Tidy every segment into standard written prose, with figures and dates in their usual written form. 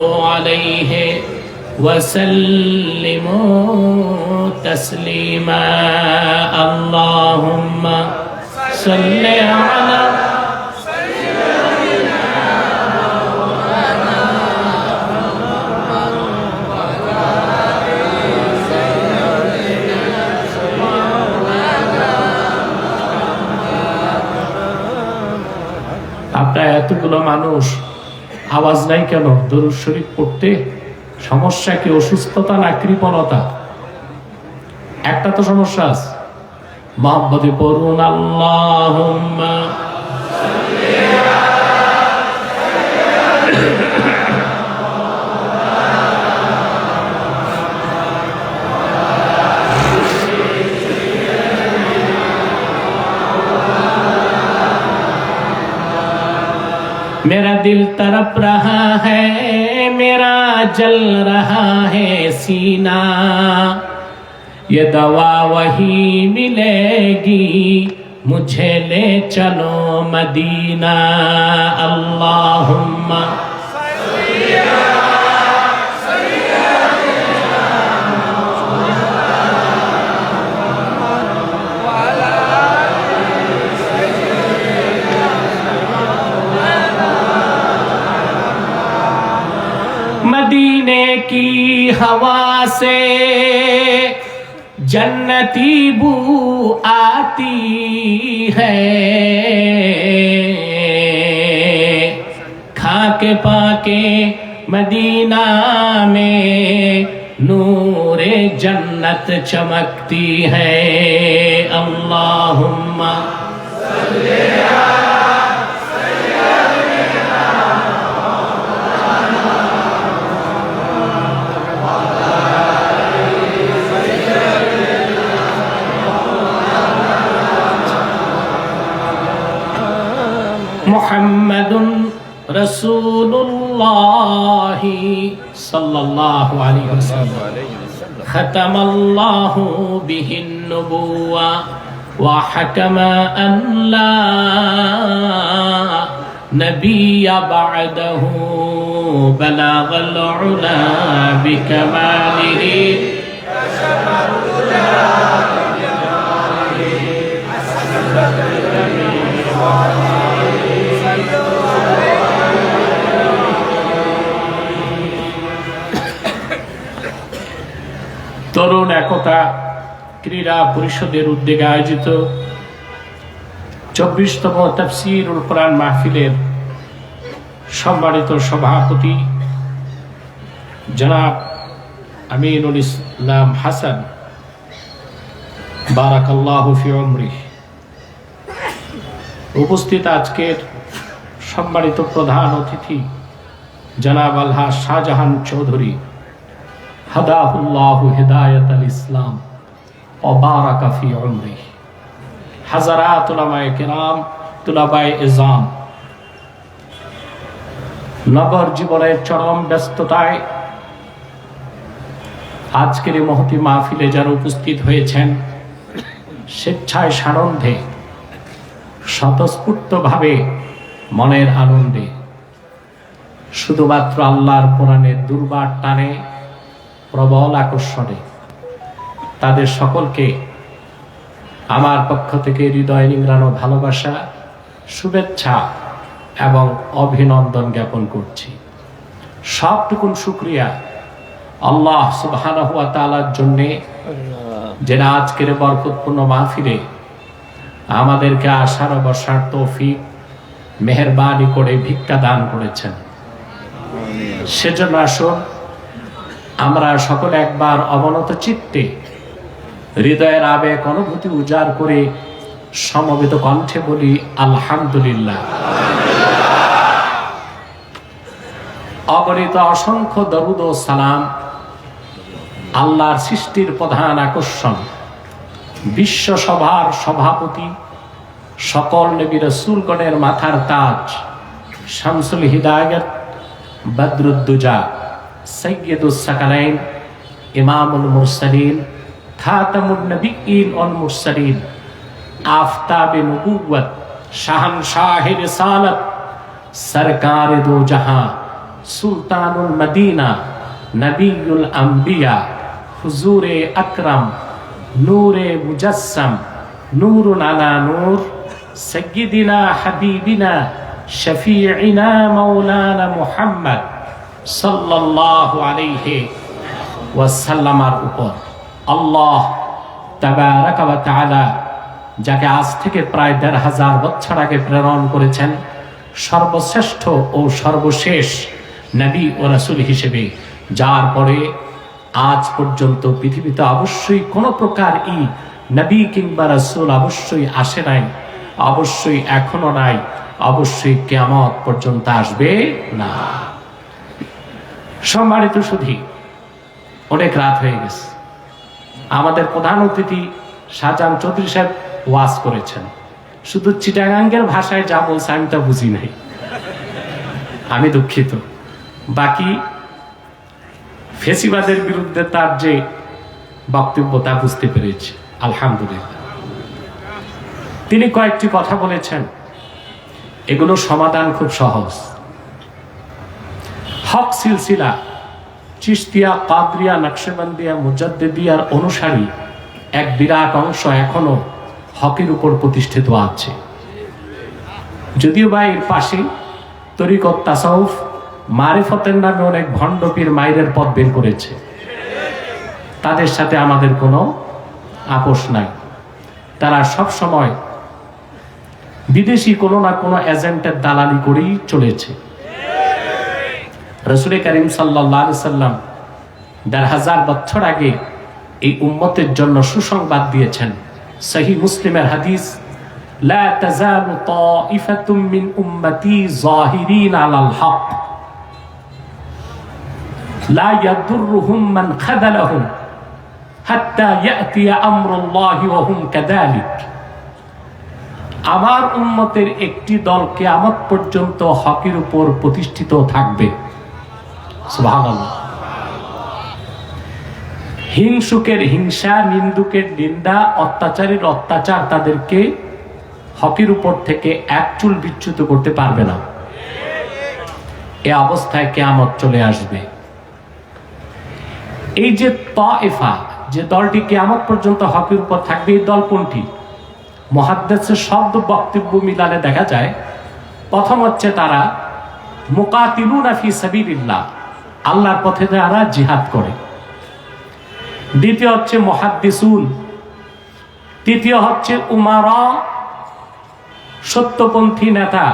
عليه وسلموا تسليما اللهم صل على আপনারা এতগুলো মানুষ আওয়াজ নাই কেন? দরুদ শরীফ পড়তে সমস্যা কি? অসুস্থতা না কৃপণতা? একটা তো সমস্যা আছে। মুহাম্মদে পড়ুন আল্লাহুম্মা मेरा दिल तड़प रहा है, मेरा जल रहा है सीना, ये दवा वही मिलेगी, मुझे ले चलो मदीना। अल्लाहुम्मा मदीने की हवा से जन्नती बू आती है, खाके पाके मदीना में नूरे जन्नत चमकती है। अल्लाहुम्मा मुहम्मदुन रसूलुल्लाह सल्लल्लाहु अलैहि वसल्लम खतमल्लाहु बिहिन नबुव्वा व हकमा अन ला नबिय्य बअदहु बलगल उला बिकमालिही তরুণ একতা ক্রীড়া পরিষদের উদ্যোগে আয়োজিত 24তম তাফসীরুল কোরআন মাহফিলের সম্মানিত সভাপতি জনাব আমিনুল ইসলাম হাসান বারাকাল্লাহু ফি উমরিহি, উপস্থিত আজকের সম্মানিত প্রধান অতিথি জনাব আলহাজ শাহজাহান চৌধুরী হাদাহুল্লাহু হিদায়াতাল ইসলাম ওয়া বারাকা ফি উমরিহি, হাজারাত উলামায়ে কিরাম, তুলাবায়ে ইজাম, নগর জীবনের চরম ব্যস্ততায় আজকের এই মহতি মাহফিলে যারা উপস্থিত হয়েছেন, স্বেচ্ছায় সানন্দে স্বতঃস্ফূর্তভাবে মনের আনন্দে শুধুমাত্র আল্লাহর কোরআনের দুর্বার টানে প্রবল আকর্ষণে তাদের সকলকে আমার পক্ষ থেকে হৃদয় নিংড়ানো ভালোবাসা, শুভেচ্ছা এবং অভিনন্দন জ্ঞাপন করছি। সবটুকুন শুকরিয়া আল্লাহ সুবহানাহু ওয়া তাআলার জন্যে, যেটা আজকের বরকতপূর্ণ মাহফিলে আমাদেরকে আসার বসার তৌফিক মেহেরবানি করে ভিক্ষা দান করেছেন। সেজন্য আসুন আমরা সকলে একবার অবনত চিত্তে হৃদয়ের আবেগ অনুভূতি উজাড় করে সমবেত কণ্ঠে বলি আলহামদুলিল্লাহ। অগণিত অসংখ্য দরুদ ও সালাম আল্লাহর সৃষ্টির প্রধান আকর্ষণ, বিশ্ব সভার সভাপতি, সকল নবী রাসূলগণের মাথার তাজ, শামসুল হিদায়াত, বদরুদ্দুজা, সৈয়দুস সাকালাইন, ইমামুল মুরসালিন, খাতামুন নবিয়্যিন ওয়াল মুরসালিন, আফতাবে নবুওয়াত, শাহনশাহ রিসালাত, सरकार दो जहां সুলতানুল মদিনা, নবিউল আম্বিয়া, হুজুরে আকরাম, নূরে মুজাসসাম, নূরুন আলা নূর, সাইয়্যিদিনা হাবিবিনা শফিঈনা মাওলানা মুহাম্মদ সাল্লাল্লাহু আলাইহি ওয়াসাল্লামের উপর আল্লাহ তাবারাকা ওয়া তাআলা যাকে আজ থেকে প্রায় ১৫০০ বছর আগে প্রেরণ করেছেন সর্বশ্রেষ্ঠ ও সর্বশেষ নবী ও রাসূল হিসেবে, যার পরে আজ পর্যন্ত পৃথিবীতে অবশ্যই কোনো প্রকার নবী কিংবা রাসূল অবশ্যই আসে নাই, অবশ্যই এখনো নাই, অবশ্যই কিয়ামত পর্যন্ত আসবে না। সম্মানিত সুধী, অনেক রাত হয়ে গেছে। আমাদের প্রধান অতিথি শাহজাহান চৌধুরী সাহেব ওয়াজ করেছেন, শুধু চিটাগাঙ্গের ভাষায় যা বলছে আমি তা বুঝি নাই, আমি দুঃখিত। বাকি ফেসিবাদের বিরুদ্ধে তার যে বক্তব্য তা বুঝতে পেরেছি, আলহামদুলিল্লাহ। তিনি কয়েকটি কথা বলেছেন, এগুলো সমাধান খুব সহজ। হক সিলসিলা চিশতিয়া, কাদরিয়া, নকশবন্দিয়া, মুজাদ্দিদিয়ার অনুসারী এক বিরাট অংশ এখনো হকের উপর প্রতিষ্ঠিত আছে। যদিও বা এর পাশে তরিকত, তাসাউফ, মারিফতের নামে অনেক ভণ্ড পীর মাইরের পথ বের করেছে, তাদের সাথে আমাদের কোনো আপোষ নাই। তারা সব সময় বিদেশি কোনো না কোনো এজেন্টের দালালি করেই চলেছে। রাসূল করিম সাল্লাল্লাহু আলাইহি সাল্লাম ১৫০০ বছর আগে এই উম্মতের জন্য সুসংবাদ দিয়েছেন। সহিহ মুসলিমের হাদিস, লা তাযালু তাইফাতুম মিন উম্মতি যাহিরিন আলাল হক লা ইয়াদুররুহুম মান খাযালাহুম হাত্তা ইয়াতিয়া আমরুল্লাহি ওয়া হুম কাযালিক। আমার উম্মতের একটি দল কিয়ামত পর্যন্ত হকের উপর প্রতিষ্ঠিত থাকবে। সুবহানাল্লাহ। হিংসুকের হিংসা, নিন্দুকের নিন্দা, অত্যাচারীর অত্যাচার তাদেরকে হকের উপর থেকে এক চুল বিচ্যুত করতে পারবে না। এ অবস্থায় কিয়ামত চলে আসবে। এই যে তায়েফা, যে দলটি কিয়ামত পর্যন্ত হকের উপর থাকবে, এই দল কোনটি? মুহাদ্দিসের শব্দ বক্তব্য মিলালে দেখা যায়, প্রথম হচ্ছে তারা মুকাতিলুনা ফি সাবিলিল্লাহ, আল্লাহর পথে যারা জিহাদ করে। দ্বিতীয় হচ্ছে মুহাদ্দিসুন। তৃতীয় হচ্ছে উমারা, সত্যপন্থী নেতা।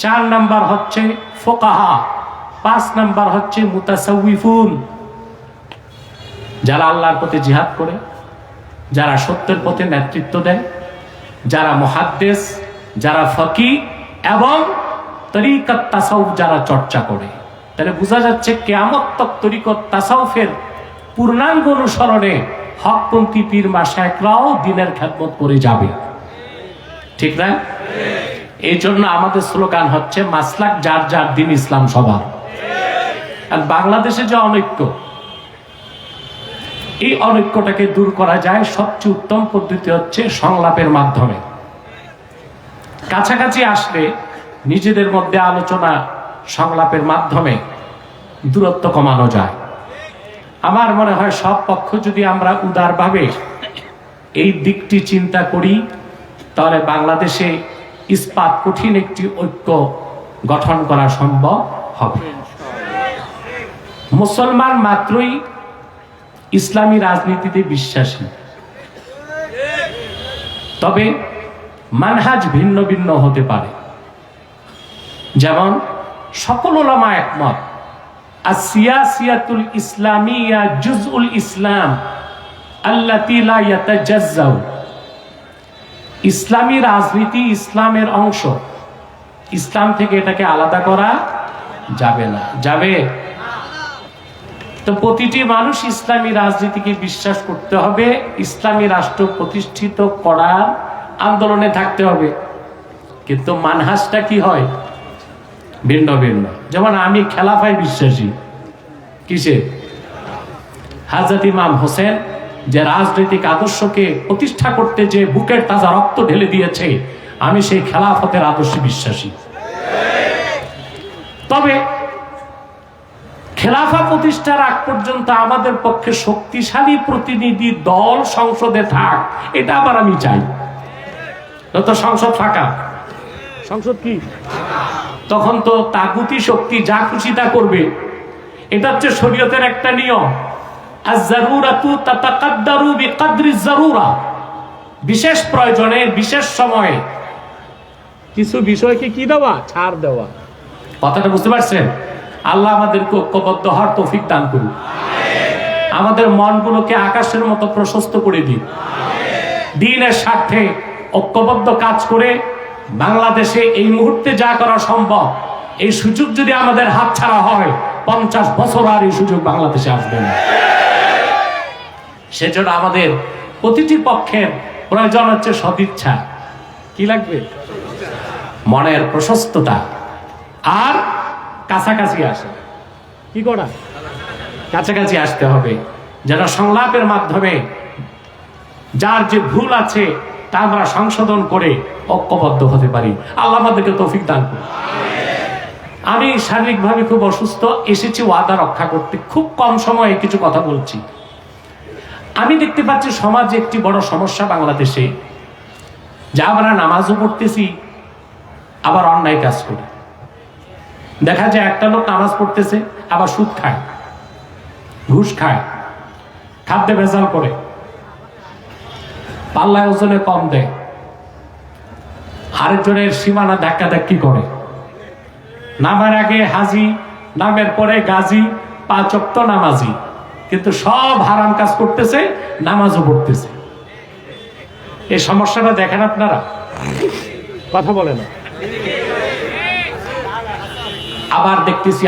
৪ নাম্বার হচ্ছে ফুকাহা। ৫ নাম্বার হচ্ছে মুতাসাউফুন, যারা আল্লাহর পথে জিহাদ করে, যারা সত্যের পথে নেতৃত্ব দেয়, যারা মুহাদ্দিস, যারা ফকিহ এবং তরিকত তাসাউফ যারা চর্চা করে। তাহলে বোঝা যাচ্ছে কিয়ামত তক তরিকত তাসাউফের পূর্ণাঙ্গ অনুসরণে হকপন্থী পীর মাশায়েখরাও দিনের খেদমত করে যাবে, ঠিক না? এই জন্য আমাদের স্লোগান হচ্ছে মাসলাক যার যার, দিন ইসলাম সবার। আর বাংলাদেশে যে অনৈক্য, এই অনৈক্যটাকে দূর করা যায় সবচেয়ে উত্তম পদ্ধতি হচ্ছে সংলাপের মাধ্যমে। কাছাকাছি আসলে নিজেদের মধ্যে আলোচনা, সংলাপের মাধ্যমে দূরত্ব কমানো যায়। আমার মনে হয় সব পক্ষ যদি আমরা উদারভাবে এই দিকটি চিন্তা করি, তাহলে বাংলাদেশে ইস্পাত কঠিন একটি ঐক্য গঠন করা সম্ভব হবে। মুসলমান মাত্রই ইসলামী রাজনীতিতে বিশ্বাসী, তবে মানহাজ ভিন্ন ভিন্ন হতে পারে। যেমন সকল উলামা একমত, আসিয়াসিয়াতুল ইসলামিয়া জুজউল ইসলাম আল্লাতী লা ইয়াতাজাজ্জাউ। ইসলামী রাজনীতি ইসলামের অংশ, ইসলাম থেকে এটাকে আলাদা করা যাবে না। যাবে? তো প্রতিটি মানুষ ইসলামী রাজনীতিকে বিশ্বাস করতে হবে, ইসলামী রাষ্ট্র প্রতিষ্ঠিত করার আন্দোলনে থাকতে হবে। কিন্তু মানহাজটা কি হয়? ভিন্ন ভিন্ন। যেমন আমি খেলাফায় বিশ্বাসী। কিসে? হযরত ইমাম হোসেন যে রাজনৈতিক আদর্শকে প্রতিষ্ঠা করতে যে বুকের তাজা রক্ত ঢেলে দিয়েছে, আমি সেই খেলাফতের আদর্শে বিশ্বাসী। তবে খেলাফা প্রতিষ্ঠার আগ পর্যন্ত আমাদের পক্ষে শক্তিশালী প্রতিনিধি দল সংসদে থাক, এটা আবার আমি চাই। যত সংসদ ফাঁকা, সংসদ কি তখন তো তাগুতি শক্তি যা খুশি তা করবে। এটা হচ্ছে শরীয়তের একটা নিয়ম, আয-যারুরাতু তাতাকাদ্দারু বিকদরি যারুরা। বিশেষ প্রয়োজনে বিশেষ সময়ে কিছু বিষয়কে কি দেওয়া, ছাড় দেওয়া। কথাটা বুঝতে পারছেন? আল্লাহ আমাদেরকে ঐক্যবদ্ধ হওয়ার তৌফিক দান করুন, আমাদের মনগুলোকে আকাশের মতো প্রশস্ত করে দিন, দ্বীনের স্বার্থে ঐক্যবদ্ধ কাজ করে বাংলাদেশে এই মুহূর্তে যা করা সম্ভব, এই সুযোগ যদি আমাদের হাতছাড়া হয় 50 বছর আর এই সুযোগ বাংলাদেশে আসবে না। সেজন্য আমাদের প্রতিটি পক্ষের প্রয়োজন হচ্ছে সদিচ্ছা। কি লাগবে? মনের প্রশস্ততা, আর কাছাকাছি আসে। কি করা? কাছাকাছি আসতে হবে, যেন সংলাপের মাধ্যমে যার যে ভুল আছে তা আমরা সংশোধন করে ঐক্যবদ্ধ হতে পারি। আল্লাহ আমাদেরকে তৌফিক দান করুন। আমি শারীরিকভাবে খুব অসুস্থ, এসেছি ওয়াদা রক্ষা করতে। খুব কম সময়ে কিছু কথা বলছি। আমি দেখতে পাচ্ছি সমাজে একটি বড় সমস্যা বাংলাদেশে, যা আমরা নামাজও পড়তেছি আবার অন্যায় কাজ করি। দেখা যায় একটা লোক নামাজ পড়তেছে আবার সুদ খায়, ঘুষ খায়, খাদ্যে ভেজাল করে, পাল্লায় ওজনে কম দেয়, আরেকজনের সীমানা ধাক্কা ধাক্কি করে, নামের আগে হাজি, নামের পরে গাজী, 5 ওয়াক্ত নামাজি, কিন্তু সব হারাম কাজ করতেছে, নামাজও পড়তেছে। এই সমস্যাটা দেখেন আপনারা? কথা বলে না। আবার দেখতেছি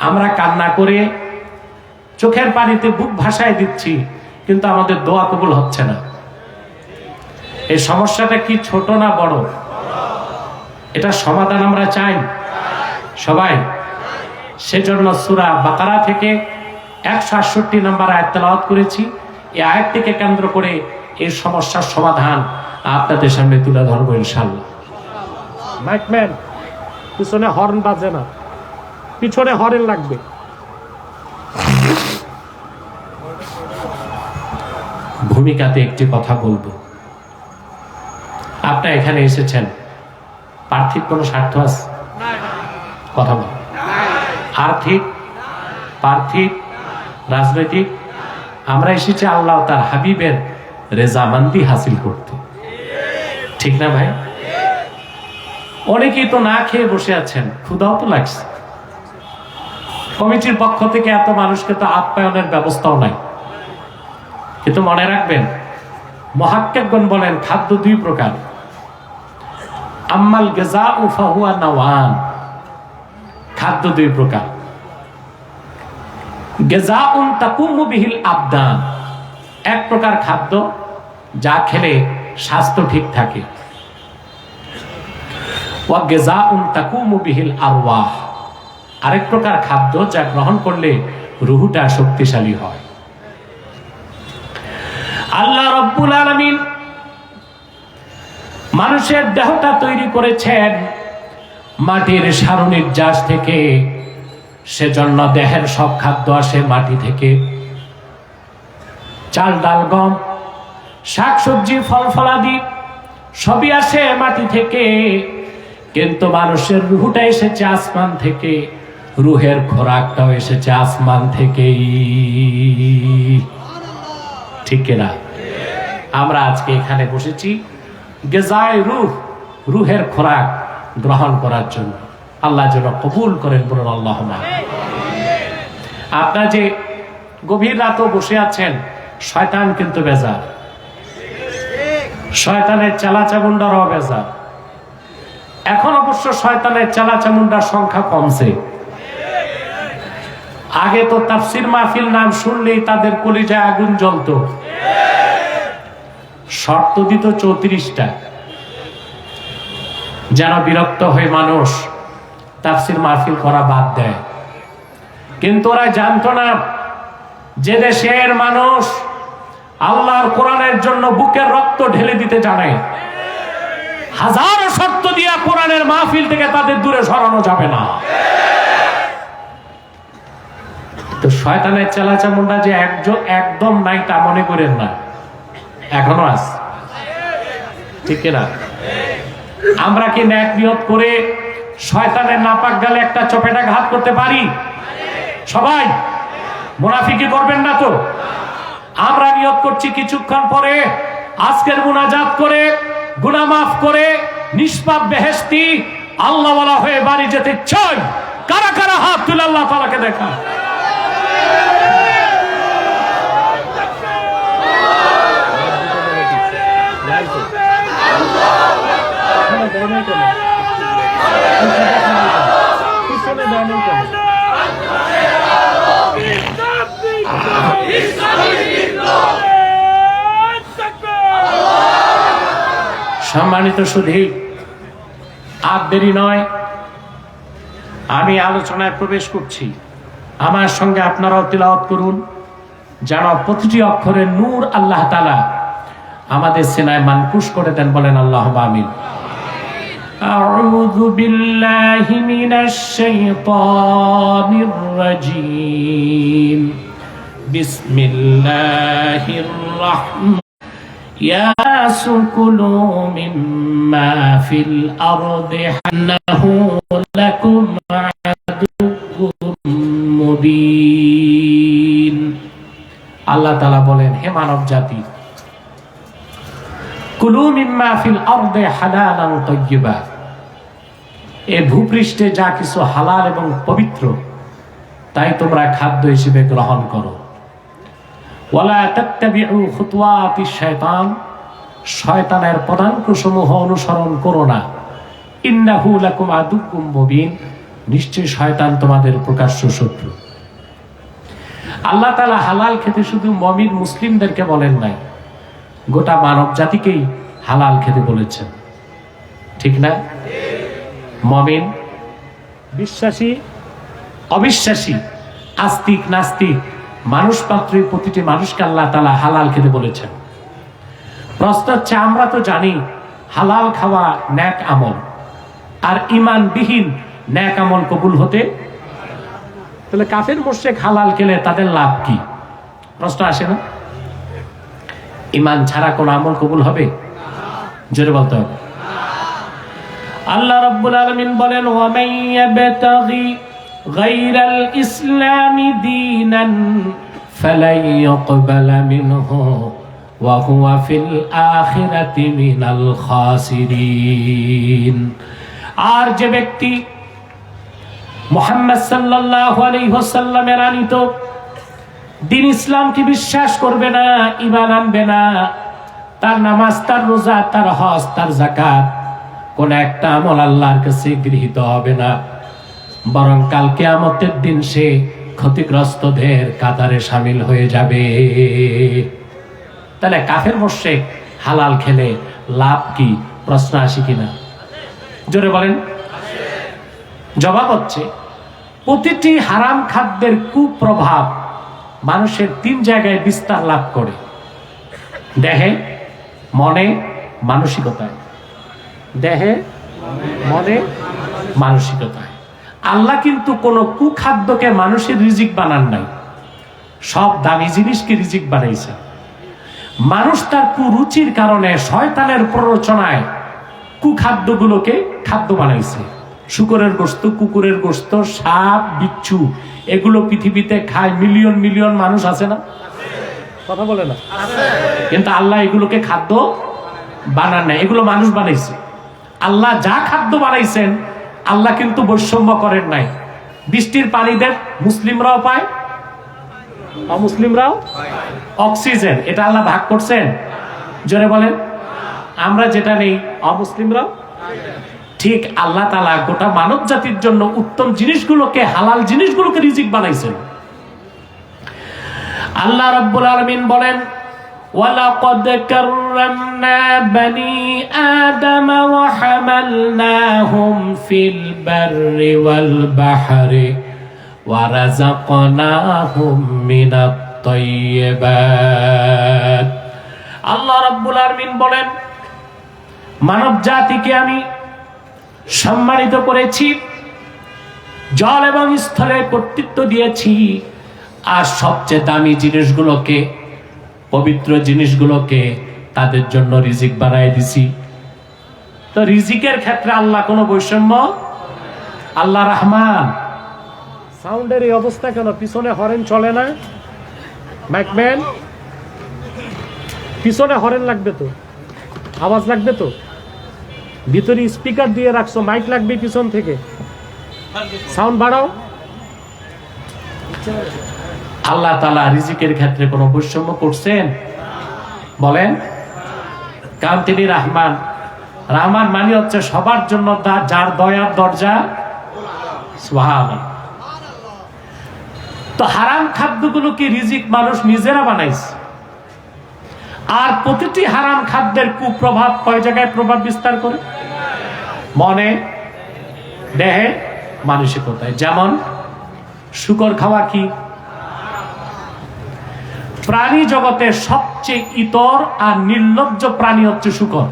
আমরা কান্না করে চোখের পানিতে বুক ভাসায় দিচ্ছি, কিন্তু আমাদের দোয়া কবুল হচ্ছে না। এই সমস্যাটা কি ছোট না বড়? এটা সমাধান আমরা চাই সবাই। সেজন্য সূরা বাকারা থেকে 168 নম্বর আয়াত তেলাওয়াত করেছি। এই আয়াতটিকে কেন্দ্র করে এই সমস্যার সমাধান আপনাদের সামনে তুলে ধরবো ইনশাআল্লাহ। মাইকম্যান, পিছনে হর্ন বাজে না, পিছনে হর্ন লাগবে। ভূমিকাতে একটি কথা বলবো। আপনারা এখানে এসেছেন, পার্থিব কোনো স্বার্থ আছে? কথা বল। আর্থিক, পার্থিব, রাজনৈতিক? আমরা এসেছি আল্লাহ তার হাবিবের রেজামান্দি হাসিল করতে, ঠিক না ভাই? অনেকেই তো না খেয়ে বসে আছেন, ক্ষুধাও তো লাগছে। কমিটির পক্ষ থেকে এত মানুষকে তো আপ্যায়নের ব্যবস্থাও নাই। কিন্তু মনে রাখবেন, মুহাক্কিকগণ বলেন খাদ্য 2 প্রকার। আম্মাল গাযাউ ফাহুয়া নাওয়ান, খাদ্য 2 প্রকার। গাযাউন তাকুমু বিহিল আবদান, এক প্রকার খাদ্য যা খেলে স্বাস্থ্য ঠিক থাকে। ওয়া গাযাউন তাকুমু বিহিল আরওয়াহ, আরেক প্রকার খাদ্য যা গ্রহণ করলে রূহটা শক্তিশালী হয়। আল্লাহ রাব্বুল আলামিন মানুষের দেহটা তৈরি করেছেন মাটির সারনির্যাস থেকে, সেজন্য দেহের সব খাদ্য আসে মাটি থেকে। চাল, ডাল, গম, শাকসবজি, ফল ফলাদি সবই আসে মাটি থেকে, কিন্তু মানুষের রূহটা এসেছে আসমান থেকে, রূহের খোরাকটাও এসেছে আসমান থেকেই, ঠিক কিনা? আমরা আজকে এখানে বসেছি গেজায় রূহ, রূহের খোরাক গ্রহণ করার জন্য। আল্লাহ যেন কবুল করেন, বলুন আল্লাহুম্মা। আপনারা যে গভীর রাতও বসে আছেন, শয়তান কিন্তু বেজার, শয়তানের চালাচামুন্ডারও বেজার। এখন অবশ্য শয়তানের চালাচামুন্ডার সংখ্যা কমছে। আগে তো তাফসির মাহফিল নাম শুনলেই তাদের কলিজায় আগুন জ্বলতো। শর্ত দিত 34টা, যেন বিরক্ত হয়ে মানুষ তাফসির মাহফিল করা বাদ দেয়। কিন্তু ওরা জানতো না যে দেশের মানুষ আল্লাহর কোরআনের জন্য বুকের রক্ত ঢেলে দিতে জানে, হাজারো শর্ত দিয়া কোরআনের মাহফিল থেকে তাদের দূরে সরানো যাবে না। শয়তানের চেলাচামুন্ডা যে একদম নাই তা মনে করেন না, এখনো আছে, ঠিক না? আমরা কি ন্যাক নিয়ত করে শয়তানের নাপাক গালে একটা চপেটা ঘাত করতে পারি? সবাই মুনাফিকি করবেন না তো? আমরা নিয়ত করছি কিছুক্ষণ পরে আজকের মুনাজাত করে গুনাহ মাফ করে নিষ্পাপ বেহেশতি আল্লাহ ওয়ালা হয়ে বাড়ি যেতে চাই। কারা কারা হাত তুলে আল্লাহ তাআলাকে দেখা? সম্মানিত সুধী, আর দেরি নয়, আমি আলোচনায় প্রবেশ করছি। আমার সঙ্গে আপনারাও তিলাওয়াত করুন, যেন প্রতিটি অক্ষরে নূর আল্লাহ তাআলা আমাদের সিনায় মানকুশ করে দেন। বলেন আল্লাহুম্মা আমিন। আউযু বিল্লাহি মিনাশ শাইতানির রাজীম। বিসমিল্লাহির রাহমানির يا كلوا مما في الأرض إنه لكم عدو مبين। আল্লাহ তাআলা বলেন, হে মানব জাতি, কুলু মিম্মা ফিল আরদি হালালান তাইয়্যিবা, এই ভূপৃষ্ঠে যা কিছু হালাল এবং পবিত্র তাই তোমরা খাদ্য হিসেবে গ্রহণ করো। ওয়ালা তাত্তাবিউ খুতুওয়াতিশ শায়তান, শয়তানের পদাঙ্কসমূহ অনুসরণ করো না। ইন্নাহু লাকুম আদুউম মুবিন, নিশ্চয় শয়তান তোমাদের প্রকাশ্য শত্রু। আল্লাহ তাআলা হালাল খেতে শুধু মুমিন মুসলিমদেরকে বলেন নাই, গোটা মানব জাতিকেই হালাল খেতে বলেছেন, ঠিক না? মুমিন, বিশ্বাসী, অবিশ্বাসী, আস্তিক, নাস্তিক, মানুষ মাত্রই প্রতিটি মানুষকে আল্লাহ তাআলা হালাল খেতে বলেছেন। প্রশ্ন হচ্ছে, আমরা তো জানি হালাল খাওয়া নেক আমল, আর ঈমানবিহীন নেক আমল কবুল হতে, তাহলে কাফের মুশরিক হালাল খেলে তাদের লাভ কি? প্রশ্ন আসে না? ঈমান ছাড়া কোন আমল কবুল হবে? জোরে বলতে হবে। আল্লাহ রাব্বুল আলামিন বলেন, ওয়া মান ইয়াবতাগি গায়রাল ইসলামি দীনান ফালাই ইউকবালা মিনহু ওয়া হুয়া ফিল আখিরাতি মিনাল খাসিরিন। আর যে ব্যক্তি মুহাম্মদ সাল্লাল্লাহু আলাইহি ওয়াসাল্লামের আনিত দ্বীন ইসলামকে বিশ্বাস করবে না, ঈমান আনবে না, তার নামাজ, তার রোজা, তার হজ, তার যাকাত, কোন একটা আমল আল্লাহর কাছে গৃহীত হবে না, বরং কাল কিয়ামতের দিন সে ক্ষতিগ্রস্তদের কাতারে শামিল হয়ে যাবে। তাহলে কাফের মুশরিক হালাল খেলে লাভ কি? প্রশ্ন আসে কিনা? জোরে বলেন। জবাব হচ্ছে, প্রতিটি হারাম খাদ্যের কুপ্রভাব মানুষের 3 জায়গায় বিস্তার লাভ করে: দেহে, মনে, মানসিকতায়। দেহে, মনে, মানসিকতায়। আল্লাহ কিন্তু কোনো কুখাদ্যকে মানুষের রিজিক বানান নাই, সব দামি জিনিসকে রিজিক বানাইছে। মানুষ তার কুরুচির কারণে শয়তানের প্ররোচনায় কুখাদ্যগুলোকে খাদ্য বানাইছে। শুকরের গোশত, কুকুরের গোশত, সাপ, বিচ্ছু, এগুলো পৃথিবীতে খায় মিলিয়ন মিলিয়ন মানুষ, আছে না? কথা বলে না? কিন্তু আল্লাহ এগুলোকে খাদ্য বানান নাই, এগুলো মানুষ বানাইছে। আল্লাহ যা খাদ্য বানাইছেন, আল্লাহ কিন্তু বৈষম্য করেন নাই। বৃষ্টির পানি দেন, মুসলিমরাও পায়, অমুসলিমরাও। অক্সিজেন, এটা আল্লাহ ভাগ করছেন? জোরে বলেন। আমরা যেটা নেই, অমুসলিমরাও। ঠিক আল্লাহ তাআলা গোটা মানব জাতির জন্য উত্তম জিনিসগুলোকে, হালাল জিনিসগুলোকে রিজিক বানাইছেন। আল্লাহ রাব্বুল আলামিন বলেন, ওয়ালাকাদ কাররামনা বনি আদম ওয়া হামালনাহুম ফিল বাররি ওয়াল বাহরি ওয়া রাযাকনাহুম মিনাত তাইয়্যিবাত। আল্লাহ রাব্বুল আলামিন বলেন, মানব জাতিকে আমি সম্মানিত করেছি, জল এবং স্থলে কর্তৃত্ব দিয়েছি, আর সবচেয়ে দামি জিনিসগুলোকে, পবিত্র জিনিসগুলোকে তাদের জন্য রিজিক বানায় দিছি। তো রিজিকের ক্ষেত্রে আল্লাহ কোনো বৈষম্য, আল্লাহ রহমান। সাউন্ডের এই অবস্থা কেন? পিছনে হরেন চলে না? মাইকম্যান, পিছনে হরেন লাগবে তো, আওয়াজ লাগবে তো। ভিতরে স্পিকার দিয়ে রাখছো, মাইক লাগবে পিছন থেকে, সাউন্ড বাড়াও। আল্লাহ তাআলা রিজিকের ক্ষেত্রে কোনো বৈষম্য করছেন? বলেন। কারণ তিনি রহমান। রহমান মানে হচ্ছে সবার জন্য যার দয়ার দরজা। সুবহানাল্লাহ। তো হারাম খাদ্যগুলো কি রিজিক মানুষ নিজেরা বানাইছে। আর প্রতিটি হারাম খাদ্যের কুপ্রভাব কয় জায়গায় প্রভাব বিস্তার করে? মনে, দেহে, মানসিকতায়। যেমন শুকর খাওয়া কি? প্রাণী জগতের সবচেয়ে ইতর আর নির্লজ্জ প্রাণী হচ্ছে শুকর।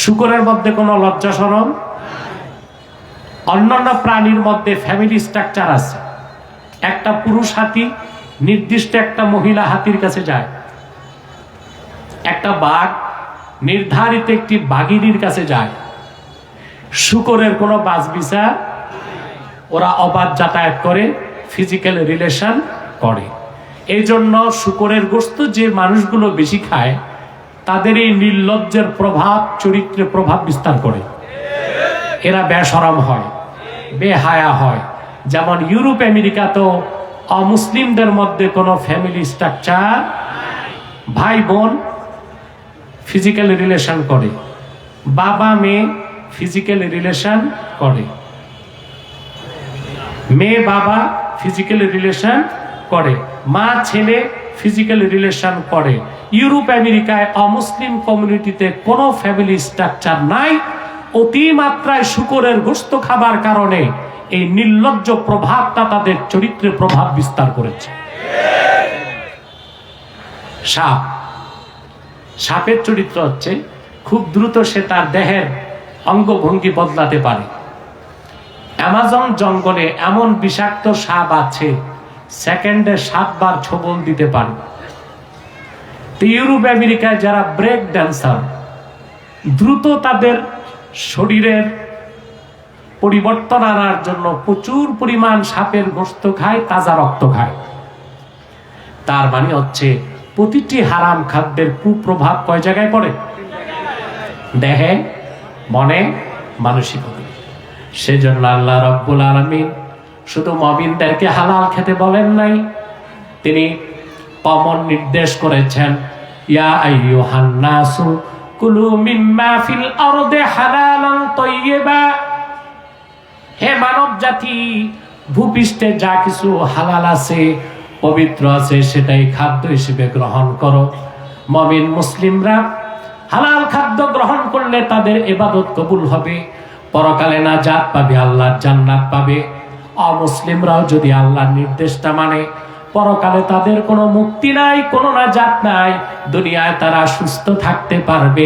শুকরের মধ্যে কোনো লজ্জা শরম। অন্যান্য প্রাণীর মধ্যে ফ্যামিলি স্ট্রাকচার আছে। একটা পুরুষ হাতি নির্দিষ্ট একটা মহিলা হাতির কাছে যায়, একটা বাঘ নির্ধারিত একটি বাঘিনীর কাছে যায়। শুকরের কোনো বাছবিচার, ওরা অবাধ যাতায়াত করে, ফিজিক্যাল রিলেশন করে। এই জন্য শুকরের গোশত যে মানুষগুলো বেশি খায় তাদের এই নির্লজ্জের প্রভাব চরিত্রে প্রভাব বিস্তার করে। এরা বেশরম হয়, বেহায়া হয়। যেমন ইউরোপ আমেরিকা তো অমুসলিমদের মধ্যে কোনো ফ্যামিলি স্ট্রাকচার, ভাই বোন ফিজিক্যাল রিলেশন করে, বাবা মেয়ে ফিজিক্যাল রিলেশন করে, মেয়ে বাবা ফিজিক্যাল রিলেশন করে, মা ছেলে ফিজিক্যাল রিলেশন করে। ইউরোপ আমেরিকায় অমুসলিম কমিউনিটিতে কোনো ফ্যামিলি স্ট্রাকচার নাই। অতিমাত্রায় শুকরের গোশত খাবার কারণে এই নির্লজ্জ প্রভাবটা তাদের চরিত্রে প্রভাব বিস্তার করেছে। সাপ, সাপের চরিত্র হচ্ছে খুব দ্রুত সে তার দেহের অঙ্গভঙ্গি বদলাতে পারে। অ্যামাজন জঙ্গলে এমন বিষাক্ত সাপ আছে সেকেন্ডে 7 বার ছোবল দিতে পারে। ইউরোপ আমেরিকায় যারা ব্রেক ড্যান্সার দ্রুত তাদের শরীরের পরিবর্তন আনার জন্য প্রচুর পরিমাণ সাপের গোশত খায়, তাজা রক্ত খায়। তার মানে হচ্ছে প্রতিটি হারাম খাদ্যের কুপ্রভাব কয় জায়গায় পড়ে? দেহে, মনে, মানসিকতায়। সেজন্য আল্লাহ রাব্বুল আলামিন শুধু মুমিনদেরকে হালাল খেতে বলেন নাই, তিনি কমন নির্দেশ করেছেন, ইয়া আইয়ুহান নাসু কুলু মিম্মা ফিল আরদি হালালান তাইয়্যিবা। হে মানব জাতি, ভূপৃষ্ঠে যা কিছু হালাল আছে, পবিত্র আছে, সেটাই খাদ্য হিসেবে গ্রহণ করো। মুমিন মুসলিমরা হালাল খাদ্য গ্রহণ করলে তাদের ইবাদত কবুল হবে, পরকালে নাজাত পাবে, আল্লাহর জান্নাত পাবে। অমুসলিমরাও যদি আল্লাহর নির্দেশটা মানে, পরকালে তাদের কোনো মুক্তি নাই, কোনো নাজাত নাই। দুনিয়ায় তারা সুস্থ থাকতে পারবে,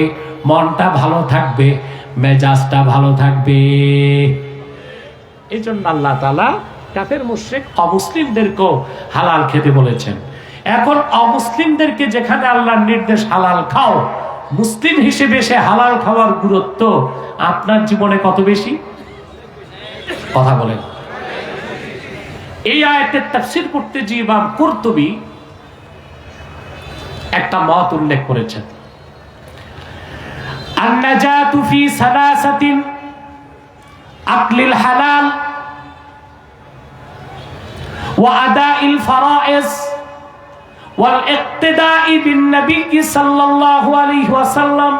মনটা ভালো থাকবে, মেজাজটা ভালো থাকবে। এই জন্য আল্লাহ তাআলা কাফের মুশরিক অমুসলিমদেরকেও হালাল খেতে বলেছেন। এখন অমুসলিমদেরকে যেখানে আল্লাহর নির্দেশ হালাল খাও, মুসলিম হিসেবে সে হালাল খাওয়ার গুরুত্ব আপনার জীবনে কত বেশি? কথা বলেন। এই আয়াতের তাফসীর করতে যে ইমাম কুরতুবী একটা মত উল্লেখ করেছেন, আন-নাজাতু ফি সালাসাতিন আকলিল হালাল ওয়া আদাইল ফারাইজ ওয়াল ইক্তিদাই বিন নবী সাল্লাল্লাহু আলাইহি ওয়াসাল্লাম।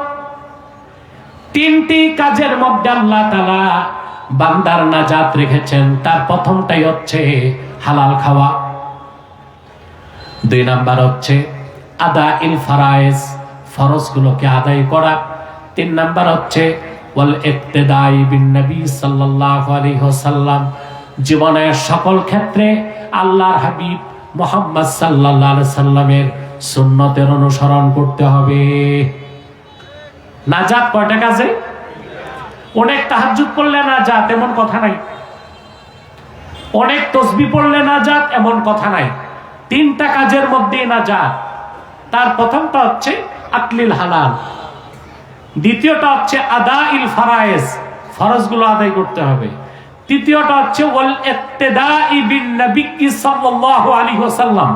তিনটি কাজের মধ্যে আল্লাহ তাআলা বান্দার নাজাত রেখেছেন। তার প্রথমটাই হচ্ছে হালাল খাওয়া, 2 নাম্বার হচ্ছে আদাইল ফারাইজ, ফরজগুলোকে আদায় করা, 3 নাম্বার হচ্ছে ওয়াল ইক্তিদাই বিন নবী সাল্লাল্লাহু আলাইহি ওয়াসাল্লাম, জীবনের সকল ক্ষেত্রে আল্লাহর হাবিব মুহাম্মদ সাল্লাল্লাহু আলাইহি সাল্লামের সুন্নতের অনুসরণ করতে হবে। নাজাত কয়টা কাজে? অনেক তাহাজ্জুদ করলে নাজাত, এমন কথা নাই। অনেক তসবি পড়লে নাজাত এমন কথা নাই, 3টা কাজের মধ্যে নাজাত। তার প্রথমটা হচ্ছে আকলিল হালাল, দ্বিতীয়টা হচ্ছে আদাইল ফারায়েজ, ফরজগুলো আদায় করতে হবে, তৃতীয়টা হচ্ছে ওয়াল ইক্তিদাই বিন নবী সাল্লাল্লাহু আলাইহি ওয়াসাল্লাম,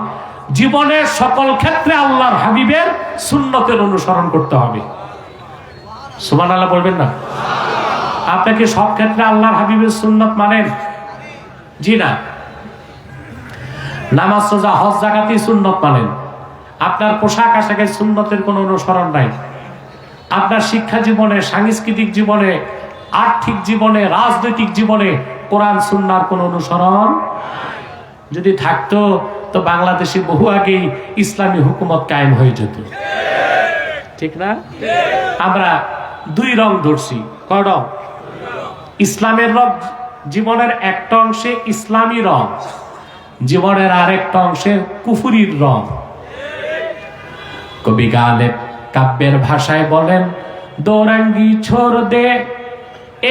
জীবনের সকল ক্ষেত্রে আল্লাহর হাবিবের সুন্নতের অনুসরণ করতে হবে। সুবহানাল্লাহ বলবেন না? আপনাকে সব ক্ষেত্রে আল্লাহর হাবিবের সুন্নত মানেন? জি না। নামাজ, রোজা, হজ, যাকাতই সুন্নত মানেন, আপনার পোশাক আশাকের সুন্নতের কোনো অনুসরণ নাই। আপনার শিক্ষা জীবনে, সাংস্কৃতিক জীবনে, আর্থিক জীবনে, রাজনৈতিক জীবনে কোরআন সুন্নাহর কোনো অনুসরণ যদি থাকতো তো বাংলাদেশে বহু আগেই ইসলামী হুকুমত কায়েম হয়ে যেত, ঠিক না? আমরা 2 রং ধরছি। কয় রং? ইসলামের রং জীবনের একটা অংশে ইসলামী রং, জীবনের আরেকটা অংশে কুফুরির রং। কবি গালেব কাব্যের ভাষায় বলেন, দো রঙ্গি ছোড় দে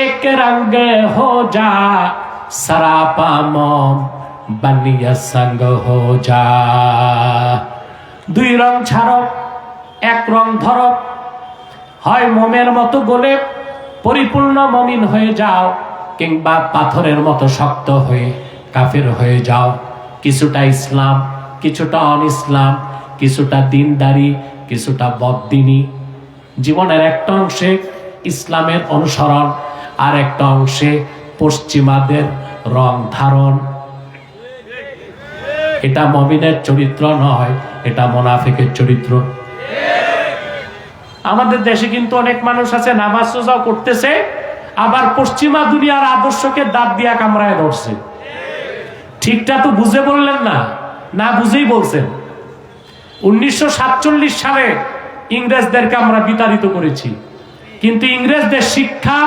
এক রঙ্গে হো যা, সরাপা মম বানিয়া সঙ্গ হো যা। 2 রং ছাড়ো, 1 রং ধরো, হয় মোমের মতো গলে পরিপূর্ণ মমিন হয়ে যাও, কিংবা পাথরের মতো শক্ত হয়ে কাফের হয়ে যাও। কিছুটা ইসলাম, কিছুটা অন ইসলাম, কিছুটা দিনদারি, কিছুটা বদ্দিনী। জীবনের একটা অংশে ইসলামের অনুসরণ, আর একটা অংশে পশ্চিমাদের রং ধারণ। এটা মুমিনের চরিত্র নয়, এটা মুনাফিকের চরিত্র। আমাদের দেশে কিন্তু অনেক মানুষ আছে নামাজ রোজা করতেছে, আবার পশ্চিমা দুনিয়ার আদর্শকে দাঁত দিয়া কামড়ায় ধরছে। ঠিকটা তো বুঝে বললেন না, না বুঝেই বলছেন। 1947 সালে ইংরেজদেরকে আমরা বিতাড়িত করেছি, কিন্তু ইংরেজদের শিক্ষা,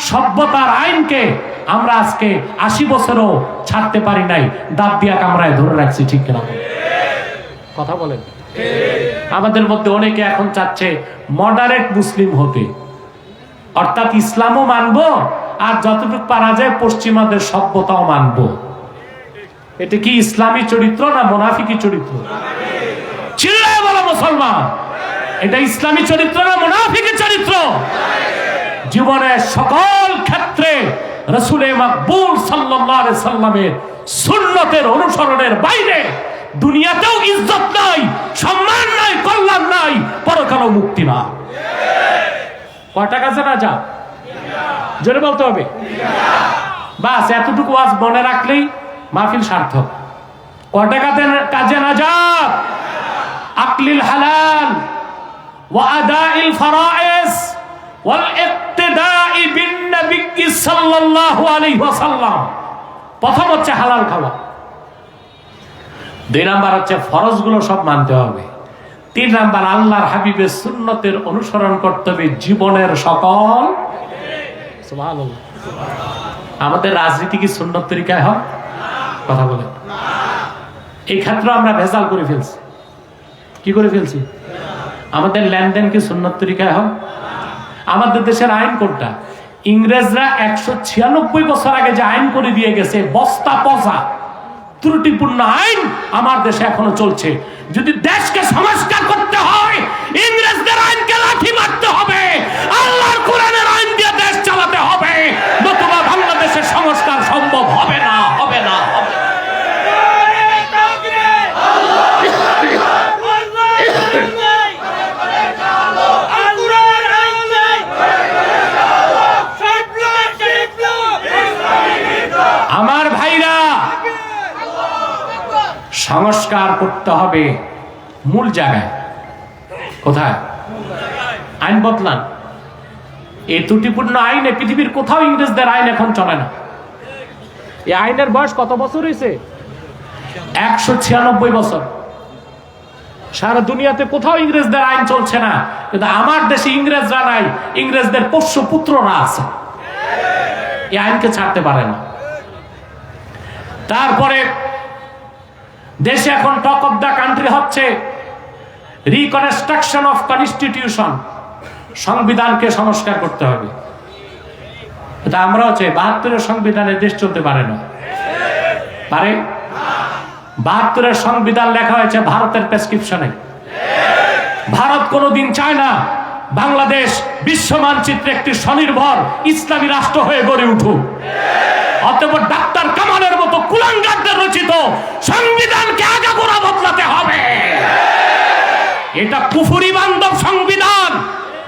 সভ্যতার আইনকে আমরা আজকে 80 বছরও ছাড়তে পারি নাই, দাঁত দিয়া কামড়ায় ধরে রাখছি, ঠিক কিনা? কথা বলেন। আমাদের মধ্যে অনেকে এখন চাচ্ছে মডারেট মুসলিম হতে, অর্থাৎ ইসলামও মানবো আর যতটুকু পারা যায় পশ্চিমাদের সভ্যতাও মানবো। এটা কি ইসলামী চরিত্র না মুনাফিকি চরিত্র? চিল্লায় বলো মুসলমান, এটা ইসলামী চরিত্র না মুনাফিকি চরিত্র? জীবনের সকল ক্ষেত্রে রাসূলে মাকবুল সাল্লাল্লাহু আলাইহি সাল্লামের সুন্নতের অনুসরণের বাইরে দুনিয়াতেও ইজ্জত নাই, সম্মান নাই, কল্যাণ নাই, পরকালেও মুক্তি না। কয়টা কাজে না যা? জোরে বলতে হবে। বাস এতটুকু আজ মনে রাখলেই মাহফিল সার্থক। কয়টা কাজে না যা? আকলিল হালাল ওয়া আদাইল ফারায়েজ ওয়াল ইক্তিদাই বিন নবী সাল্লাল্লাহু আলাইহি ওয়াসাল্লাম। প্রথম হচ্ছে হালাল খাওয়া, 2 নাম্বার হচ্ছে ফরজগুলো সব মানতে হবে, 3 নাম্বার আল্লাহর হাবিবের সুন্নতের অনুসরণ করতে হবে জীবনের সকল। সুবহানাল্লাহ। আমাদের রাজনীতি কি সুন্নত তরিকায় হয়? কথা বলে। এই ক্ষেত্রে আমরা ভেজাল করে ফেলছি। কি করে ফেলছি? আমাদের লেনদেন কি সুন্নত তরিকায় হয়? আমাদের দেশের আইন কোনটা? ইংরেজরা 196 বছর আগে যে আইন করে দিয়ে গেছে, বস্তা পচা ত্রুটিপূর্ণ আইন আমার দেশে এখনো চলছে। যদি দেশকে সংস্কার করতে হয় ইংরেজদের আইনকে লাঠি মারতে হবে, আল্লাহর কোরআনের আইন দিয়ে দেশ চালাতে হবে, নতুবা বাংলাদেশের সংস্কার সম্ভব হবে না, হবে না, হবে না। আমার ভাইরা, সংস্কার করতে হবে মূল জায়গায়। কোথায়? আইন বদলান। এই ত্রুটিপূর্ণ আইনে পৃথিবীর কোথাও ইংরেজদের আইন এখন চলে না। এই আইনের বয়স কত বছর হয়েছে? 196 বছর। সারা দুনিয়াতে কোথাও ইংরেজদের আইন চলছে না, কিন্তু আমার দেশে ইংরেজরা নাই, ইংরেজদের পোষ্য পুত্ররা আছে, এই আইনকে ছাড়তে পারে না। তারপরে দেশে এখন টক অফ দ্য কান্ট্রি হচ্ছে রিকনস্ট্রাকশন অফ কনস্টিটিউশন, সংবিধানকে সংস্কার করতে হবে। এটা আমরা হচ্ছে 72-এর সংবিধানে দেশ চলতে পারে না। পারে? 72-এর সংবিধান লেখা হয়েছে ভারতের প্রেসক্রিপশনে। ভারত কোনোদিন চায় না বাংলাদেশ বিশ্ব মানচিত্রে একটি স্বনির্ভর ইসলামী রাষ্ট্র হয়ে গড়ে উঠুক। অতএব ডাক্তার কামালের মতো কুলাঙ্গারদের রচিত সংবিধানকে আগাগোড়া বদলাতে হবে। এটা কুফরি বান্ধব সংবিধান,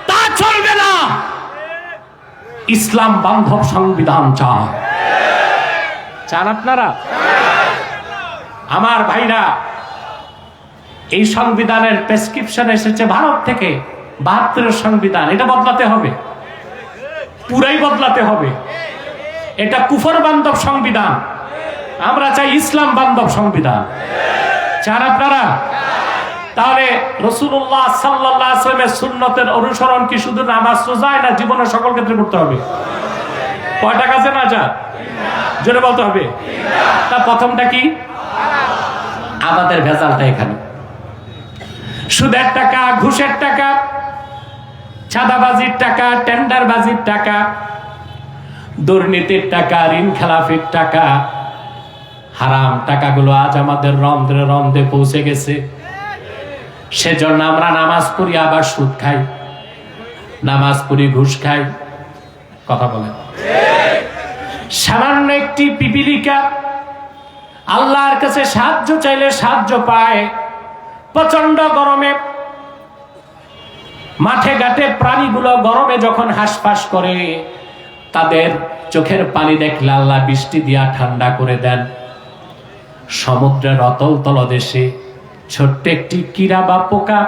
তা চলবে না। ইসলাম বান্ধব সংবিধান চান আপনারা? আমার ভাইরা, এই সংবিধানের প্রেসক্রিপশন এসেছে ভারত থেকে। 72-এর সংবিধান, এটা বদলাতে হবে, পুরাই বদলাতে হবে। এটা কুফর বান্ধব সংবিধান, আমরা চাই ইসলাম বান্ধব সংবিধান। চান আপনারা? তাহলে রাসূলুল্লাহ সাল্লাল্লাহু আলাইহি ওয়াসাল্লামের সুন্নতের অনুসরণ কি শুধু নামাজ রোজায় না জীবনের সকল ক্ষেত্রে করতে হবে? কয়টা কাজে না যা জোরে বলতে হবে? তা প্রথমটা কি? আমাদের ভেজালটা এখানে। সুদের টাকা, ঘুষের টাকা, চাঁদাবাজির টাকা, টেন্ডারবাজির টাকা, দুর্নীতির টাকা, ঋণ খেলাফির টাকা, হারাম টাকাগুলো আজ আমাদের রন্ধ্রে রন্ধ্রে পৌঁছে গেছে। সেজন্য আমরা নামাজ পড়ি আবার সুদ খাই, নামাজ পড়ি ঘুষ খাই। কথা বলেন? সামান্য একটি পিপিলিকা আল্লাহর কাছে সাহায্য চাইলে সাহায্য পায়। প্রচন্ড গরমে মাঠে ঘাটে প্রাণীগুলো গরমে যখন হাঁসফাঁস করে, তাদের চোখের পানি দেখলে আল্লাহ বৃষ্টি দিয়া ঠান্ডা করে দেন। সমুদ্রের অতল তলদেশে ছোট্ট একটি কীড়া বা পোকা,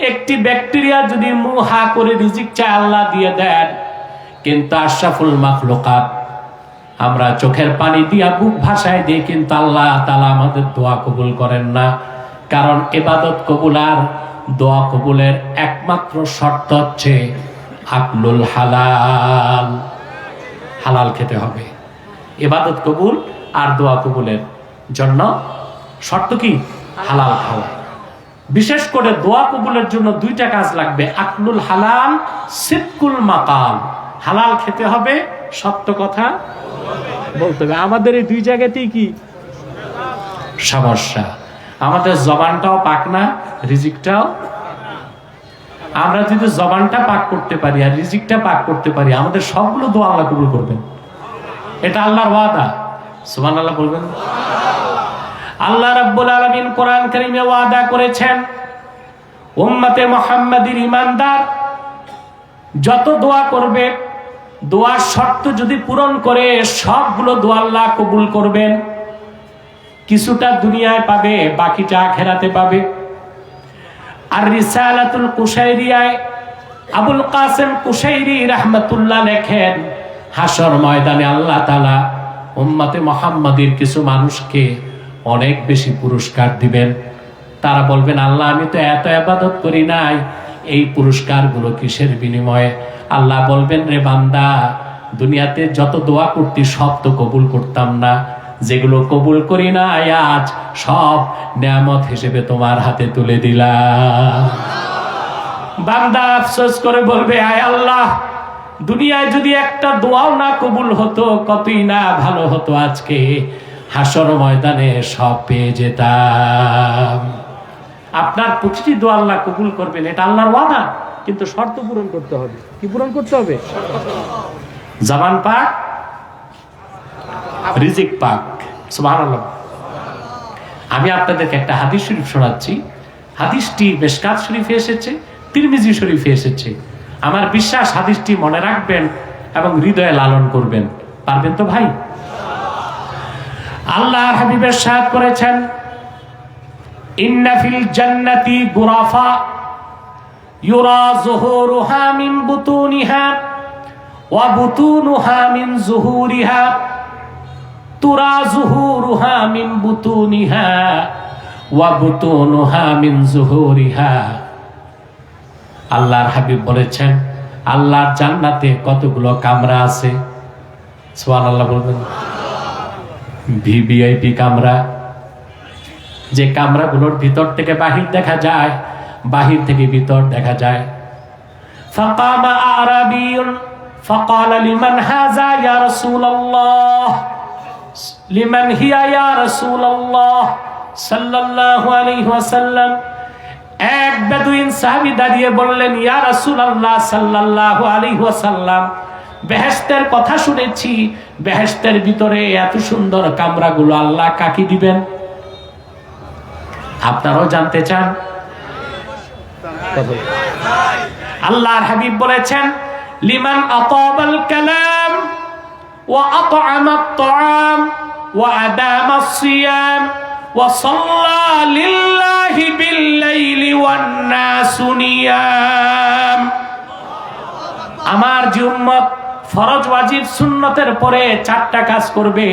একটি ব্যাকটেরিয়া যদি মুখ হা করে রিজিক চায় আল্লাহ দিয়ে দেন। কিন্তু আশরাফুল মাখলুকাত আমরা চোখের পানি দিয়া বুক ভাসায় দিই, কিন্তু আল্লাহ তাআলা আমাদের দোয়া কবুল করেন না। কারণ ইবাদত কবুল আর দোয়া কবুলের একমাত্র শর্ত হচ্ছে আকলুল হালাল। হালাল খেতে হবে। ইবাদত কবুল আর দোয়া কবুলের জন্য শর্ত কি? হালাল খাওয়া। বিশেষ করে দোয়া কবুলের জন্য দুইটা কাজ লাগবে, আকলুল হালাল, সিদকুল মাকাল। হালাল খেতে হবে, সত্য কথা বলতে হবে। আমাদের এই দুই জায়গাতেই কি সমস্যা? আমাদের জবানটাও পাক না, রিজিকটাও। আমরা যদি জবানটা পাক করতে পারি আর রিজিকটা পাক করতে পারি, আমাদের সবগুলো দোয়া আল্লাহ কবুল করবেন। এটা আল্লাহর ওয়াদা। সুবহানাল্লাহ বলবেন। আল্লাহ রাব্বুল আলামিন কোরআন কারীমে ওয়াদা করেছেন, উম্মতে মুহাম্মাদীর ঈমানদার যত দোয়া করবে, দোয়ার শর্ত যদি পূরণ করে, সবগুলো দোয়া আল্লাহ কবুল করবেন। কিছুটা দুনিয়ায় পাবে, বাকিটা আখিরাতে পাবে। আর রিসালাতুল কুশাইরিয়ায় আবুল কাসেম কুশাইরি রাহমাতুল্লাহ লেখেন, হাসর ময়দানে আল্লাহ তাআলা উম্মতে মুহাম্মাদীর কিছু মানুষকে অনেক বেশি পুরস্কার দিবেন। তারা বলবেন, আল্লাহ আমি তো এত ইবাদত করি নাই, এই পুরস্কারগুলো কিসের বিনিময়ে? আল্লাহ বলবেন, রে বান্দা, দুনিয়াতে যত দোয়া করতি সব তো কবুল করতাম না, যেগুলো কবুল করি না আজ সব নিয়ামত হিসেবে তোমার হাতে তুলে দিলাম। বান্দা আফসোস করে বলবে, আয় আল্লাহ, দুনিয়ায় যদি একটা দোয়াও না কবুল হতো, কতই না ভালো হতো, আজকে হাসর ময়দানে সব পেয়ে যেতাম। আপনার প্রতিটি দোয়া আল্লাহ কবুল করবেন, এটা আল্লাহর ওয়াদা, কিন্তু শর্ত পূরণ করতে হবে। কি পূরণ করতে হবে? জবান পাক, রিজিক পাক। সুবহানাল্লাহ। আমি আপনাদেরকে একটা হাদিস শরীফ শোনাচ্ছি। হাদিসটি মিশকাত শরীফে এসেছে, তিরমিজি শরীফে এসেছে। আমার বিশ্বাস হাদিসটি মনে রাখবেন এবং হৃদয়ে লালন করবেন। পারবেন তো ভাই? আল্লাহর হাবিবের সাথ করেছেন, ইন্না ফিল জান্নাতি গুরাফা ইউরা যুহুরুহা মিন বুতুনিহা ওয়া বুতুনুহা মিন যুহুরিহা তুরা যুহুরুহা মিন বুতুনিহা ওয়া বুতুনুহা মিন যুহুরিহা। আল্লাহর হাবিব বলেছেন, আল্লাহর জান্নাতে কতগুলো কামরা আছে। সুবহানাল্লাহ বলবেন। ভিভিআইপি কামরা, যে কামরাগুলোর ভিতর থেকে বাহির দেখা যায়, বাহির থেকে ভিতর দেখা যায়। ফাকামা আরাবিয়ুন ফাকালা লিমান হাযা ইয়া রাসূলুল্লাহ। লিমান হিয়া ইয়া রাসূলুল্লাহ সাল্লাল্লাহু আলাইহি ওয়াসাল্লাম। এক বেদুইন সাহাবী দাঁড়িয়ে বললেন, ইয়া রাসূলুল্লাহ সাল্লাল্লাহু আলাইহি ওয়াসাল্লাম, বেহেশতের কথা শুনেছি, বেহেশতের ভিতরে এত সুন্দর কামরাগুলো আল্লাহ কাকে দিবেন? আপনারাও জানতে চান? আল্লাহর হাবিব বলেছেন, লিমান আতাবাল কালাম ওয়া আত'আমাত তা'আম ওয়া আদামাস সিয়াম ওয়া সাল্লা লিল্লাহি বিল লাইলি ওয়ান নাসু নিয়াম। আমার যে উম্মত ফরজ ওয়াজিব সুন্নতের পরে চারটা কাজ করবে।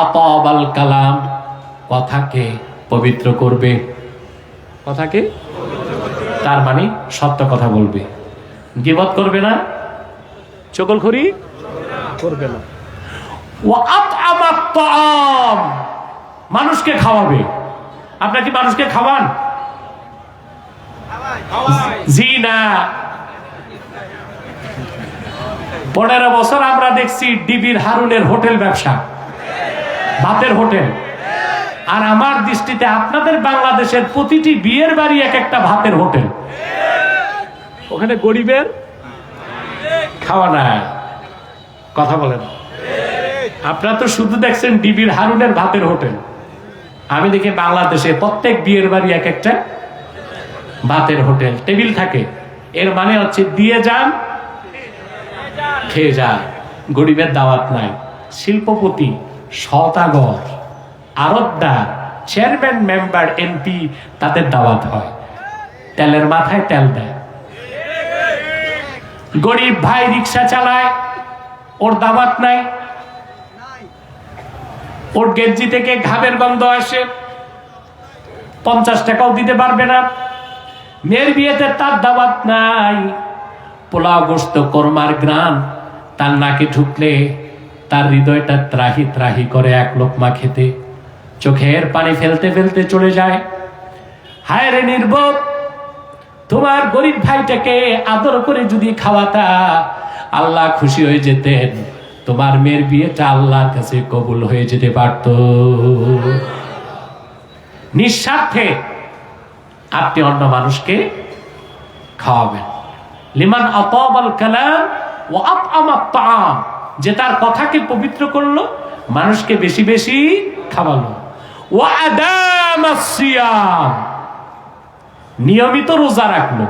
আতাবাল কালাম, কথাকে পবিত্র করবে। কথাকে, তার মানে সত্য কথা বলবে, গীবত করবে না, চগলখড়ি করবে না। ওয়া আত'আমাত তা'আম, মানুষকে খাওয়াবে। আপনি কি মানুষকে খাওয়ান? জি না। 15 বছর আমরা দেখছি ডিবির হারুনের হোটেল ব্যবসা, ভাতের হোটেল। আর আমার দৃষ্টিতে আপনাদের বাংলাদেশের প্রতিটি বিয়ের বাড়ি এক একটা ভাতের হোটেল। ওখানে গরিবের খাওয়া না। কথা বলেন। আপনারা তো শুধু দেখছেন ডিবির হারুনের ভাতের হোটেল। আমি দেখি বাংলাদেশে প্রত্যেক বিয়ের বাড়ি এক একটা ভাতের হোটেল, টেবিল থাকে। এর মানে হচ্ছে দিয়ে যান, খেয়ে যান। গরিবের দাওয়াত নাই। শিল্পপতি, সওদাগর, আড়তদার, চেয়ারম্যান, মেম্বার, এমপি, তাদের দাওয়াত হয়। তেলের মাথায় তেল দেয়। গরিব ভাই রিক্সা চালায়, ওর দাওয়াত নাই। ওর গেঞ্জি থেকে ঘামের গন্ধ আসে, 50 টাকাও দিতে পারবে না। মেয়ের বিয়েতে তার দাওয়াত নাই। পোলাও গোস্ত কোরমার গ্রাম তার নাকে ঢুকলে তার হৃদয়টা ত্রাহি ত্রাহি করে এক লোকমা খেতে। চোখের পানি ফেলতে ফেলতে চলে যায়। হায় রে নির্বোধ, তোমার গরিব ভাইটাকে আদর করে যদি খাওয়াতা, আল্লাহ খুশি হয়ে যেতেন। তোমার মেয়ের বিয়েটা আল্লাহর কাছে কবুল হয়ে যেতে পারত। নিঃস্বার্থে আপনি অন্য মানুষকে খাওয়াবেন। লিমান আতাবাল কালাম ওয়া আত'আমাত তা'আম, যে তার কথাকে পবিত্র করলো, মানুষকে বেশি বেশি খাওয়ালো। ওয়া আদামাস সিয়াম, নিয়মিত রোজা রাখলো।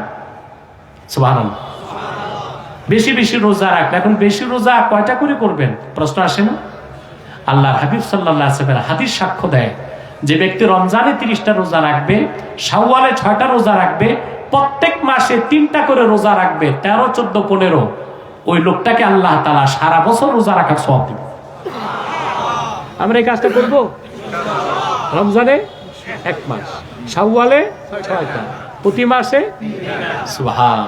সুবহানাল্লাহ। বেশি বেশি রোজা রাখলো। এখন বেশি রোজা কয়টা করে করবেন প্রশ্ন আসে না? আল্লাহর হাবিব সাল্লাল্লাহু আলাইহি ওয়াসাল্লাম হাদিস সাক্ষ্য দেয়, যে ব্যক্তি রমজানে 30টা রোজা রাখবে, শাওয়ালে 6টা রোজা রাখবে, প্রত্যেক মাসে 3টা করে রোজা রাখবে, 13, 14, 15, ওই লোকটাকে আল্লাহ তাআলা সারা বছর রোজা রাখার সওয়াব দিবে। আমরা এই কাজটা করব। রমজানে 1 মাস, শাওয়ালে 6টা, প্রতি মাসে সুবহান।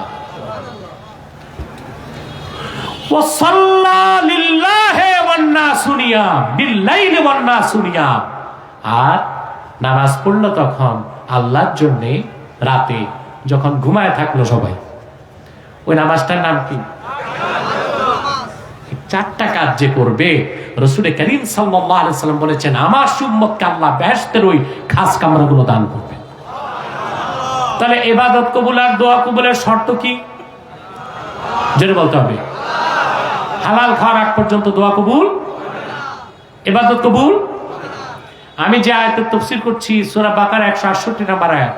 ওয়া সাল্লা লিল্লাহি ওয়ান নাসু নিয়াম বিল লাইলি ওয়ান নাসু নিয়াম। আর নামাজ পড়লো তখন আল্লাহর জন্য রাতে, যখন ঘুমায় থাকলো সবাই। ওই নামাজটার নাম কি? 4টা কাজ যে করবে, রাসূল করিম সাল্লাল্লাহু আলাইহি ওয়াসাল্লাম বলেছেন, আমার উম্মতকে আল্লাহ বেহেশতের ওই খাস কামরাগুলো দান করবে। তাহলে ইবাদত কবুল আর দোয়া কবুলের শর্ত কি? জেনে বলতে হবে। হালাল খাওয়ার আগ পর্যন্ত দোয়া কবুল, ইবাদত কবুল। আমি যে আয়াতের তাফসীর করছি সূরা বাকারা 168 নম্বর আয়াত,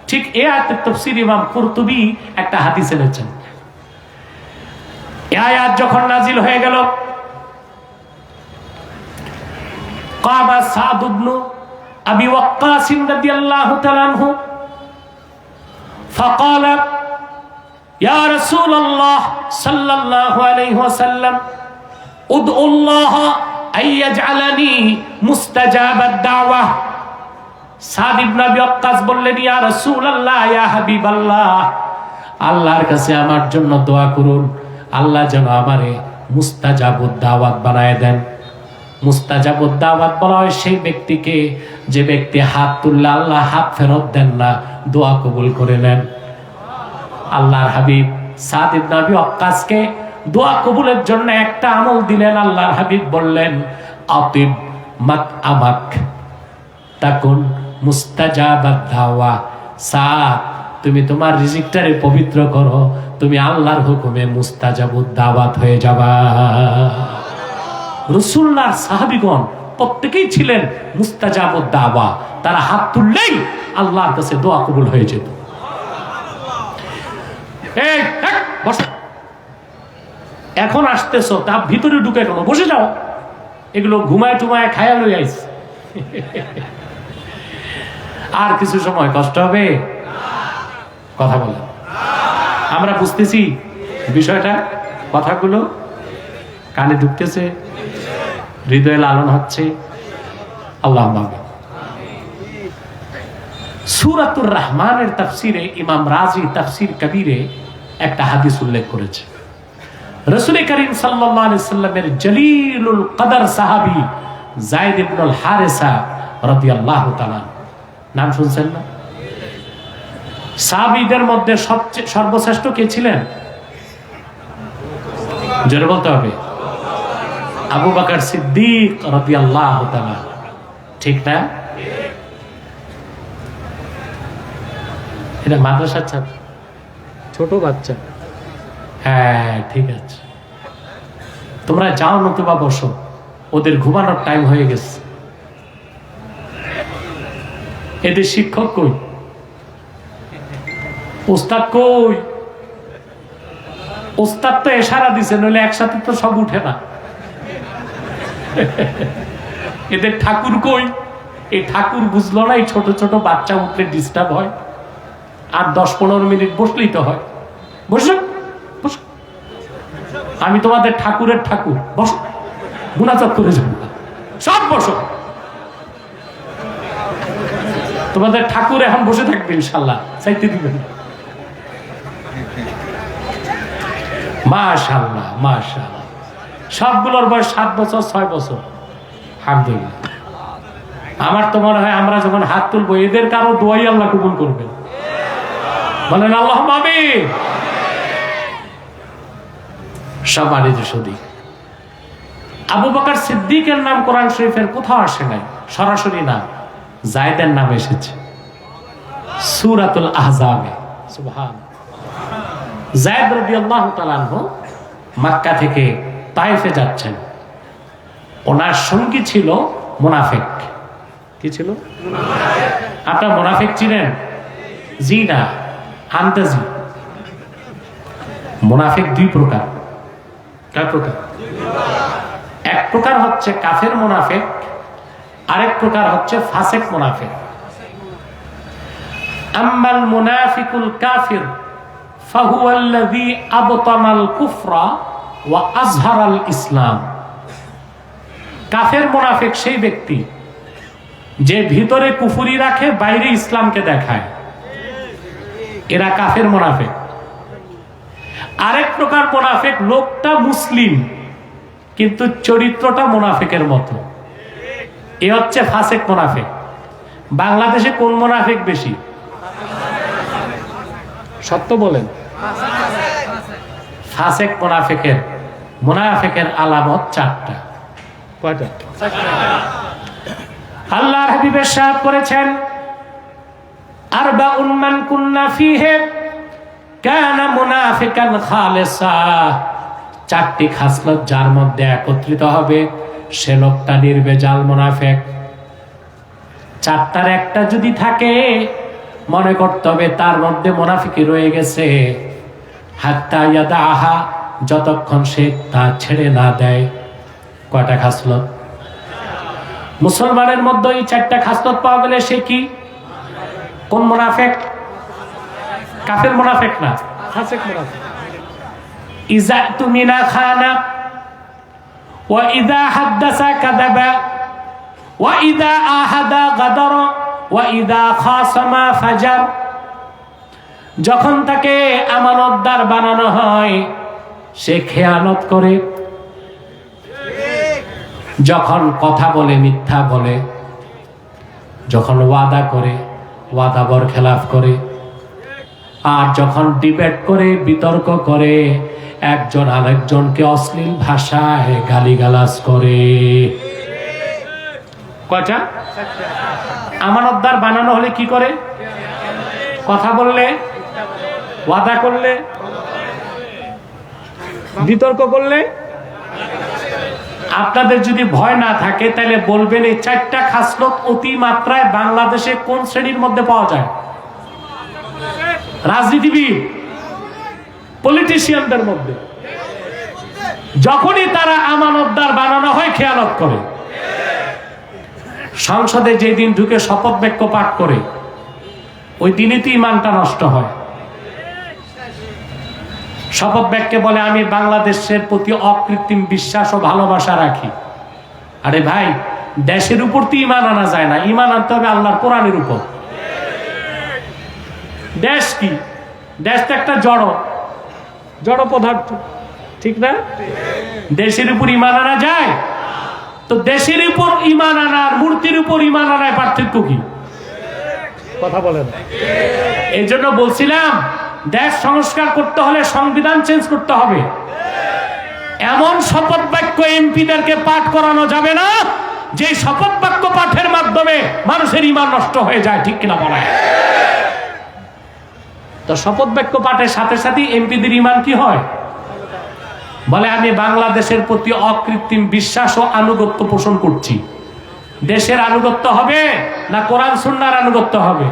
ঠিক এই আয়াতের তাফসীর ইমাম কুরতুবী একটা হাদিসে লিখেছেন। এই আয়াত যখন নাজিল হয়ে গেল, কামা সাদ ইবনে আবি ওয়াক্কাস রাদিয়াল্লাহু তাআলা আনহু فقال يا رسول الله صلى الله عليه وسلم ادعو الله أن يجعلني مستجاب الدعوة। সাদ ইবনে আবি ওয়াক্কাস বললেন, ইয়া রাসূলুল্লাহ, ইয়া হাবিবাল্লাহ, আল্লাহর কাছে আমার জন্য দোয়া করুন, আল্লাহ যেন আমারে মুস্তাজাবুদ দাওয়াত বানায় দেন। মুস্তাজাবুদ দাওয়াত বলা হয় সেই ব্যক্তিকে, যে ব্যক্তি হাত তুললে আল্লাহ হাত ফেরত দেন না, দোয়া কবুল করে নেন। আল্লাহর হাবিব সাদ ইবনে আবি ওয়াক্কাসকে দোয়া কবুলের জন্য একটা আমল দিলেন। আল্লাহর হাবিব বললেন, আতিব মাক আমাক তাকুন মুস্তাজাবাদ দাওয়া। সাত, তুমি তোমার রিজিকটারে পবিত্র করো, তুমি আল্লাহর হুকুমে মুস্তাজাবুদ দাওয়াত হয়ে যাবা। রাসূলুল্লাহর সাহাবীগণ প্রত্যেকেই ছিলেন মুস্তাজাবুদ দাওয়া। তারা হাত তুললেই আল্লাহর কাছে দোয়া কবুল হয়ে যেত। এই বসো, এখন আসতেছো, তা ভিতরে ঢুকে কেন? বসে যাও। এগুলো ঘুমায় টুমায় খায়া লই আইস। আর কিছু সময় কষ্ট হবে? কথা বলে আমরা বুঝতেছি বিষয়টা, কথাগুলো কানে ঢুকতেছে, হৃদয়ে লালন হচ্ছে। আল্লাহ সূরাতুর রহমানের তাফসিরে ইমাম রাজি তাফসির কবিরে একটা হাদিস উল্লেখ করেছে। রাসূল করিম সাল্লাল্লাহু আলাইহি সাল্লামের জলিলুল কদর সাহাবী যায়েদ ইবনুল হারেসা রাদিয়াল্লাহু তাআলা, নাম শুনছেন না? সাহাবীদের মধ্যে সবচেয়ে সর্বশ্রেষ্ঠ কে ছিলেন? জোরে বলতে হবে। আবু বকর সিদ্দিক রাদিয়াল্লাহু তাআলা, ঠিক না? এটা মাদ্রাসার ছাত্র, ছোট বাচ্চা। হ্যাঁ ঠিক আছে, তোমরা যাও নতুবা বসো, ওদের ঘুমানোর টাইম হয়ে গেছে। এদের শিক্ষক কই? ওস্তাদ কই? ওস্তাদ তো এশারা দিছে, নইলে একসাথে তো সব উঠে না। এদের ঠাকুর কই? এই ঠাকুর বুঝলো না, এই ছোট ছোট বাচ্চা উঠলে ডিস্টার্ব হয়, আর 10-15 মিনিট বসলেই তো হয়। বসো বসো, আমি তোমাদের ঠাকুরের ঠাকুর, বসো, মুনাজাত করে যাবো, সব বসো। তোমাদের ঠাকুর এখন বসে থাকবে ইনশাল্লাহ, চাইতে দিবেন। মাশাআল্লাহ মাশাআল্লাহ, সবগুলোর বয়স 7 বছর 6 বছর। আলহামদুলিল্লাহ। আমার তো মনে হয় আমরা যখন হাত তুলবো এদের কারো দোয়াই আল্লাহ কবুল করবেন, বলেন আল্লাহুম্মা আমিন। সম্মানিত সুধী, আবু বকর সিদ্দিকের নাম কোরআন শরীফের কোথাও আসে নাই, সরাসরি না, যায়েদের নাম এসেছে সূরাতুল আহজাবে। সুবহানাল্লাহ। যায়েদ রাদিয়াল্লাহু তাআলা আনহু মক্কা থেকে তায়েফে যাচ্ছেন। ওনার সঙ্গী ছিল মুনাফিক। কি ছিল? আপনারা মুনাফিক চিনেন? জি না, আন্তাজি। মুনাফিক 2 প্রকার। কয় প্রকার? এক প্রকার হচ্ছে কাফের মুনাফিক, আরেক প্রকার হচ্ছে ফাসিক মুনাফিক। আম্মাল মুনাফিকুল কাফির ফাহুয়াল্লাযী আবতানাল কুফরা ওয়া আযহারাল ইসলাম। কাফের মুনাফিক সেই ব্যক্তি যে ভিতরে কুফরি রাখে, বাইরে ইসলামকে দেখায়, এরা কাফের মুনাফিক। আরেক প্রকার মুনাফিক, লোকটা মুসলিম কিন্তু চরিত্রটা মুনাফিকের মতো, এ হচ্ছে ফাসিক মুনাফিক। বাংলাদেশে কোন মুনাফিক বেশি? সত্য বলেন। ফাসিক মুনাফিকের আলামত 4টা। কয়টা? আল্লাহর হাবিব ইরশাদ করেছেন, আরবাউন মান কুন্না ফীহি কানা মুনাফিকান খালিসা। 4টি খাসলত যার মধ্যে একত্রিত হবে সে লোকটা নির্ভেজাল মুনাফিক। 4টার একটা যদি থাকে মনে করতে হবে তার মধ্যে মুনাফিকি রয়ে গেছে। হাত্তা ইয়াদাহা, যতক্ষণ সে তা ছেড়ে না দেয়। কয়টা খাসলত? মুসলমানের মধ্যে এই 4টা খাসলত পাওয়া গেলে সে কি? কোন মুনাফিক? কাফের মুনাফিক না, ফাসিক মুনাফিক। ইযা তুমিনা খানা ওয়া ইযা হাদাসা কাযাবা ওয়া ইযা আহাদা গাদারা ওয়া ইযা খাসামা ফাজার। যখন তাকে আমানতদার বানানো হয় সে খেয়ানত করে, যখন কথা বলে মিথ্যা বলে, যখন ওয়াদা করে ওয়াদা বরখেলাফ করে, আর যখন ডিবেট করে বিতর্ক করে একজন আরেকজনকে অশ্লীল ভাষায় গালিগালাজ করে। কয়টা? আমানতদার বানানো হলে কি করে? কথা বললে, ওয়াদা করলে, বিতর্ক করলে। আপনাদের যদি ভয় না থাকে তাহলে বলবেন এই 4টা খাসলত অতি মাত্রায় বাংলাদেশে কোন শ্রেণীর মধ্যে পাওয়া যায়? রাজনীতিবিদ, পলিটিশিয়ানদের মধ্যে। যখনই তারা আমানতদার বানানো হয় খেয়ানত করে। সংসদে যেদিন ঢুকে শপথ বাক্য পাঠ করে ওই দিনই তো ইমানটা নষ্ট হয়। শপথ বাক্যে বলে আমি বাংলাদেশের প্রতি অকৃত্রিম বিশ্বাস ও ভালোবাসা রাখি। আরে ভাই, দেশের উপর তো ইমান আনা যায় না, ইমান আনতে হবে আল্লাহর কোরআনের উপর। দেশ কি? দেশ তো একটা জড় পদার্থ, ঠিক না? দেশের উপর ইমান আনা যায়? তো দেশের উপর ইমান আনার, মূর্তির উপর ইমান আনার পার্থক্য কি? কথা বলেন। এই জন্য বলছিলাম দেশ সংস্কার করতে হলে সংবিধান চেঞ্জ করতে হবে। এমন শপথ বাক্য এমপিদেরকে পাঠ করানো যাবে না যে শপথ বাক্য পাঠের মাধ্যমে মানুষের ঈমান নষ্ট হয়ে যায়, ঠিক কিনা বলে? তো শপথ বাক্য পাঠের সাথে সাথে এমপিদের ঈমান কি হয়? বলে আমি বাংলাদেশের প্রতি অকৃত্রিম বিশ্বাস ও আনুগত্য পোষণ করছি। দেশের আনুগত্য হবে না কোরআন সুন্নাহর আনুগত্য হবে?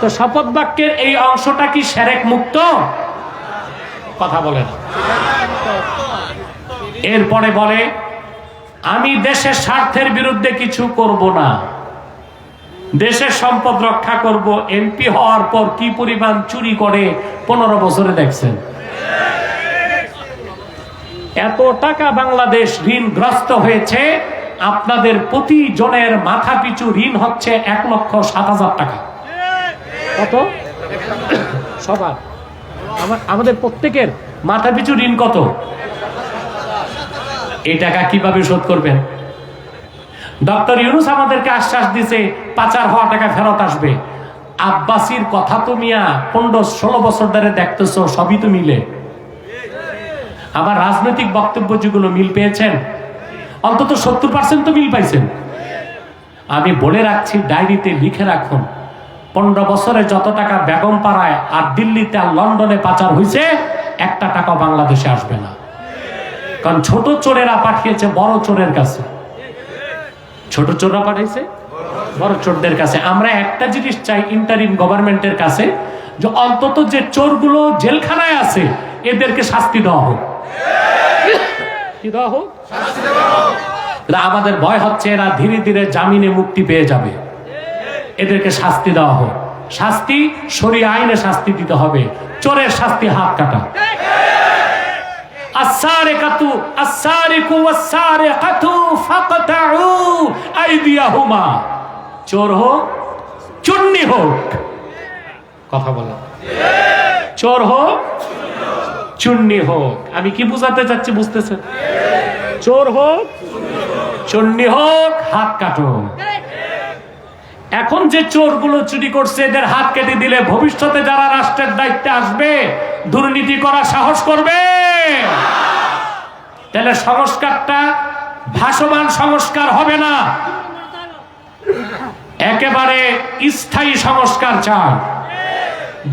তো শপথ বাক্যের এই অংশটা কি শিরক মুক্ত? কথা বলেন। এরপরে বলে আমি দেশের স্বার্থের বিরুদ্ধে কিছু করব না, দেশের সম্পদ রক্ষা করব। এমপি হওয়ার পর কি পরিমাণ চুরি করে 15 বছরে দেখছেন। এত টাকা বাংলাদেশ ঋণগ্রস্ত হয়েছে, আপনাদের প্রতি জনের মাথা পিছু ঋণ হচ্ছে 1,07,000 টাকা। কত? সবার, আমাদের প্রত্যেকের মাথা পিছু ঋণ কত? এই টাকা কিভাবে শোধ করবেন? ডক্টর ইউনূস আমাদেরকে আশ্বাস দিয়েছে পাচার হওয়া টাকা ফেরত আসবে। আব্বাসির কথা তো মিয়া 15-16 বছর ধরে দেখতেছো, সবই তো মিলে। আমার রাজনৈতিক বক্তব্য যেগুলো মিল পেয়েছেন, অন্তত 70% তো মিল পাইছেন। আমি বলে রাখছি, ডায়েরিতে লিখে রাখুন, 15 বছরে যত টাকা বেগম পাড়ায় আর দিল্লিতে আর লন্ডনে পাচার হয়েছে, একটা টাকা বাংলাদেশে আসবে না। কারণ ছোট চোরেরা পাঠিয়েছে বড় চোরের কাছে। ছোট চোররা পাঠাইছে বড় চোরদের কাছে। আমরা একটা জিনিস চাই ইন্টারিম গভর্নমেন্টের কাছে, যে অন্তত যে চোরগুলো জেলখানায় আছে এদেরকে শাস্তি দেওয়া হোক। কি দেওয়া হোক? আমাদের ভয় হচ্ছে এরা ধীরে ধীরে জামিনে মুক্তি পেয়ে যাবে, এদেরকে শাস্তি দেওয়া হোক। শাস্তি শরীয়ত আইনে শাস্তি দিতে হবে। চোরের শাস্তি হাত কাটা। আস-সারিকাতু আস-সারিকু ওয়াস-সারিকাতু ফাকতাউ আইদিয়াহুমা। চোর হোক, চুন্নি হোক, কথা বলে, চোর হোক, চুন্নি হোক। আমি কি বুঝাতে চাচ্ছি বুঝতেছেন? চোর হোক, চুন্নি হোক, হাত কাটো। এখন যে চোরগুলো চুরি করছে এদের হাত কেটে দিলে ভবিষ্যতে যারা রাষ্ট্রের দায়িত্বে আসবে দুর্নীতি করার সাহস করবে। তাহলে সংস্কারটা ভাসমান সংস্কার হবে না, একেবারে স্থায়ী সংস্কার চাই।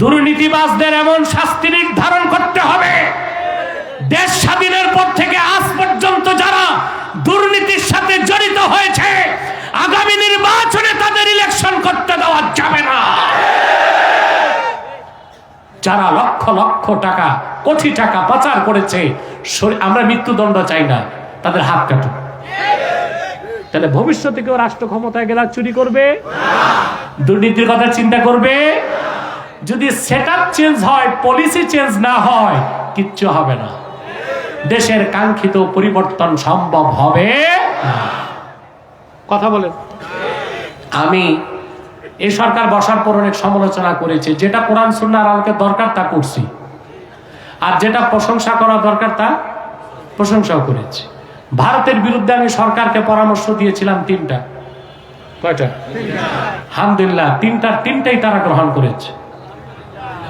দুর্নীতিবাজদের এমন শাস্তি নির্ধারণ করতে হবে, দেশ স্বাধীনের পর থেকে আজ পর্যন্ত যারা দুর্নীতির সাথে জড়িত হয়েছে আগামী নির্বাচনে তাদের ইলেকশন করতে দেওয়া যাবে না। যারা লক্ষ লক্ষ টাকা, কোটি টাকা পাচার করেছে, আমরা মৃত্যুদণ্ড চাই না, তাদের হাত কাটো। তাহলে ভবিষ্যতে কেউ রাষ্ট্র ক্ষমতায় গেলে চুরি করবে, দুর্নীতির কথা চিন্তা করবে। যদি সেটআপ চেঞ্জ হয়, পলিসি চেঞ্জ না হয়, কিচ্ছু হবে না। দেশের কাঙ্ক্ষিত পরিবর্তন সম্ভব হবে না। কথা বলেন। আমি এই সরকার বসার পর অনেক সমালোচনা করেছি, যেটা কোরআন সুন্নাহর আলোকে দরকার তা করছি, আর যেটা প্রশংসা করা দরকার তা প্রশংসাও করেছি। ভারতের বিরুদ্ধে আমি সরকারকে পরামর্শ দিয়েছিলাম 3টা। কয়টা? আলহামদুলিল্লাহ তিনটাই তারা গ্রহণ করেছে।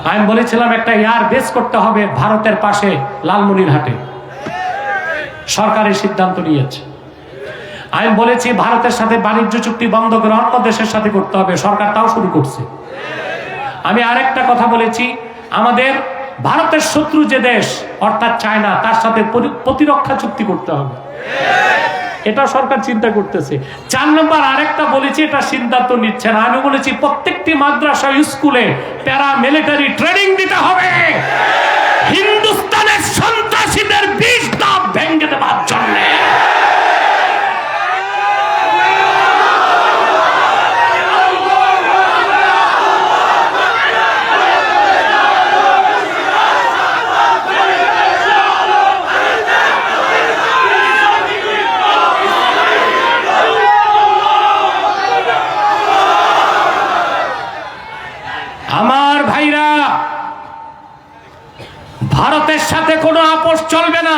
আমি বলেছিলাম একটা এয়ার বেস করতে হবে ভারতের পাশে লালমনিরহাটে, সরকারের সিদ্ধান্ত নিয়েছে। আমি বলেছি ভারতের সাথে বাণিজ্য চুক্তি বন্ধ করে অন্য দেশের সাথে করতে হবে, সরকার তাও শুরু করছে। আমি আরেকটা কথা বলেছি, আমাদের ভারতের শত্রু যে দেশ অর্থাৎ চায়না, তার সাথে প্রতিরক্ষা চুক্তি করতে হবে, এটা সরকার চিন্তা করতেছে। 4 নম্বর আরেকটা বলেছি, এটা সিদ্ধান্ত নিচ্ছে না, আমি বলেছি প্রত্যেকটি মাদ্রাসা স্কুলে প্যারা মিলিটারি ট্রেনিং দিতে হবে হিন্দুস্তানের সন্ত্রাসীদের 20 ধাপ ভেঙে দেওয়ার জন্য। আমার ভাইরা, ভারতের সাথে কোনো আপোষ চলবে না।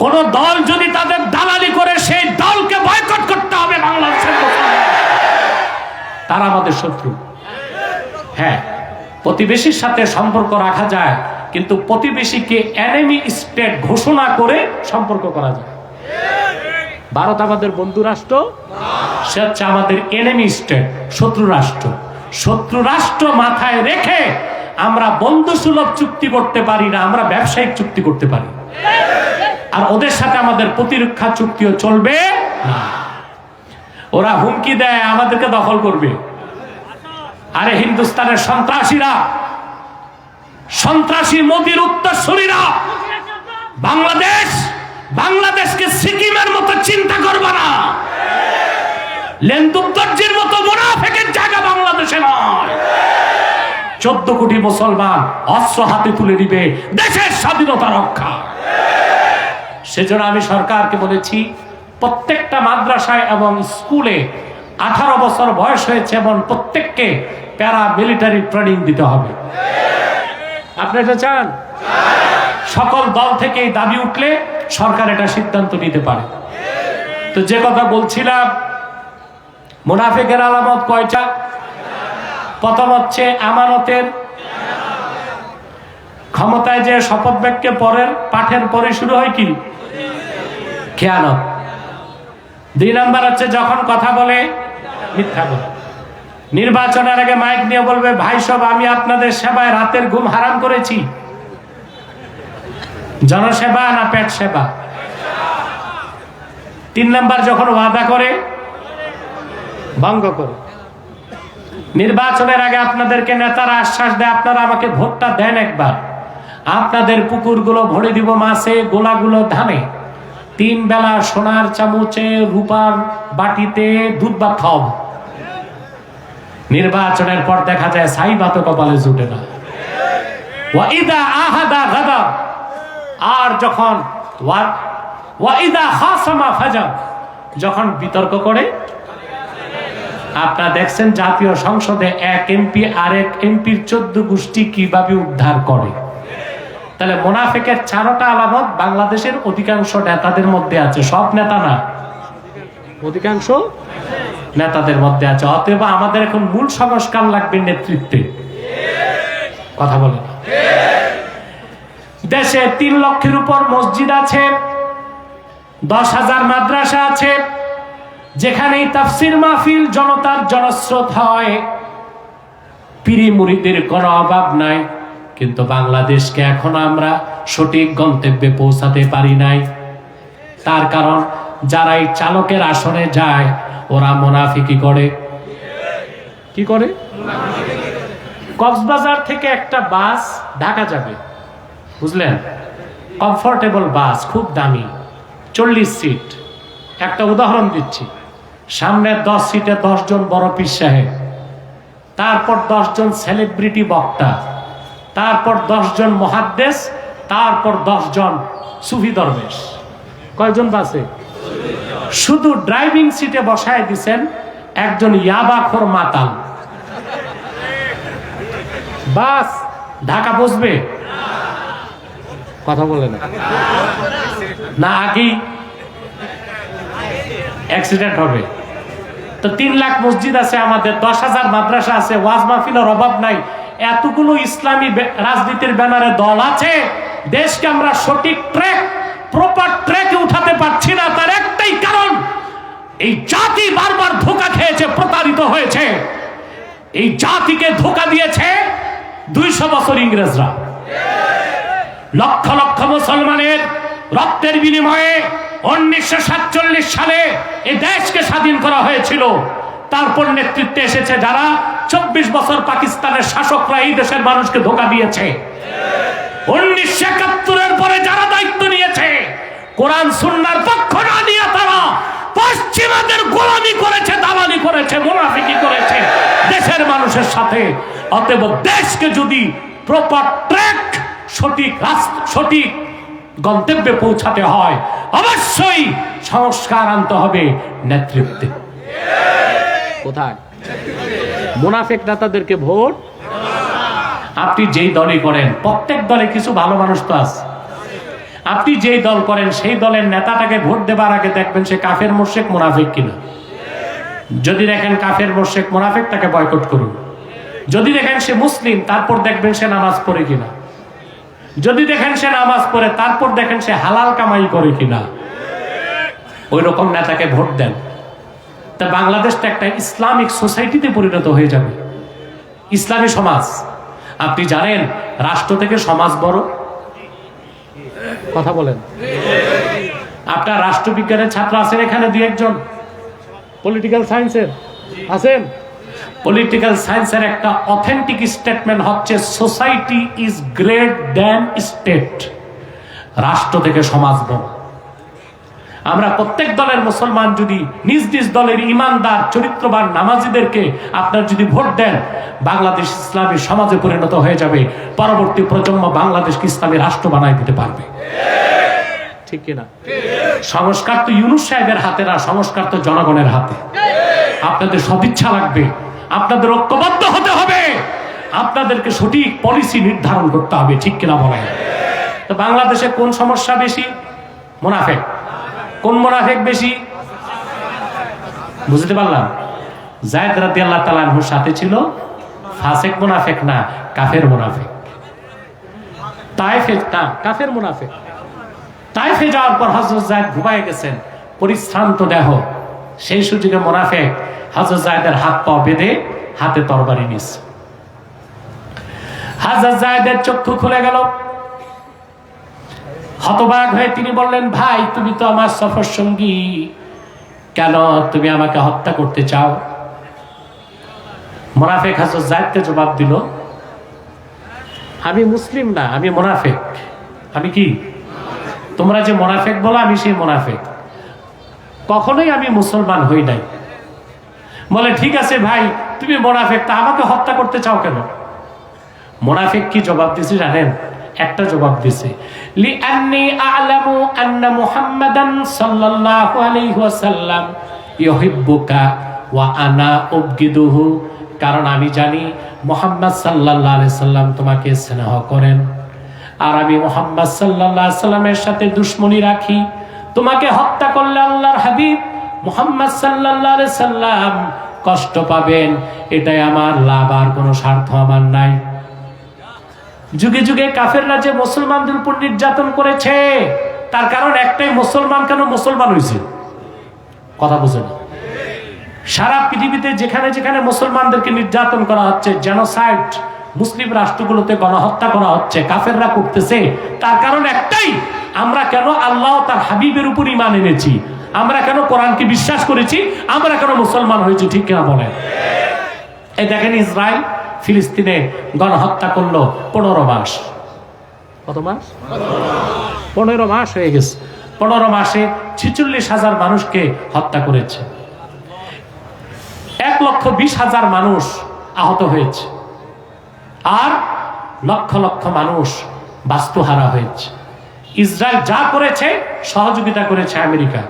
কোন দল যদি তাদের দালালি করে, সেই দলকে বয়কট করতে হবে। বাংলাদেশের তারা আমাদের শত্রু। হ্যাঁ, প্রতিবেশীর সাথে সম্পর্ক রাখা যায়, কিন্তু প্রতিবেশীকে এনিমি স্টেট ঘোষণা করে সম্পর্ক করা যায়। ভারত আমাদের বন্ধু রাষ্ট্র, সে হচ্ছে আমাদের এনিমি স্টেট, শত্রু রাষ্ট্র। শত্রু রাষ্ট্র মাথায় রেখে আমরা বন্ধুসুলভ চুক্তি করতে পারি না, আমরা ব্যবসায়িক চুক্তি করতে পারি। আর ওদের সাথে আমাদের প্রতিরক্ষা চুক্তিও চলবে না। ওরা হুমকি দেয় আমাদেরকে দখল করবে। আরে হিন্দুস্তানের সন্ত্রাসীরা, সন্ত্রাসী মোদির উত্তরসূরিরা বাংলাদেশকে সিকিমের মতো চিন্তা করবে না। লেন্দুদ্দর্জির মতো মুনাফিকের জায়গা বাংলাদেশে নয়। 14 কোটি মুসলমান অস্ত্র হাতে তুলে দিবে দেশের স্বাধীনতা রক্ষা। সেজন্য আমি সরকারকে বলেছি, প্রত্যেকটা মাদ্রাসায় এবং স্কুলে 18 বছর বয়স হয়েছে এমন প্রত্যেককে প্যারা মিলিটারি ট্রেনিং দিতে হবে। আপনি এটা চান? সকল দল থেকে এই দাবি উঠলে সরকার এটা সিদ্ধান্ত নিতে পারে। তো যে কথা বলছিলাম, মুনাফিকের আলামত কয়টা? প্রথম হচ্ছে আমানতের ক্ষমতায় যে শপথ বাক্য পাঠের পরে শুরু হয় কি? খেয়ানত। 2 নম্বর হচ্ছে যখন কথা বলে মিথ্যা বলে। নির্বাচনের আগে মাইক নিয়ে বলবে, ভাই সব আমি আপনাদের সেবায় রাতের ঘুম হারাম করেছি। জনসেবা না পেট সেবা? 3 নম্বর যখন ওয়াদা করে ভঙ্গ করে। নির্বাচনের আগে আপনাদেরকে নেতারা আশ্বাস দেয়, আপনারা আমাকে ভোটটা দেন একবার, আপনাদের পুকুরগুলো ভরে দিব মাছে, গোলাগুলো ধানে, 3 বেলা সোনার চামচে রূপার বাটিতে দুধ ভাত খাওয়াবো। নির্বাচনের পর দেখা যায় ছাই ভাত কপালে জুটে না। ওয়াইদা আহাদা গাদা, আর যখন ওয়াইদা খাসামা ফাজা, যখন বিতর্ক করে। আপনারা দেখছেন জাতীয় সংসদে এক এমপি আরেক এমপির 14 গোষ্ঠী কিভাবে উদ্ধার করে। তাহলে মুনাফিকের 4টা আলামত বাংলাদেশের অধিকাংশ নেতাদের মধ্যে আছে। সব নেতা না, অধিকাংশ নেতাদের মধ্যে আছে। অতএব আমাদের এখন মূল সংস্কার লাগবে নেতৃত্বে। কথা বলেন। দেশে 3 লক্ষের উপর মসজিদ আছে, 10,000 মাদ্রাসা আছে, যেখানেই তাফসির মাহফিল জনতার জনস্রোত হয়, পীরি মুরিদের কোনো অভাব নাই। কিন্তু বাংলাদেশকে এখন আমরা সঠিক গন্তব্যে পৌঁছাতে পারি নাই। তার কারণ যারাই চালকের আসনে যায় ওরা মুনাফিকি করে। কি করে? কক্সবাজার থেকে একটা বাস ঢাকা যাবে, বুঝলেন? কমফোর্টেবল বাস, খুব দামি, 40 সিট। একটা উদাহরণ দিচ্ছি, সামনে 10 সিটে 10 জন বড় পীর সাহেব, তারপর 10 জন সেলিব্রিটি বক্তা, তারপর 10 জন মুহাদ্দিস, তারপর 10 জন সুফি দরবেশ। কয়জন বাসে? শুধু ড্রাইভিং সিটে বসায় দিছেন একজন ইয়াবাখোর মাতাল। বাস ঢাকা পৌঁছবে? কথা বলে না, আগেই অ্যাক্সিডেন্ট হবে। তো 3 লাখ মসজিদ আছে আমাদের, 10,000 মাদ্রাসা আছে, ওয়াজ মাহফিলের অভাব নাই। এতগুলো ইসলামী রাজনীতির ব্যানারে দল আছে, দেশকে আমরা সঠিক প্রপার ট্র্যাকে উঠাতে পারছি না। তার একটাই এই জাতি বারবার ধোঁকা খেয়েছে, প্রতারিত হয়েছে। এই জাতিকে ধোঁকা দিয়েছে 200 বছর ইংরেজরা। লক্ষ লক্ষ মুসলমানের রক্তের বিনিময়ে 1947 সালে এই দেশকে স্বাধীন করা হয়েছিল। তারপর নেতৃত্বে এসেছে যারা 24 বছর পাকিস্তানের শাসকরা এই দেশের মানুষকে ধোঁকা দিয়েছে। 1971-এর পরে যারা দায়িত্ব নিয়েছে, কোরআন সুন্নাহর পক্ষ না নিয়ে তারা পশ্চিমাদের গোলামি করেছে, দালালি করেছে, মুনাফিকি করেছে দেশের মানুষের সাথে। অতএব দেশকে যদি প্রপার ট্র্যাক, সঠিক গন্তব্যে পৌঁছাতে হয়, অবশ্যই সংস্কার আনতে হবে নেতৃত্বে। কোথায়? মুনাফিক নেতাদেরকে ভোট। আপনি যেই দলই করেন, প্রত্যেক দলে কিছু ভালো মানুষ তো আছে। আপনি যেই দল করেন সেই দলের নেতাটাকে ভোট দেবার আগে দেখবেন সে কাফের মুশরিক মুনাফিক কিনা। যদি দেখেন কাফের মুশরিক মুনাফিক, তাকে বয়কট করুন। যদি দেখেন সে মুসলিম, তারপর দেখবেন সে নামাজ পড়ে কিনা। যদি দেখেন সে নামাজ পড়ে, তারপর দেখেন সে হালাল কামাই করে কিনা। ওই রকম নেতাকে ভোট দেন। তা বাংলাদেশটা একটা ইসলামিক সোসাইটিতে পরিণত হয়ে যাবে, ইসলামী সমাজ। আপনি জানেন রাষ্ট্র থেকে সমাজ বড়? কথা বলেন। আপনার রাষ্ট্রবিজ্ঞানের ছাত্র আছেন এখানে 2-1 জন? পলিটিক্যাল সায়েন্সের আছেন? পলিটিক্যাল সায়েন্সের একটা অথেন্টিক স্টেটমেন্ট হচ্ছে society is great than state. রাষ্ট্র থেকে সমাজ বড়। আমরা প্রত্যেক দলের মুসলমান যদি নিজ নিজ দলের ইমানদার চরিত্রবান নামাজিদেরকে আপনার যদি ভোট দেন, বাংলাদেশ ইসলামী সমাজে পরিণত হয়ে যাবে। পরবর্তী প্রজন্ম বাংলাদেশকে ইসলামী রাষ্ট্র বানায় দিতে পারবে। ঠিক কিনা? সংস্কার তো ইউনূস সাহেবের হাতে না, সংস্কার তো জনগণের হাতে। আপনাদের সদিচ্ছা লাগবে, আপনাদের ঐক্যবদ্ধ হতে হবে, আপনাদেরকে সঠিক পলিসি নির্ধারণ করতে হবে। ঠিক কিনা বলেন? তো বাংলাদেশে কোন সমস্যা বেশি? মুনাফিক। কোন মুনাফিক বেশি? বুঝতে পারলাম? যায়েদ রাদিয়াল্লাহু তাআলা আনহুর সাথে ছিল ফাসিক মুনাফিক না, কাফের মুনাফিক। তায়েফে না, কাফের মুনাফিক। তায়েফে যাওয়ার পর হযরত যায়েদ ঘুমায় গেছেন, পরিশ্রান্ত দেহ। সেই সুযোগে মুনাফিক হযরত যায়েদের হাত পা বেঁধে হাতে তরবারি নিছে। হযরত যায়েদের চক্ষু খুলে গেল। হতবাক হয়ে তিনি বললেন, ভাই তুমি তো আমার সফর সঙ্গী, কেন তুমি আমাকে হত্যা করতে চাও? মুনাফিক হযরত যায়েদকে জবাব দিল, আমি মুসলিম না, আমি মুনাফিক। আমি কি? তোমরা যে মুনাফিক বলো, আমি সেই মুনাফিক। কখনোই আমি মুসলমান হই নাই। বলে ঠিক আছে ভাই, তুমি মুনাফিক, তা আমাকে হত্যা করতে চাও কেন? মুনাফিক কি জবাব দিছে জানেন? একটা জবাব দিছে, লিআন্নী আ'লামু আন্না মুহাম্মাদান সাল্লাল্লাহু আলাইহি ওয়াসাল্লাম ইউহিব্বুকা ওয়া আনা উবগিদুহু। কারণ আমি জানি মুহাম্মদ সাল্লাল্লাহু আলাইহি সাল্লাম তোমাকে স্নেহ করেন, আর আমি মুহাম্মদ সাল্লাল্লাহু আলাইহি সাল্লামের সাথে দুশমনি রাখি। তোমাকে হত্যা করলে আল্লাহর হাবিব মুহাম্মদ সাল্লাল্লাহু আলাইহি সাল্লাম কষ্ট পাবেন, এটাই আমার লাভ, আর কোনো স্বার্থ আমার নাই। যুগে যুগে কাফেররা যে মুসলমানদের উপর নির্যাতন করেছে, তার কারণ একটাই, মুসলমান কেন মুসলমান হয়েছে। কথা বুঝেন? সারা পৃথিবীতে যেখানে যেখানে মুসলমানদেরকে নির্যাতন করা হচ্ছে, জেনোসাইড, মুসলিম রাষ্ট্রগুলোতে গণহত্যা করা হচ্ছে, কাফেররা করতেছে, তার কারণ একটাই, আমরা কেন আল্লাহ তার হাবিবের উপর ঈমান এনেছি, আমরা কেন কোরআনকে বিশ্বাস করেছি, আমরা কেন মুসলমান হয়েছি। ঠিক কিনা বলেন? এই দেখেন, ইসরায়েল ফিলিস্তিনে গণহত্যা করলো 15 মাস। কত মাস? 15 মাস হয়ে গেছে। 15 মাসে 46,000 মানুষকে হত্যা করেছে। 1,20,000 মানুষ আহত হয়েছে, আর লক্ষ লক্ষ মানুষ বাস্তুহারা হয়েছে। ইসরায়েল যা করেছে সহযোগিতা করেছে আমেরিকা,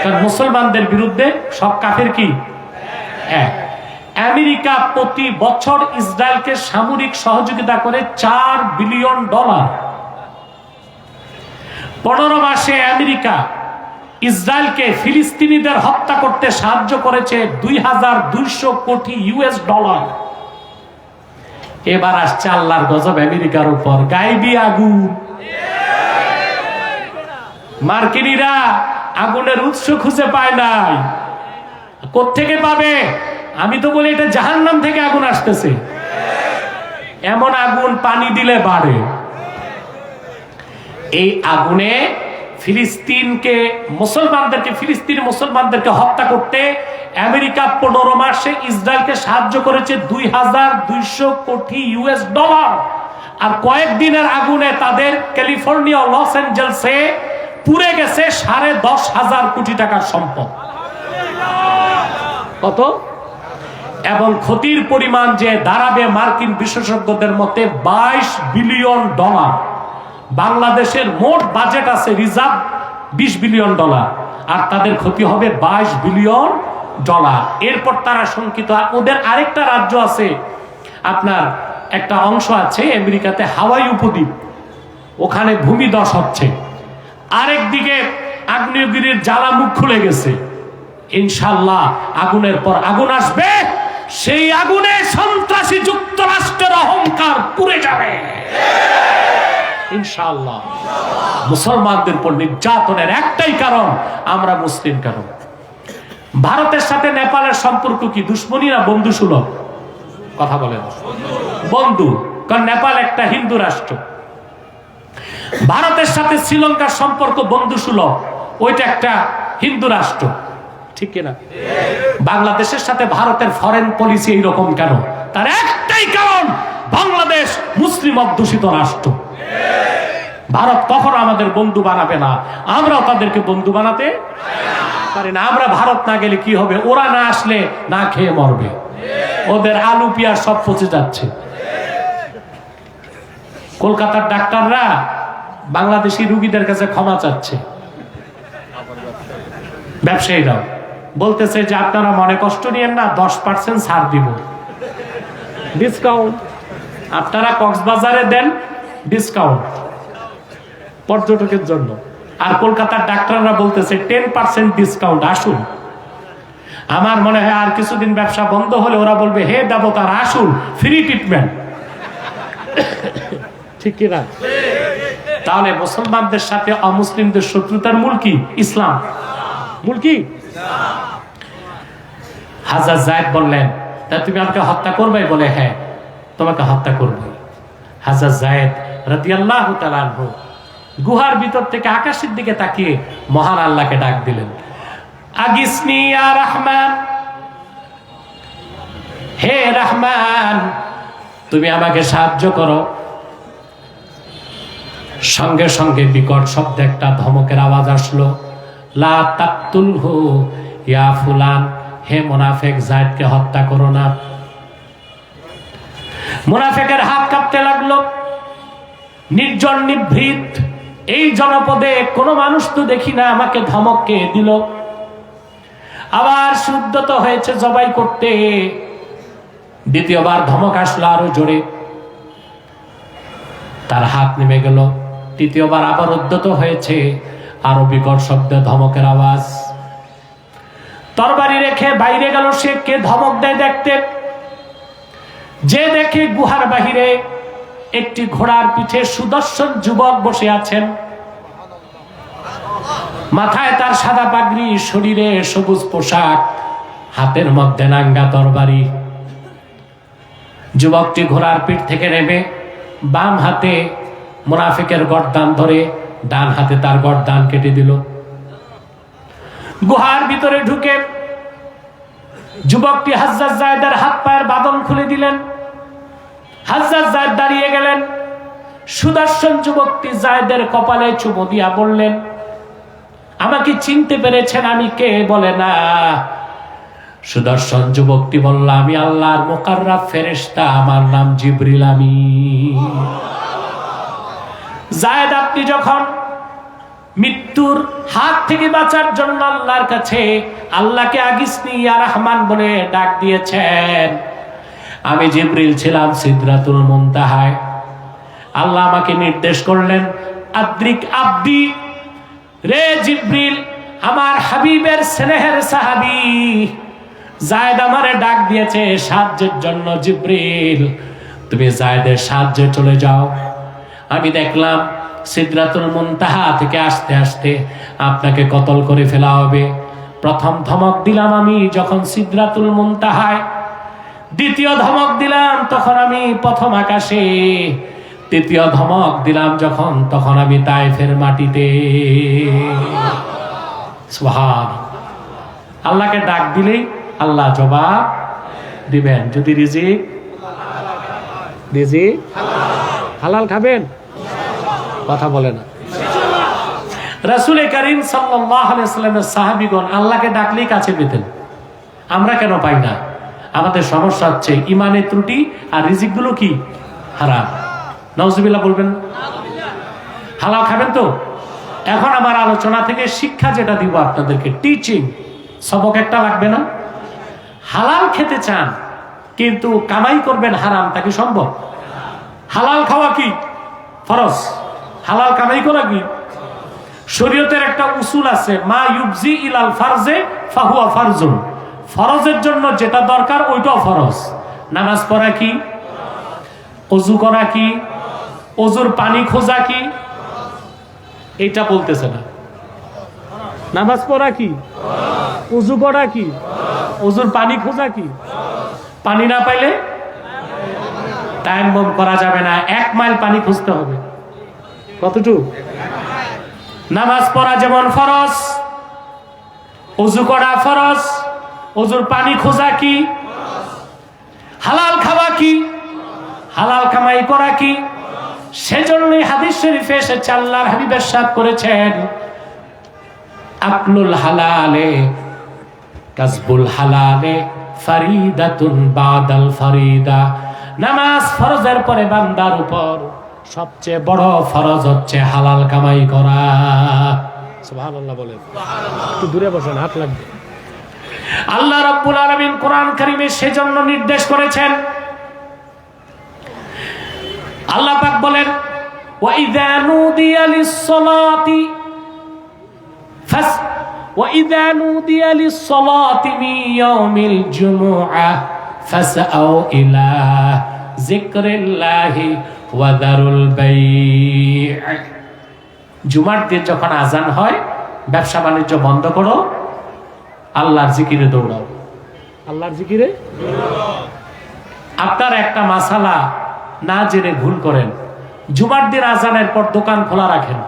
কারণ মুসলমানদের বিরুদ্ধে সব কাফের কি এক। আমেরিকা প্রতি বছর ইসরায়েলকে সামরিক সহযোগিতা করে $4 বিলিয়ন। 15 মাসে আমেরিকা ইসরায়েলকে ফিলিস্তিনিদের হত্যা করতে সাহায্য করেছে $2,200 কোটি। এবার আসছে আল্লাহর গজব আমেরিকার উপর, গায়েবী আগুন। মার্কিনীরা আগুনের উৎস খুঁজে পায় নাই। কোত্থেকে পাবে? আমি তো বলি এটা জাহান্নাম থেকে আগুন আসতেছে। এমন আগুন পানি দিলে বাড়ে। এই আগুনে ফিলিস্তিন মুসলমানদেরকে হত্যা করতে আমেরিকা 15 মাসে ইসরায়েলকে সাহায্য করেছে $2,200 কোটি। আর কয়েকদিনের আগুনে তাদের ক্যালিফোর্নিয়া লস অ্যাঞ্জেলসে পুড়ে গেছে 10,500 কোটি টাকার সম্পদ। কত? এবং ক্ষতির পরিমাণ যে দাঁড়াবে মার্কিন বিশেষজ্ঞদের মতে $22 বিলিয়ন। বাংলাদেশের মোট বাজেট আছে রিজার্ভ $20 বিলিয়ন, আর তাদের ক্ষতি হবে $22 বিলিয়ন। এরপর তারা শঙ্কিত। ওদের আরেকটা রাজ্য আছে, আপনার একটা অংশ আছে আমেরিকাতে হাওয়াই উপদ্বীপ, ওখানে ভূমিধস হচ্ছে। আরেকদিকে আগ্নেয়গিরির জ্বালা মুখ খুলে গেছে। ইনশাআল্লাহ আগুনের পর আগুন আসবে, সেই আগুনে সন্ত্রাসী যুক্তরাষ্ট্রের অহংকার পুড়ে যাবে ইনশাআল্লাহ। মুসলমানদের উপর নির্যাতনের একটাই কারণ, আমরা মুসলিম। কারণ ভারতের সাথে নেপালের সম্পর্ক কি দুশ্মনী না বন্ধু সুলভ? কথা বলেন। বন্ধু, কারণ নেপাল একটা হিন্দু রাষ্ট্র। ভারতের সাথে শ্রীলঙ্কার সম্পর্ক বন্ধু সুলভ, ওইটা একটা হিন্দু রাষ্ট্র, ঠিক কিনা? বাংলাদেশের সাথে ভারতের ফরেন পলিসি এইরকম কেন? তার একটাই কারণ, বাংলাদেশ মুসলিম অধ্যুষিত রাষ্ট্র। ভারত কখনো আমাদের বন্ধু বানাবে না, আমরাও তাদেরকে বন্ধু বানাতে পারি না। আমরা ভারত না গেলে কি হবে? ওরা না আসলে না খেয়ে মরবে, ওদের আলু পেঁয়াজ সব পচে যাচ্ছে। কলকাতার ডাক্তাররা বাংলাদেশি রুগীদের কাছে ক্ষমা চাচ্ছে। ব্যবসায়ীরাও বলতেছে যে আপনারা মনে কষ্ট নিয়েন না, 10% ছাড় দিব, ডিসকাউন্ট। আপনারা কক্সবাজারে দেন ডিসকাউন্ট পর্যটকের জন্য, আর কলকাতার ডাক্তাররা বলতেছে 10% ডিসকাউন্ট, আসুন। আমার মনে হয় আর কিছুদিন ব্যবসা বন্ধ হলে ওরা বলবে হে দেবতার আসুন, ফ্রি ট্রিটমেন্ট, ঠিক কিনা? তাহলে মুসলমানদের সাথে অমুসলিমদের শত্রুতার মূল কি? ইসলাম। মূল কি? হাজরত যায়েদ বললেন, তা তুমি আমাকে হত্যা করবে? বলে হ্যাঁ, তোমাকে হত্যা করবে। হাজরত যায়েদ রাদিয়াল্লাহু তাআলা আনহু গুহার ভিতর থেকে আকাশের দিকে তাকিয়ে মহান আল্লাহকে ডাক দিলেন, আগিসনি ইয়া রহমান, হে রহমান তুমি আমাকে সাহায্য করো। সঙ্গে সঙ্গে বিকট শব্দে একটা ধমকের আওয়াজ আসলো, লা তাকতুলহু ইয়া ফুলান, হে মুনাফিক যায়েদকে হত্যা করো না। মুনাফিকের হাত কাঁপতে লাগলো। নির্জন নিভৃত এই জনপদে কোনো মানুষ তো দেখি না, আমাকে ধমক কে দিল? আবার শুদ্ধত হয়েছে জবাই করতে, দ্বিতীয়বার ধমক আসলো আরো জোরে, তার হাত নেমে গেল। তৃতীয়বার আবার উদ্যত হয়েছে, আরো বিকট শব্দে ধমকের আওয়াজ। তরবারি রেখে বাইরে গেল সে, কে ধমক দেয় দেখতে। যে দেখে গুহার বাহিরে একটি ঘোড়ার পিঠে সুদর্শন যুবক বসে আছেন, মাথায় তার সাদা পাগড়ি, শরীরে সবুজ পোশাক, হাতের মধ্যে নাঙ্গা তরবারি। যুবকটি ঘোড়ার পিঠ থেকে নেমে বাম হাতে মুনাফিকের গর্দান ধরে ডান হাতে তার গর্দান কেটে দিল। গুহার ভিতরে ঢুকে যুবকটি হযরত যায়েদের হাত পায়ের বাঁধন খুলে দিলেন। হযরত যায়েদ দাঁড়িয়ে গেলেন। সুদর্শন যুবকটি যায়েদের কপালে চুমু দিয়া বললেন, আমাকে চিনতে পেরেছেন আমি কে? বলে না। সুদর্শন যুবকটি বলল, আমি আল্লাহর মুকাররাব ফেরেশতা, আমার নাম জিবরিল আমিন। যায়েদ, আপনি যখন মৃত্যুর হাত থেকে বাঁচার জন্য আল্লাহর কাছে আল্লাহকে আগিসনি ইয়া রহমান বলে ডাক দিয়েছেন, আমি জিবরিল ছিলাম সিদরাতুল মুনতাহায়। আল্লাহ আমাকে নির্দেশ করলেন, আদ্রিক আব্দি, রে জিবরিল, আমার হাবিবের স্নেহের সাহাবী যায়েদ আমারে ডাক দিয়েছে সাহায্যের জন্য। জিবরিল, তুমি যায়েদের সাহায্যে চলে যাও। আমি দেখলাম সিদরাতুল মুনতাহা থেকে আস্তে আস্তে আপনাকে কতল করে ফেলা হবে। প্রথম ধমক দিলাম আমি যখন সিদরাতুল মুনতাহায়, দ্বিতীয় ধমক দিলাম তখন আমি প্রথম আকাশে, তৃতীয় ধমক দিলাম যখন তখন আমি তায়েফের মাটিতে। সুবহান। আল্লাহকে ডাক দিলেই আল্লাহ জবাব দিবেন। যদি রিজিক হালাল খাবেন, কথা বলে না। রাসূল করিম সাল্লাল্লাহু আলাইহি ওয়াসাল্লামের সাহাবীগণ আল্লাহকে ডাকলেই কাছে পেতেন। আমরা কেন পাই না? আমাদের সমস্যা হচ্ছে ইমানের ত্রুটি আর রিজিকগুলো কি হারাম। নাউজুবিল্লাহ বলবেন। হালাল খাবেন তো? এখন আমার আলোচনা থেকে শিক্ষা যেটা দিব আপনাদেরকে, টিচিং সবক একটা লাগবে না? হালাল খেতে চান কিন্তু কামাই করবেন হারাম, তা কি সম্ভব? হালাল খাওয়া কি ফরজ, হালাল কামাই করা কি? শরীয়তের একটা উসুল আছে, মা ইউবজি ইলাল ফারজে ফাহুয়া ফারজুন। ফরজের জন্য যেটা দরকার ওইটাও ফরজ। নামাজ পড়া কি? ওযু করা কি? ওযুর পানি খোঁজা কি? এইটা বলতেছে না। নামাজ পড়া কি? ওযু করা কি? ওযুর পানি খোঁজা কি? পানি না পাইলে তায়াম্মুম করা যাবে না, 1 মাইল পানি খুঁজতে হবে। কতটুকু? নামাজ পড়া যেমন ফরজ, ওযু করা ফরজ, ওযুর পানি খোঁজা কি? হালাল খাওয়া কি? হালাল কামাই করা কি? সেজন্যই হাদিস শরীফে এসেছে, আল্লাহর হাবিব ইরশাদ করেছেন, আকলুল হালালে কাসবুল হালালে ফারিদাতুন বাদাল ফারিদা। নামাজ ফরজের পরে বান্দার উপর সবচেয়ে বড় ফরজ হচ্ছে হালাল কামাই করা। সুবহানাল্লাহ বলেন। একটু দূরে বসেন, হাত লাগবে। আল্লাহ রাব্বুল আলামিন কোরআন কারীমে সেজন্য নির্দেশ করেছেন। আল্লাহ পাক বলেন, ওয়া ইযা নুদিয়া লিস-সালাতি وَإِذَا نُودِيَ لِلصَّلَاةِ مِنْ يَوْمِ الْجُمُعَةِ فَاسْعَوْا إِلَى ذِكْرِ اللَّهِ وَذَرُوا الْبَيْعَ। জুমার দিন যখন আজান হয়, ব্যবসা বাণিজ্য বন্ধ করো, আল্লাহর জিকিরে দৌড়াও। আল্লাহর জিকিরে আপনার একটা মাসালা না জেনে ভুল করেন, জুমার দিন আজানের পর দোকান খোলা রাখেন,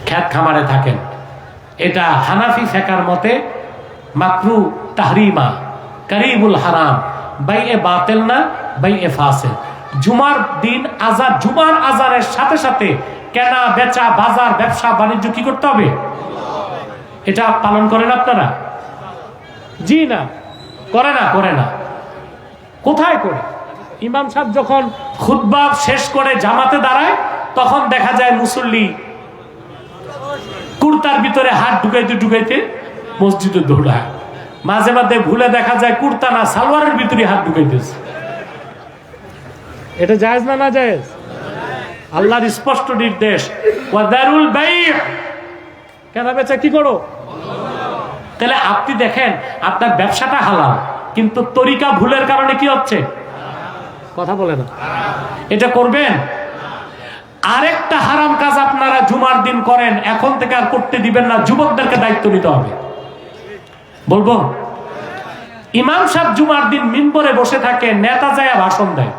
খেত খামারে থাকেন। এটা হানাফি ফিকহের মতে মাকরু তাহরিমা করিবুল হারাম, বাইয়ে বাতিল না, বাইয়ে ফাসিদ। জুমার দিন আজান, জুমার আজানের সাথে সাথে কেনা বেচা বাজার ব্যবসা বাণিজ্য কি করতে হবে? এটা পালন করেন আপনারা? জি না, করে না। কোথায় করে? ইমাম সাহেব যখন খুতবা শেষ করে জামাতে দাঁড়ায়, তখন দেখা যায় মুসল্লি কুর্তার ভিতরে হাত ঢুকাইতে মসজিদে দৌড়ায়। মাঝে মাঝে ভুলে দেখা যায় কুর্তা না সালোয়ারের ভিতরে হাত ঢুকাইতেছে। এটা জায়েজ না জায়েজ? আল্লাহর স্পষ্ট নির্দেশ, ওয়াদারুল বাই'আ, কেনা বেচা কি করো? তাহলে আপনি দেখেন আপনার ব্যবসাটা হালাল, কিন্তু তরিকা ভুলের কারণে কি হচ্ছে? কথা বলে না। এটা করবেন? আরেকটা হারাম কাজ আপনারা জুমার দিন করেন, এখন থেকে আর করতে দিবেন না, যুবকদেরকে দায়িত্ব নিতে হবে। বলবো, ইমাম সাহেব জুমার দিন মিম্বরে বসে থাকে, নেতা যায় ভাষণ দেয়।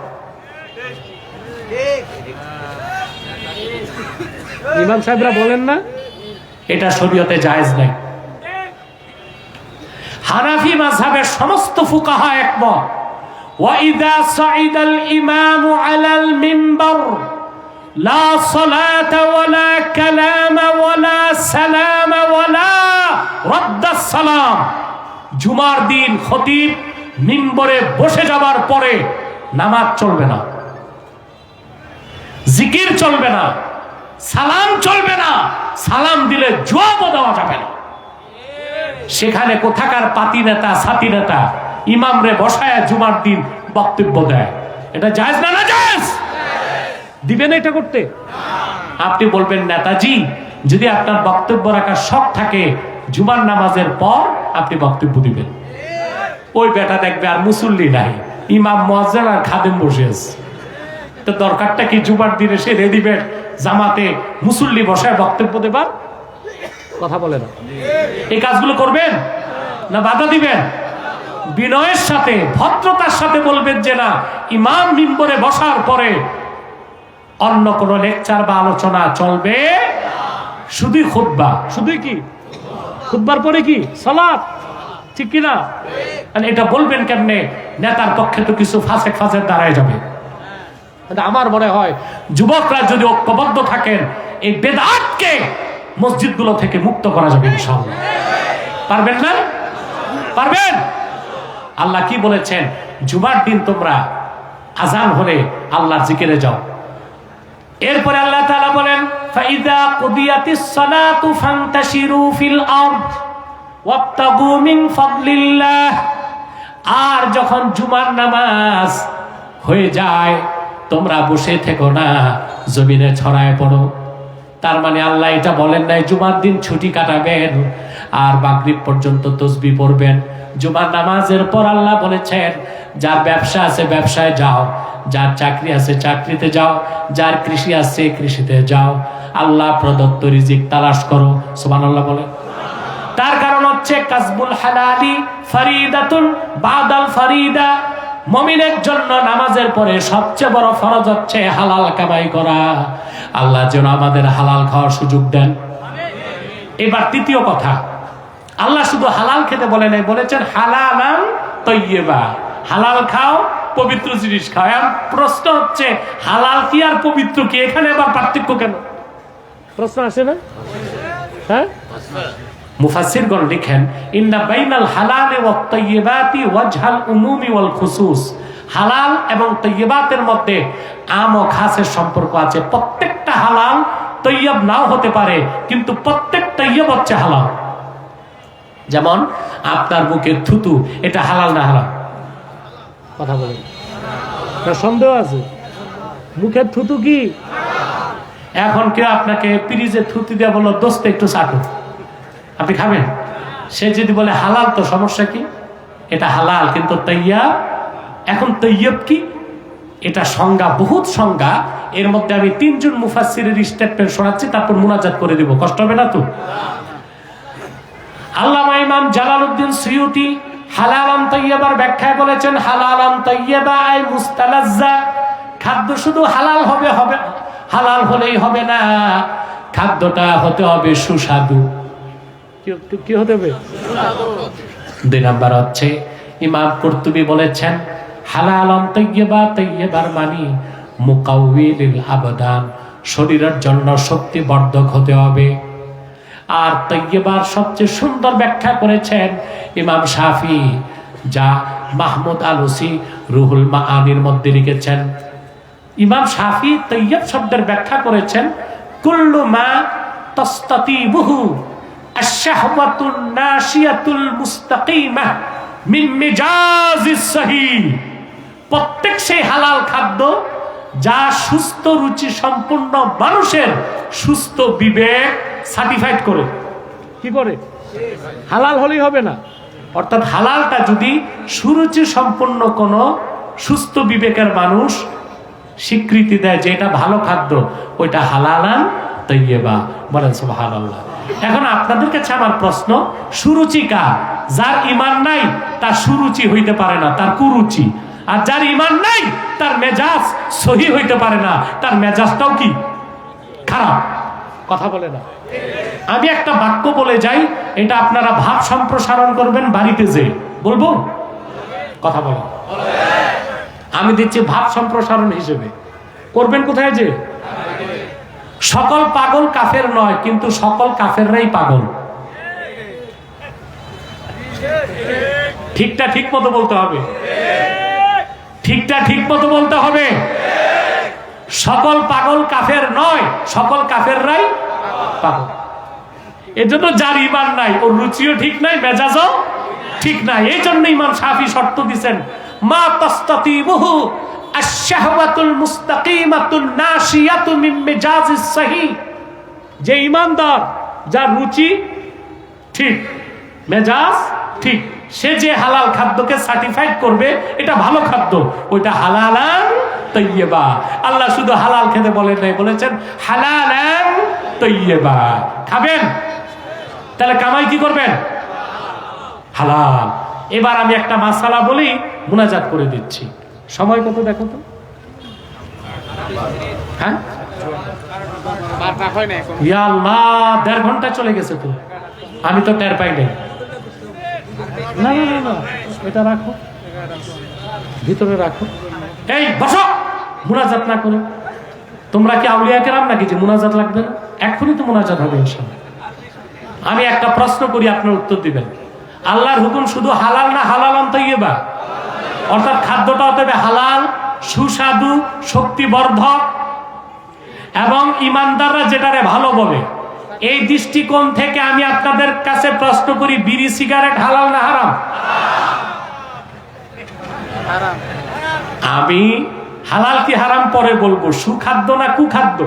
ইমাম সাহেবরা বলেন না, এটা শরীয়তে জায়েজ নাই। হানাফি মাযহাবের সমস্ত ফুকাহা একমত, ওয়া ইযা সাইদাল ইমামু আলাল মিম্বার লা সালাতা ওয়ালা কালামা ওয়ালা সালামা ওয়ালা রাদ্দাস সালাম। জুমার দিন খতিব মিম্বরে বসে যাবার পরে নামাজ চলবে না, জিকির চলবে না, সালাম চলবে না, সালাম দিলে জবাবও দেওয়া যাবে না। সেখানে কোথাকার পাতি নেতা সাথী নেতা ইমাম রে বসায় জুমার দিন বক্তব্য দেয়। এটা জায়েজ না জায়েজ? দিবেন এটা করতে? আপনি বলবেন, নেতাজি যদি আপনার বক্তব্য রাখার শখ থাকে, জুমার নামাজের পর আপনি বক্তব্য দিবেন। ওই বেটা দেখবে আর মুসল্লি নাই, ইমাম মুয়াজ্জিন আর খাদেম বসে আছে। তো দরকারটা কি জুমার দিনে সে রেডিমেড জামাতে মুসল্লি বসায় বক্তব্য দেবার? কথা বলে না। এই কাজগুলো করবেন না বাধা দিবেন? বিনয়ের সাথে ভদ্রতার সাথে বলবেন যে না, ইমাম মিম্বরে বসার পরে অন্য কোনো লেকচার বা আলোচনা চলবে, শুধুই খুতবা। শুধুই কি খুতবার পরে কি সালাত, ঠিক কিনা? এটা বলবেন কেমনে? নেতার পক্ষে তো কিছু ফাসেক দাঁড়ায় যাবে। আমার মনে হয় যুবকরা যদি ঐক্যবদ্ধ থাকেন, এই বেদাতকে মসজিদগুলো থেকে মুক্ত করা যাবে ইনশাআল্লাহ। পারবেন না? পারবেন? আল্লাহ কি বলেছেন? জুমার দিন তোমরা আজান হলে আল্লাহর জিকিরে যাও। এরপরে আল্লাহ তাআলা বলেন, ফাইদা কুদিয়াতিস সালাতু ফান্তাশিরু ফিল আরদ ওয়াবতাগু মিন ফাদলিল্লাহ। আর যখন জুমার নামাজ হয়ে যায়, তোমরা বসে থেকো না, জমিনে ছড়ায় পড়ো। তার মানে আল্লাহ এটা বলেন নাই জুমার দিন ছুটি কাটাবেন আর মাগরিব পর্যন্ত তাসবিহ পড়বেন। জুমার নামাজের পর আল্লাহ বলেছেন, যার ব্যবসা আছে ব্যবসায় যাও, যার চাকরি আছে চাকরিতে যাও, যার কৃষি আছে কৃষিতে যাও, আল্লাহ প্রদত্ত রিজিক তালাশ করো। সুবহানাল্লাহ বলে। তার কারণ হচ্ছে কাসবুল হালালি ফারিদাতুন বাদাল ফারিদা। মুমিনের জন্য নামাজের পরে সবচেয়ে বড় ফরজ হচ্ছে হালাল কামাই করা। আল্লাহ যেন আমাদের হালাল খাওয়ার সুযোগ দেন। এবার তৃতীয় কথা, আল্লাহ শুধু হালাল খেতে বলে নাই, বলেছেন হালালান তাইয়্যিবা। হালাল খাও, পবিত্র জিনিস খাও। এখন প্রশ্ন হচ্ছে হালাল কি আর পবিত্র কি? এখানে আবার পার্থক্য কেন? প্রশ্ন আসে না? হ্যাঁ, মুফাসসিরগণ লিখেন, ইন্না বাইনাল হালালি ওয়াত তাইয়্যিবাতি ওয়াজহাল উমুমি ওয়াল খুসুস। হালাল এবং তাইয়্যিবাতের মধ্যে আম ও খাসের সম্পর্ক আছে। প্রত্যেকটা হালাল তাইয়্যিব নাও হতে পারে, কিন্তু প্রত্যেক তাইয়্যিব হচ্ছে হালাল। যেমন আপনার মুখের থুতু, এটা হালাল না হারাম? কথা বলেন না, সন্দেহ আছে? মুখের থুতু কি? এখন কেউ আপনাকে পিরিজে থুতু দিয়ে বললো, দোস্ত একটু চাটু, আপনি খাবেন? সে যদি বলে হালাল, তো সমস্যা কি? এটা হালাল, কিন্তু তাইয়্যিব। এখন তাইয়্যিব কি? এটা সংজ্ঞা, বহুত সংজ্ঞা। এর মধ্যে আমি তিনজন মুফাসসিরের স্টেটমেন্ট শোনাচ্ছি, তারপর মুনাজাত করে দিব। কষ্ট হবে না তো? আল্লামা ইমাম জালালউদ্দিন সুয়ুতি হালালান তাইয়্যিবার ব্যাখ্যায় বলেছেন, হালালান তাইয়্যিবা আই মুস্তালাজ্জা। খাদ্য শুধু হালাল হবে হালাল হলেই হবে না, খাদ্যটা হতে হবে সুস্বাদু। কি হতে হবে? দুই নাম্বার হচ্ছে, ইমাম কুরতুবী বলেছেন, হালালান তাইয়্যিবা, তাইয়্যিবার মানে মুকাউয়িলিল আবদান, শরীরের জন্য শক্তিবর্ধক হতে হবে। আর তাইয়্যিবার সবচেয়ে সুন্দর ব্যাখ্যা করেছেন ইমাম শাফি, যা মাহমুদ আলুসি রুহুল মাআনির মধ্যে লিখেছেন। ইমাম শাফি তাইয়্যিব শব্দের ব্যাখ্যা করেছেন, কুল্লু মা তাস্তাতিবুহু আশ-শাহওয়াতুন নাশিয়াতুল মুস্তাকিমা মিন মিজাজিস সহিহ। প্রত্যেক সেই হালাল খাদ্য যা সুস্থ রুচি সম্পূর্ণ মানুষের সুস্থ বিবেক সার্টিফাইড করে। কি করে? হালাল হলেই হবে না। অর্থাৎ হালালটা যদি সুরুচি সম্পন্ন কোনো সুস্থ বিবেকের মানুষ স্বীকৃতি দেয় যে এটা ভালো খাদ্য, ওইটা হালালান তাইয়্যিবা। বলেন সুবহানাল্লাহ। এখন আপনাদের কাছে আমার প্রশ্ন, সুরুচি কার? যার ঈমান নাই তার সুরুচি হইতে পারে না, তার কুরুচি। আর যার ঈমান নাই তার মেজাজ সহি হইতে পারে না, তার মেজাজটাও কি খারাপ। কথা বলে না। আমি একটা বাক্য বলে যাই, এটা আপনারা ভাব সম্প্রসারণ করবেন বাড়িতে যে। বলবো? কথা বলেন। আমি দিচ্ছি ভাব সম্প্রসারণ হিসেবে। করবেন কোথায় যে? সকল পাগল কাফের নয়, কিন্তু সকল কাফেররাই পাগল। ঠিকটা ঠিক মতো বলতে হবে। ঠিকটা ঠিক মতো বলতে হবে। সকল পাগল কাফের নয়, সকল কাফেররাই পাগল। এজন্য যার ঈমান নাই, ওর রুচিও ঠিক নাই, মেজাজও ঠিক নাই। এই জন্য ইমাম শাফি শর্ত দিয়েছেন, মা তাস্তাতিবুহু আশ-শাহওয়াতুল মুস্তাকিমাতুন নাশিয়াতু মিন মিজাজিস সহিহ। যে ঈমানদার, যার রুচি ঠিক, মেজাজ ঠিক, সে যে হালাল খাদ্যকে সার্টিফাইড করবে এটা ভালো খাদ্য, ওইটা হালালান তাইয়্যিবা। আল্লাহ শুধু হালাল খেতে বলেন নাই, বলেছেন হালালান তাইয়্যিবা, খাবেন। তাহলে কামাই কি করবেন? হালাল। এবার আমি একটা মাসালা বলি, মুনাজাত করে দিচ্ছি। সময় কত দেখো তো? হ্যাঁ, ইয়া আল্লাহ, 1.5 ঘন্টা চলে গেছে তো, আমি তো টের পাই নাই। না না না না, এটা রাখো, ভিতরে রাখো। এই বসো, মুনাজাত না করে। তোমরা কি আউলিয়া কেরাম নাকি যে মুনাজাত লাগবে না? এখনই তো মুনাজাত হবে ইনশাআল্লাহ। আমি একটা প্রশ্ন করি, আপনার উত্তর দিবেন। আল্লাহর হুকুম শুধু হালাল না হালালান তাইয়্যিবা? অর্থাৎ খাদ্যটা হতে হবে হালাল, সুস্বাদু, শক্তিবর্ধক এবং ইমানদাররা যেটারে ভালো বলে। এই দৃষ্টিকোণ থেকে আমি আপনাদের কাছে প্রশ্ন করি, বিড়ি সিগারেট হালাল না হারাম? আমি হালাল কি হারাম পরে বলবো। সুখাদ্য না কুখাদ্য?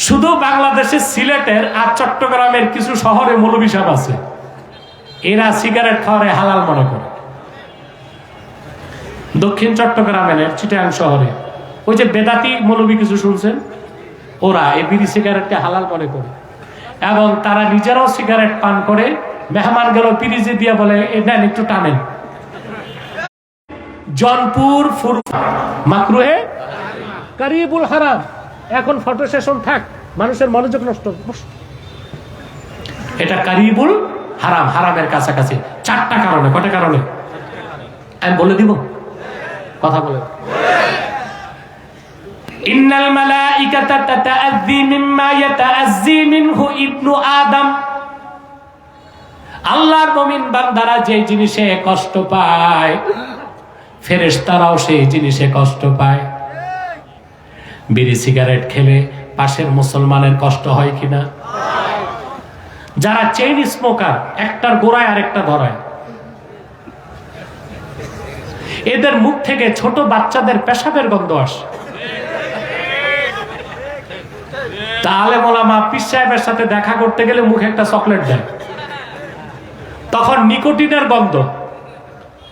শুধু বাংলাদেশের সিলেটের আর চট্টগ্রামের কিছু শহরে মৌলভী সাহেব আছে, এরা সিগারেট খাওয়ারে হালাল মনে করে। দক্ষিণ চট্টগ্রামের চিটাগাং শহরে ওই যে বেদাতি মৌলভী কিছু শুনছেন, ওরা এই বিড়ি সিগারেটকে হালাল মনে করে এবং তারা নিজেরাও সিগারেট পান করে। মেহমান গেল পিরিজে দিয়ে বলে নেন একটু টানেন। জনপুর মাকরুহে কারিবুল হারাম। এখন ফটো সেশন থাক, মানুষের মনোযোগ নষ্ট। এটা কারিবুল হারাম, হারামের কাছাকাছি। 4টা কারণে। কয়টা কারণে আমি বলে দিব? কথা বলে। ইন্নাল মালাইকাতা তাতাআযী মিম্মা ইয়াতাআযী মিনহু ইবনু আদম। আল্লাহর মুমিন বান্দারা যে জিনিসে কষ্ট পায়, ফেরেশতারাও সেই জিনিসে কষ্ট পায়। বিড়ি সিগারেট খেলে পাশের মুসলমানের কষ্ট হয় কিনা? যারা চেইন স্মোকার, একটার গোড়ায় আরেকটা ধরায়, এদের মুখ থেকে ছোট বাচ্চাদের পেশাবের গন্ধ আসে। তাহলে মোলামা পীর সাহেবের সাথে দেখা করতে গেলে মুখে একটা চকলেট দেয়, তখন নিকোটিনের গন্ধ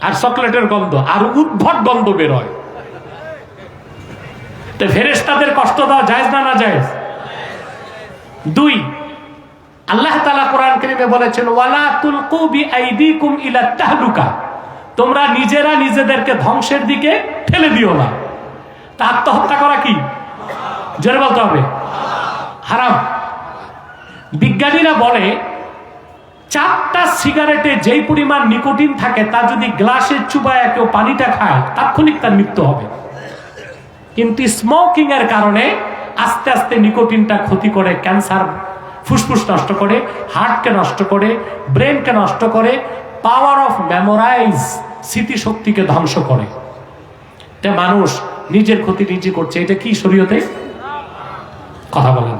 আর চকলেটের গন্ধ আর উদ্ভট গন্ধ বের হয়। তো ফেরেশতাদের কষ্ট দেওয়া জায়েজ না না জায়েজ? 2, আল্লাহ তাআলা কোরআন কারীমে বলেছেন ওয়ালা তুলকু বিআইদিকুম ইলা তাহলুকা। তোমরা নিজেরা নিজেদেরকে ধ্বংসের দিকে ঠেলে দিও না। তা আত্মহত্যা করা কি? জোরে বলতে হবে, হারাম। বিজ্ঞানীরা বলে 4টা সিগারেটে যেই পরিমাণ নিকোটিন থাকে, তা যদি গ্লাসে চুবায় কেউ পানিটা খায়, তাৎক্ষণিক তার মৃত্যু হবে। কিন্তু স্মোকিং এর কারণে আস্তে আস্তে নিকোটিনটা ক্ষতি করে, ক্যান্সার, ফুসফুস নষ্ট করে, হার্টকে নষ্ট করে, ব্রেনকে নষ্ট করে, পাওয়ার অফ মেমোরাইজ, স্মৃতিশক্তিকে ধ্বংস করে। তে মানুষ নিজের ক্ষতি নিজে করছে। এটা কি শরীয়তে? কথা বলেন।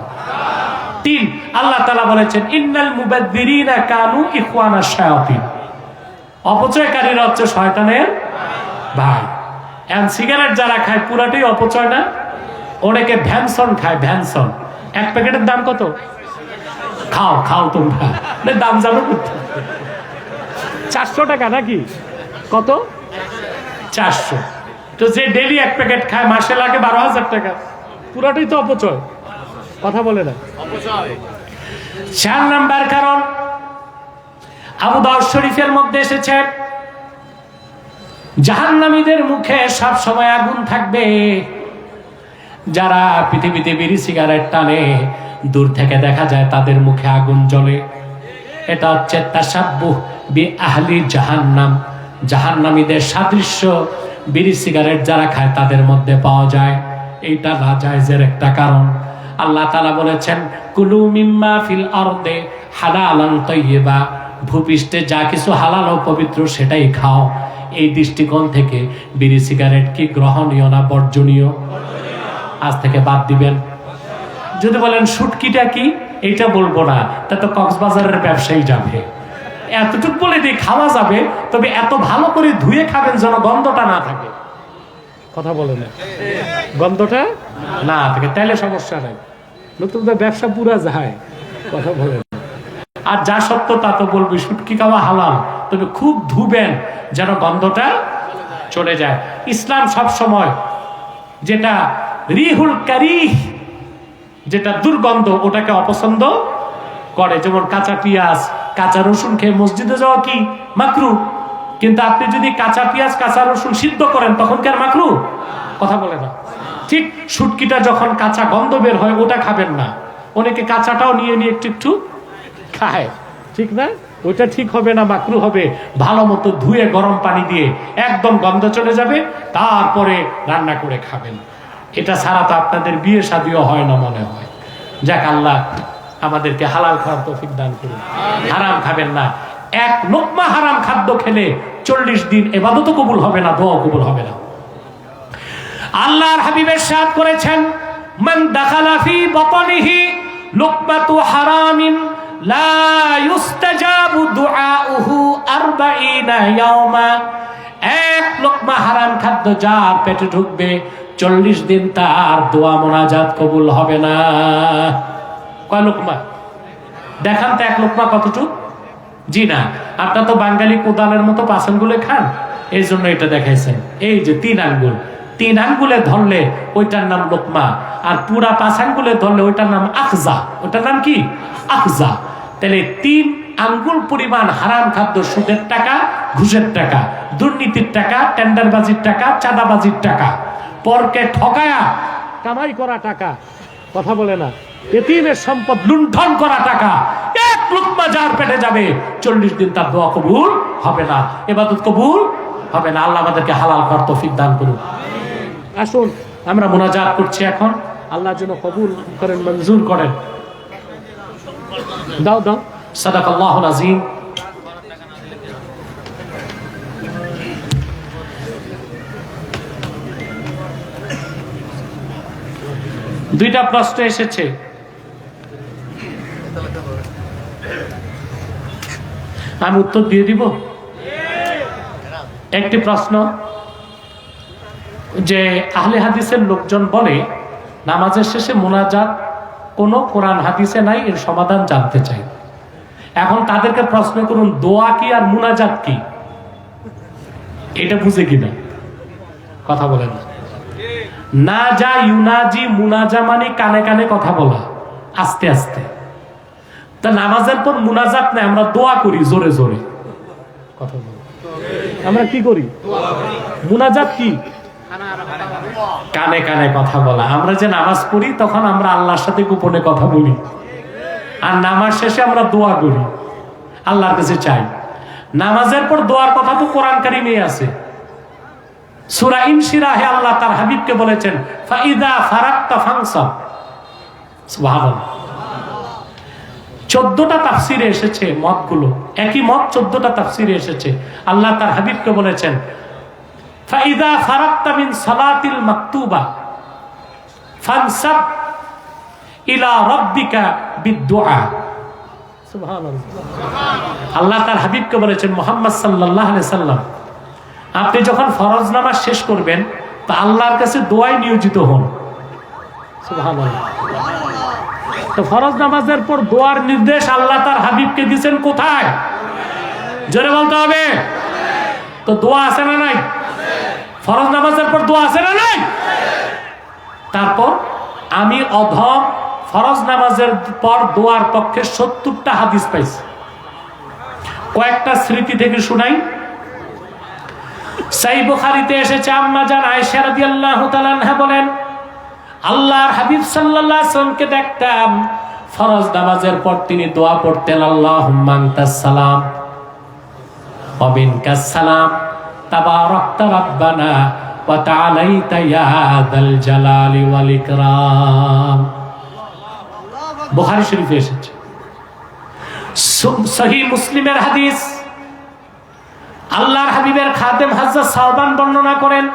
3, আল্লাহ তাআলা বলেছেন ইন্নাল মুবাদদিরিনা কানু ইখওয়ানাশ শায়াতিন। অপচয়কারীরা হচ্ছে শয়তানের ভাই। এন্ড সিগারেট যারা খায় পুরাটাই অপচয় না? অনেকে ভ্যানসন খায়, ভ্যানসন। 1 প্যাকেটের দাম কত? খাও খাও তোমরা, দাম জানো 400 টাকা নাকি? কত? 400। তো যে ডেইলি 1 প্যাকেট খায় মাসে লাগে 12,000 টাকা। পুরাটাই তো অপচয়। কথা বলে না। 4 নাম্বার কারণ, আবু দাউদ শরীফের মধ্যে এসেছে জাহান্নামীদের মুখে সব সময় আগুন থাকবে। যারা পৃথিবীতে বিড়ি সিগারেট টানে, দূর থেকে দেখা যায় তাদের মুখে আগুন জ্বলে। এটা হচ্ছে তাশাব্বুহ বি আহলি জাহান্নাম। জাহান্নামীদের সাদৃশ্য বিড়ি সিগারেট যারা খায় তাদের মধ্যে পাওয়া যায়। এইটা নাজায়েজের একটা কারণ। আল্লাহ তাআলা বলেছেন কুলু মিম্মা ফিল আরদে হালালান তাইয়্যিবা। ভূপৃষ্ঠে যা কিছু হালাল ও পবিত্র সেটাই খাও। এই দৃষ্টিকোণ থেকে বিড়ি সিগারেট কি গ্রহণীয় না বর্জনীয়? আজ থেকে বাদ দিবেন। যদি বলেন শুটকিটা কি, এইটা বলবো না, তা তো কক্সবাজারের ব্যবসায়ী যাবে। এতটুকু বলে দিয়ে খাওয়া যাবে, তবে এত ভালো করে ধুয়ে খাবেন যেন গন্ধটা না থাকে। কথা বলে না, গন্ধটা না থাকে, তাইলে সমস্যা নাই। নতুন ব্যবসা পুরা যায়। কথা বলে না। আর যা সত্য তা তো বলবি, শুটকি খাওয়া হালাল, তবে খুব ধুবেন যেন গন্ধটা চলে যায়। ইসলাম সব সময় যেটা রিহুল কারিহ, যেটা দুর্গন্ধ, ওটাকে অপছন্দ করে। যেমন কাঁচা পেঁয়াজ, কাঁচা রসুন খেয়ে মসজিদে যাওয়া কি মাকরু, কিন্তু আপনি যদি কাঁচা পেঁয়াজ কাঁচা রসুন সিদ্ধ করেন তখন কি আর মাকরু? কথা বলে না। ঠিক শুটকিটা যখন কাঁচা গন্ধ বের হয় ওটা খাবেন না, অনেকে কাঁচাটাও নিয়ে নিয়ে একটু একটু খায়, ঠিক না? ওইটা ঠিক হবে না, মাকরু হবে। ভালো মতো ধুয়ে গরম পানি দিয়ে একদম গন্ধ চলে যাবে, তারপরে রান্না করে খাবেন। এটা ছাড়া তো আপনাদের বিয়ে শাদিও হয় না মনে হয়। যাক, আল্লাহ আমাদেরকে হালাল খাওয়ার তৌফিক দান করুন। হারাম খাবেন না। এক লোকমা হারাম খাদ্য খেলে 40 দিন ইবাদত কবুল হবে না, দোয়া কবুল হবে না। আল্লাহর হাবিব ইরশাদ করেছেন, মান দাখালা ফি বাতনিহি লুকমাতু হারামিন লা ইউস্তাজাবু দুআউহু 40 ইয়াওমা। এক লোকমা হারাম খাদ্য যার পেটে ঢুকবে 40 দিন তার দোয়া মোনাজাত কবুল হবে না। কয় লোকমা দেখান তো, এক লোকমা কতটুক? জি না, আপনার তো বাঙালি কোদালের মতো পাছানগুলো খান, এই জন্য এটা দেখাইছেন। এই যে 3 আঙ্গুল, 3 আঙ্গুলে ধরলে ওইটার নাম লোকমা, আর পুরা পাছানগুলে ধরলে ওইটার নাম আখজা। ওইটার নাম কি? আখজা। তাহলে 3 আঙ্গুল পরিমাণ হারাম খাদ্য, সুদের টাকা, ঘুষের টাকা, দুর্নীতির টাকা, টেন্ডারবাজির টাকা, চাঁদাবাজির টাকা, পরকে ঠকায়া কামাই করা টাকা, কথা বলে না, এতিমের সম্পদ লুণ্ঠন করা টাকা, এক লোকমা যার পেটে যাবে 40 দিন তার দোয়া কবুল হবে না, ইবাদত কবুল হবে না। আল্লাহ আমাদেরকে হালাল করার তৌফিক দান করুন। আসুন আমরা মুনাজাত করছি এখন, আল্লাহ যেন কবুল করেন, মঞ্জুর করেন। দাও দাও। সাদাকাল্লাহুল আযীম। দুইটা প্রশ্ন এসেছে, আমি উত্তর দিয়ে দিব। একটি প্রশ্ন যে আহলে হাদিসের লোকজন বলে নামাজের শেষে মুনাজাত কোনো কোরআন হাদিসে নাই, এর সমাধান জানতে চাই। এখন তাদেরকে প্রশ্ন করুন, দোয়া কি আর মুনাজাত কি? এটা বুঝে কিনা? কথা বলেন না। না যা ইউনাজি, মুনাজা মানে কানে কানে কথা বলা, আস্তে আস্তে। তা নামাজের পর মুনাজাত নাই, আমরা দোয়া করি জোরে জোরে। কথা বল, আমরা কি করি? মুনাজাত কি? কানে কানে কথা বলা। আমরা যে নামাজ পড়ি তখন আমরা আল্লাহর সাথে গোপনে কথা বলি, আর নামাজ শেষে আমরা দোয়া করি, আল্লাহর কাছে চাই। নামাজের পর দোয়ার কথা তো কোরআন কারিমে আছে। সূরা ইনশিরাহে আল্লাহ তার হাবিবকে বলেছেন, ফাইদা ফারাক্তা ফানসাব। সুবহানাল্লাহ। 14টা তাফসিরে এসেছে মতগুলো, একই মত 14টা তাফসিরে এসেছে। আল্লাহ তার হাবিবকে বলেছেন, ফাইদা ফারাক্তা মিন সালাতিল মাকতুবা ফানসাব ইলা রাব্বিকা বিদুআ। সুবহানাল্লাহ। আল্লাহ তার হাবিবকে বলেছেন, মুহাম্মদ সাল্লাল্লাহু আলাইহি সাল্লাম, আপনি যখন ফরজ নামাজ শেষ করবেন তা আল্লাহর কাছে দোয়ায় নিয়োজিত হন। সুবহানাল্লাহ। তো ফরজ নামাজের পর দোয়ার নির্দেশ আল্লাহ তার হাবিবকে দিয়েছেন কোথায়? জোরে বলতে হবে। তো দোয়া আছে না নাই? ফরজ নামাজের পর দোয়া আছে না নাই? তারপর আমি অধম ফরজ নামাজের পর দোয়ার পক্ষে 70টা হাদিস পাইছি। কয়েকটা স্মৃতি থেকে শুনাই। সহিহ বুখারীতে এসেছে, আম্মা জান আয়েশা রাদিয়াল্লাহু তাআলা আনহা বলেন, আল্লাহর হাবিব সাল্লাল্লাহু আলাইহি ওয়াসাল্লামকে দেখতাম ফরজ নামাজের পর তিনি দোয়া পড়তেন, আল্লাহুম্মা আনতাস সালাম ওয়া মিনকাস সালাম তাবারাকতা রাব্বানা ওয়া তাআলাইতা ইয়া যাল জালালি ওয়াল ইকরাম। বুখারী শরীফে এসেছে। সহিহ মুসলিমের হাদিস, আল্লাহর হাবিবের খাদেম হযরত সাওবান বর্ণনা করেন,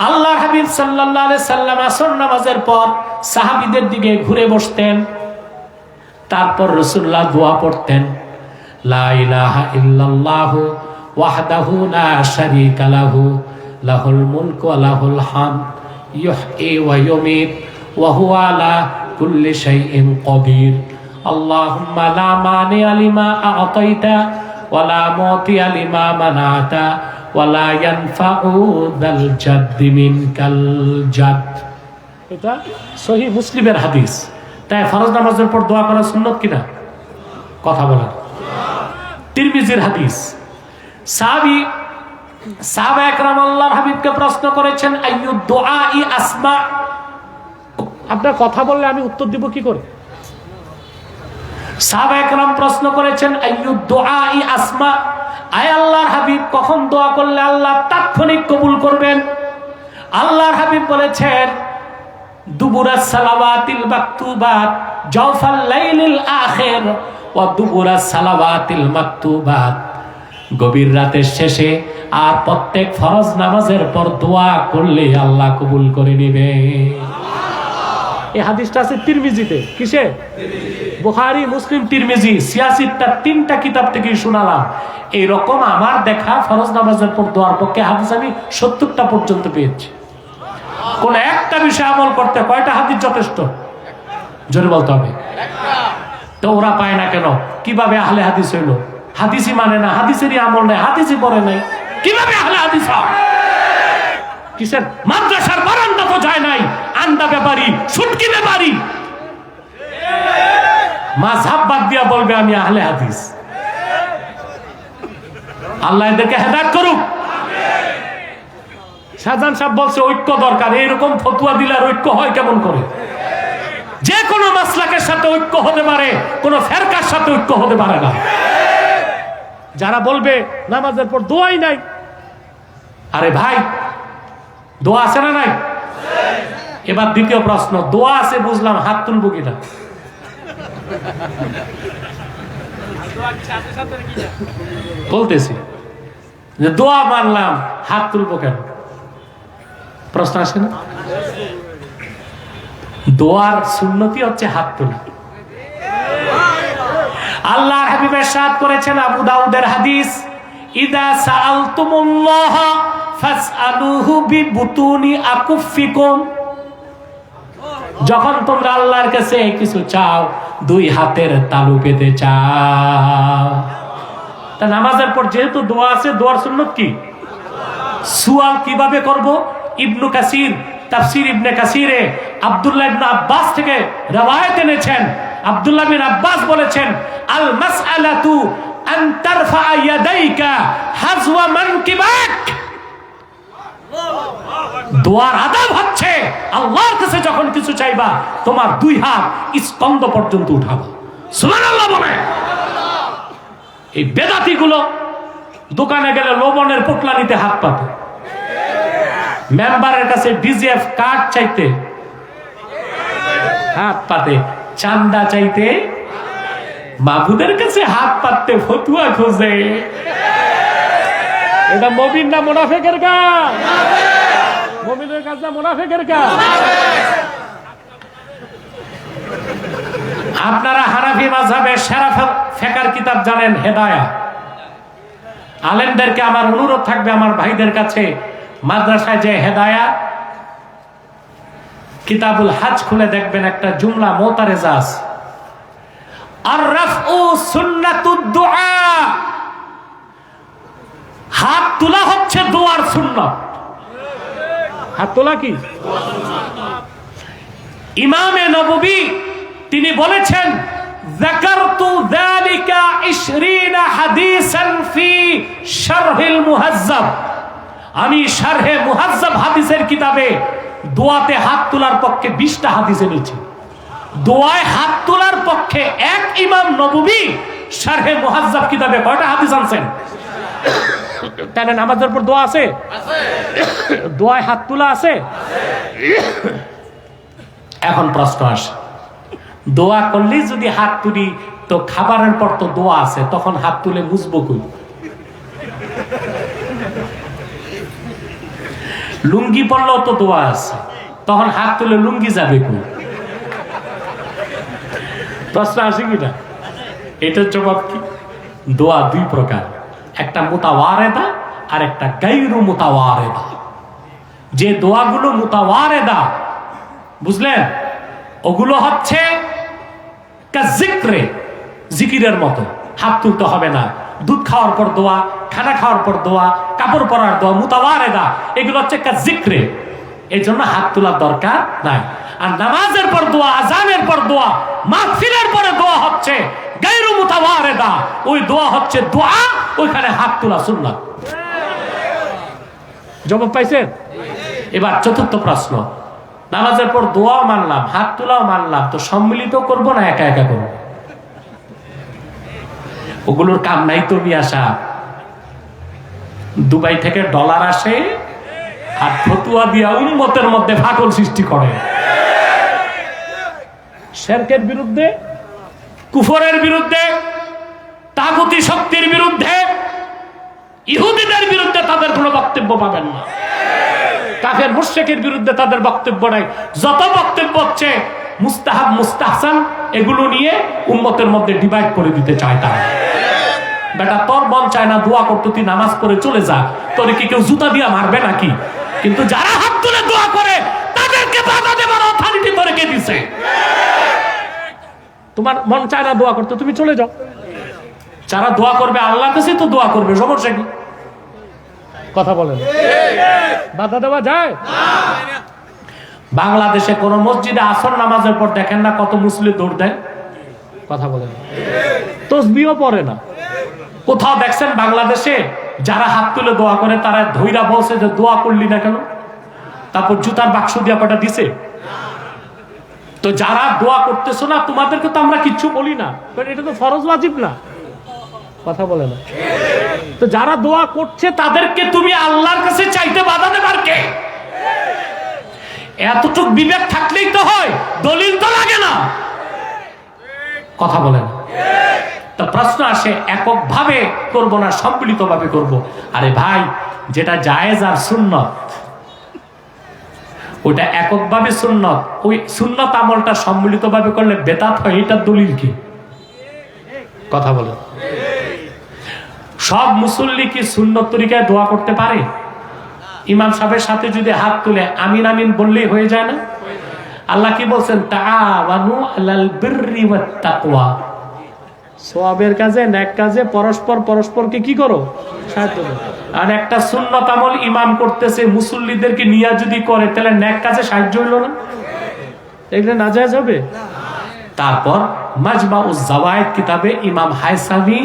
আল্লাহর হাবিব সাল্লাল্লাহু আলাইহি সাল্লাম আসর নামাজের পর সাহাবীদের দিকে ঘুরে বসতেন, তারপর রাসূলুল্লাহ দোয়া পড়তেন, লা ইলাহা ইল্লাল্লাহু ওয়াহদাহু লা শারীকা লাহু লাহুল মুলকু ওয়া লাহুল হামদ ইউহয়ি ওয়া ইউমীত ওয়া হুয়া আলা কুল্লি শাইইন কাদির। আল্লাহুম্মা লা মানি'a লিমা আ'তাইতা ওয়া লা মু'তিয়া লিমা মানা'তা ওয়ালা ইয়ানফাউ যাল জাদ্দি মিনকাল জাদ। এটা সহিহ মুসলিমের হাদিস। তাই ফরজ নামাজের পর দোয়া করা সুন্নত কিনা? কথা বলার। তিরমিজির হাদিস। সাহাবা একরাম আল্লাহর হাবিবকে প্রশ্ন করেছেন, আইয়ু দুআই আসমা। আপনার কথা বললে আমি উত্তর দিব কি করে? সাহাবা একরাম প্রশ্ন করেছেন, আইয়ু দুআই আসমা, আয় আল্লাহর হাবিব কখন দোয়া করলে আল্লাহ তাৎক্ষণিক কবুল করবেন? আল্লাহর হাবিব বলেছেন, দুবুরাস সালাওয়াতিল মাকতুবাত জাওফাল লাইলিল আখির ওয়া দুবুরাস সালাওয়াতিল মাকতুবাত, গভীর রাতের শেষে আর প্রত্যেক ফরজ নামাজের পর দোয়া করলে আল্লাহ কবুল করে নেবে। এই হাদিসটা আছে তিরমিজিতে। কিসে? বুখারী, মুসলিম, তিরমিজি, সিয়াসিতটা তিনটা কিতাব থেকে শোনালাম। এইরকম আমার দেখা ফরজ নামাজের পর দোয়ার পক্ষে হাদিস আমি 70টা পর্যন্ত পেয়েছি। কোন একটা বিষয় আমল করতে কয়টা হাদিস যথেষ্ট? জোরে বলতে হবে। তো ওরা পায় না কেন? কিভাবে আহলে হাদিস হইলো? হাদিসই মানে না, হাদিসেরই আমল নেই, হাদিসই পড়ে নাই, কিভাবে আহলে হাদিস হয়? কিসের মাদ্রাসার বারান্দা তো যায় নাই, আন্দা ব্যাপারী, সুটকি ব্যাপারী মাযহাব বাদ দিয়া বলবে আমি আহলে হাদিস। আল্লাহ এদেরকে হেদায়েত করুক। শাহজাহান সাহেব বলছে ঐক্য দরকার। এইরকম ফতোয়া দিলে আর ঐক্য হয় কেমন করে? যে কোনো মাসলাকের সাথে ঐক্য হতে পারে, কোন ফেরকার সাথে ঐক্য হতে পারে না। যারা বলবে নামাজের পর দোয়াই নাই, আরে ভাই দোয়া আছে না নাই? এবার দ্বিতীয় প্রশ্ন, দোয়া আছে বুঝলাম, হাত তুলবো কিনা? বলতেছি যে দোয়া মানলাম, হাত তুলবো কেন? প্রশ্ন আসে না? দোয়ার সুন্নতি হচ্ছে হাত তোলা। আল্লাহর হাবিব ইরশাদ করেছেন, আবু দাউদের হাদিস, ইদা সাআলতুমুল্লাহ ফাসআলুহু বিবুতুনি আকুফিকুম, যখন তোমরা আল্লাহর কাছে কিছু চাও দুই হাতের তালু পেতে চাও। তা নামাজের পর যেহেতু দোয়া আছে, দোয়ার সুন্নত কি? সুয়াল কিভাবে করব? ইবনু কাসির তাফসীর ইবনে কাসিরে আব্দুল্লাহ ইবনে আব্বাস থেকে রওয়ায়াত এনেছেন। আব্দুল্লাহ বিন আব্বাস বলেছেন, আল মাসআলাতু আন তারফা ইয়াদাইকা হাজওয়া মানকিবাক, দোয়ার আদব হচ্ছে আল্লাহর কাছে যখন কিছু চাইবা তোমার দুই হাত স্কন্ধ পর্যন্ত উঠাবা। সুবহানাল্লাহ বলে। এই বেদাতি গুলো দোকানে গেলে লবণের পোটলা নিতে হাত পাতে, মেম্বারের কাছে ডিজিএফ কার্ড চাইতে হাত পাতে, চান্দা চাইতে মাবুদের কাছে হাত পাততে ফতুয়া খোঁজে। এটা মুমিন না মুনাফিকের কাজ? মুমিনের কাজ না মুনাফিকের কাজ? আপনারা হানাফি মাযহাবের সেরা ফিকহের কিতাব জানেন, হেদায়া। আলেমদেরকে আমার অনুরোধ থাকবে, আমার ভাইদের কাছে, মাদ্রাসায় যে হেদায়া কিতাবুল হাজ খুলে দেখবেন, একটা জুমলা মুতারেজা আছে, আর রাফউ সুন্নাতুদ দুআ, হাত তোলা হচ্ছে দোয়ার সুন্নাত। হাত তোলা কি? ইমামে নববী তিনি বলেছেন, যাকারতু যালিকা 20 হাদিসান ফি শারহিল মুহাজ্জাব, আমি শারহে মুহাজ্জাব হাদিসের কিতাবে দোয়াতে হাত তোলার পক্ষে 20টা হাদিস এনেছি। দোয়ায় হাত তোলার পক্ষে এক ইমাম নববী শারহে মুহাজ্জাব কিতাবে কয়টা হাদিস আনছেন? তাহলে নামাজের পর দোয়া আছে? দোয়ায় হাত তোলা আছে? এখন প্রশ্ন আসে, দোয়া করলেই যদি হাত তুলি, তো খাবারের পর তো দোয়া আছে, তখন হাত তুলে বুঝবো কই? লুঙ্গি পরলেও তো দোয়া আছে, তখন হাত তুলে লুঙ্গি যাবে কই? প্রশ্ন আসে কিনা? এটার জবাব কি? দোয়া দুই প্রকার, একটা মুতাওয়ারেদা আর একটা গায়রু মুতাওয়ারেদা। যে দোয়াগুলো মুতাওয়ারেদা, বুঝলেন, ওগুলো হচ্ছে জিক্রে, জিকিরের মতো, হাত তুলতে হবে না, দুধ খাওয়ার পর দোয়া, খানা খাওয়ার পর দোয়া, কাপড় পরার দোয়া, মুতাওয়ারেদা, এগুলো হচ্ছে একটা জিক্রে। এই জন্য হাত তোলার দরকার নাই। আর নামাজের পর দোয়া, আজানের পর দোয়া, মাহফিলের পরে দোয়া হচ্ছে গায়রু মুতাওয়ারেদা, ওই দোয়া হচ্ছে দোয়া, ওইখানে হাত তোলা সুন্নাত। জবাব পাইছেন? এবার চতুর্থ প্রশ্ন, নামাজের পর দোয়াও মানলাম, হাত তোলাও মানলাম, তো সম্মিলিত করব না একা একা করব? ওগুলোর কাম নাই তো মিয়া সাহেব। দুবাই থেকে ডলার আসে আর ফতুয়া দিয়া উম্মতের মধ্যে ফাটল সৃষ্টি করে। শিরকের বিরুদ্ধে, কুফরের বিরুদ্ধে, তাগুতি শক্তির বিরুদ্ধে, ইহুদিদের বিরুদ্ধে তাদের কোনো বক্তব্য পাবেন না। কাফের মুশরিকের বিরুদ্ধে তাদের বক্তব্য নাই। যত বক্তব্য হচ্ছে মুস্তাহাব, মুস্তাহসান, এগুলো নিয়ে উম্মতের মধ্যে ডিভাইড করে দিতে চায় তারা। বেটা তোর মন চায় না দোয়া করতে, তুই নামাজ পড়ে চলে যা, তোরে কি কেউ জুতা দিয়া মারবে নাকি? কিন্তু যারা হাত তুলে দোয়া করে তাদেরকে বাধা দেবার অথরিটি তোরে কে দিছে? তোমার মন চায় না দোয়া করতে, তুমি চলে যাও। যারা দোয়া করবে আল্লাহর কাছে তো দোয়া করবে, সমস্যা কি? কথা বলেন, বাধা দেওয়া যায়? বাংলাদেশে কোন মসজিদে আসর নামাজের পর দেখেন না কত মুসলিম দৌড় দেয়? কথা বলেন, তাসবিহও পড়ে না। কোথাও দেখছেন বাংলাদেশে যারা হাত তুলে দোয়া করে তারা ধৈরা বলছে যে দোয়া করলি না কেন? তারপর জুতার বাক্স দিয়া কটা দিছে? তো যারা দোয়া করতেছো না, তোমাদেরকে তো আমরা কিচ্ছু বলি না, কারণ এটা তো ফরজ ওয়াজিব না। কথা বলে না। তো যারা দোয়া করছে তাদেরকে তুমি আল্লাহর কাছে চাইতে বাধা দেবার কে? এতটুক বিবেক থাকলেই তো হয়, দলিল তো লাগে না। কথা বলেন। তো প্রশ্ন আসে, একক ভাবে করব না সম্মিলিত ভাবে করব? আরে ভাই, যেটা জায়েজ আর সুন্নত, ওটা একক ভাবে সুন্নত, ওই সুন্নত আমলটা সম্মিলিত ভাবে করলে বেদাত হয়, এটার দলিল কি? কথা বলেন। সব মুসল্লি কি সুন্নত তরিকায় দোয়া করতে পারে? ইমাম সাহেবের সাথে যদি হাত তুলে আমিন আমিন বললেই হয়ে যায় না? আল্লাহ কি বলছেন? তাআওয়ানু আলাল বিররি ওয়াত তাকওয়া, সওয়াবের কাজে, নেক কাজে পরস্পরকে কি করো? সাহায্য করো। আর একটা সুন্নত আমল ইমাম করতেছে, মুসল্লিদেরকে নিয়ে যদি করে, তাহলে নেক কাজে সাহায্য হইল না? এগুলো নাজায়েজ হবে? তারপর মাজমাউজ জাওয়ায়েদ কিতাবে ইমাম হায়সামি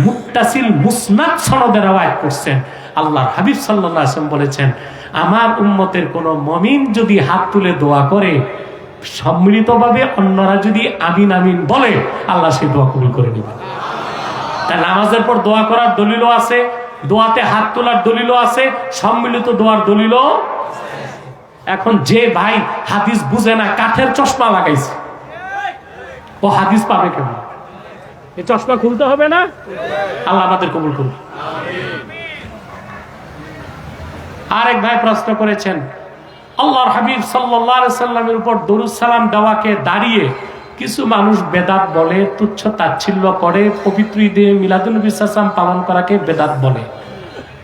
মুত্তাসিল মুসনাদ সনদে রওয়ায়াত করছেন, আল্লাহর হাবিব সাল্লাল্লাহু আলাইহি ওয়াসাল্লাম বলেছেন, আমার উম্মতের কোন মুমিন যদি হাত তুলে দোয়া করে সম্মিলিতভাবে, অন্যরা যদি আমিন আমিন বলে, আল্লাহ সেই দোয়া কবুল করে নেবেন। তাই নামাজের পর দোয়া করার দলিলও আছে, দোয়াতে হাত তোলার দলিলও আছে, সম্মিলিত দোয়ার দলিলও। এখন যে ভাই হাদিস বুঝে না, কাঠের চশমা লাগাইছে, ও হাদিস পাবে কেমন? এই চশমা খুলতে হবে না? আল্লাহ আমাদের কবুল করুন। আরেক ভাই প্রশ্ন করেছেন, আল্লাহর হাবিব সাল্লাল্লাহু আলাইহি সাল্লামের উপর দরুদ সালাম দেওয়াকে দাঁড়িয়ে কিছু মানুষ বেদাত বলে, তুচ্ছ তাচ্ছিল্য করে, পবিত্র ঈদে মিলাদুন নবী সাল্লাল্লাহু আলাইহি ওয়াসাল্লাম পালন করাকে বেদাত বলে।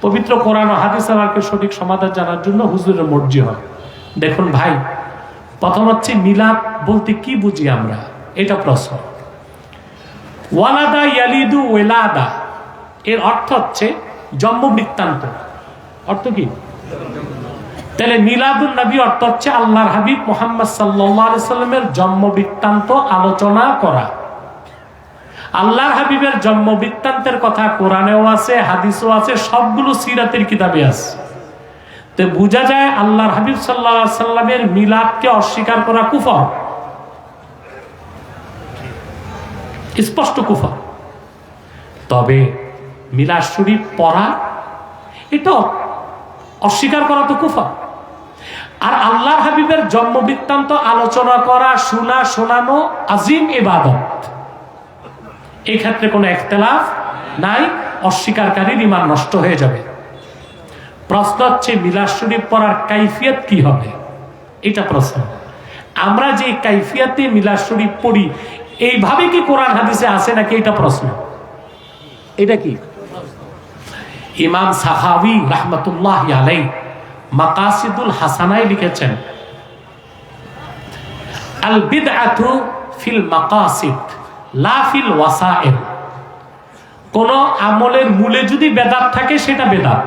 পবিত্র কোরআন ও হাদিস আলোকে সঠিক সমাধান জানার জন্য হুজুরের মর্জি হয়। দেখুন ভাই, প্রথম হচ্ছে মিলাদ বলতে কি বুঝি আমরা, এটা প্রশ্ন। ওয়ালাদা ইয়ালিদু ওয়ালাদা, এর অর্থ হচ্ছে জন্ম বৃত্তান্ত। অর্থ কি? তাহলে মিলাদুন নবী অর্থ হচ্ছে আল্লাহর হাবিব মুহাম্মদ সাল্লাল্লাহু আলাইহি সাল্লামের জন্ম বৃত্তান্ত আলোচনা করা। আল্লাহর হাবিবের জন্ম বৃত্তান্তের কথা কোরআনেও আছে, হাদিসও আছে, সবগুলো সিরাতের কিতাবে আছে। তো বোঝা যায় আল্লাহর হাবিব সাল্লাল্লাহু আলাইহি সাল্লামের মিলাদকে অস্বীকার করা কুফর, স্পষ্ট কুফর। তবে মিলাদ শরীফ পড়া এটা অস্বীকার করা তো কুফর। আর আল্লাহর হাবিবের জন্ম বৃত্তান্ত আলোচনা করা, শোনা, শোনানো আজিম ইবাদত, এই ক্ষেত্রে কোনো ইখতিলাফ নাই, অস্বীকারীর ঈমান নষ্ট হয়ে যাবে। প্রশ্ন হচ্ছে মিলাদ শরীফ পড়ার কাইফিয়ত কি হবে, এটা প্রশ্ন। আমরা যে কাইফিয়তে মিলাদ শরীফ পড়ি, এইভাবে কি কোরআন হাদিসে আছে নাকি, এটা প্রশ্ন। এটা কি? ইমাম সাখাওয়ী রাহমাতুল্লাহি আলাইহি মাকাসিদুল হাসানায় লিখেছেন, আল বিদআতু ফিল মাকাসিদ লা ফিল ওয়াসাইল কোন আমলের মূলে যদি বেদাত থাকে সেটা বেদাত,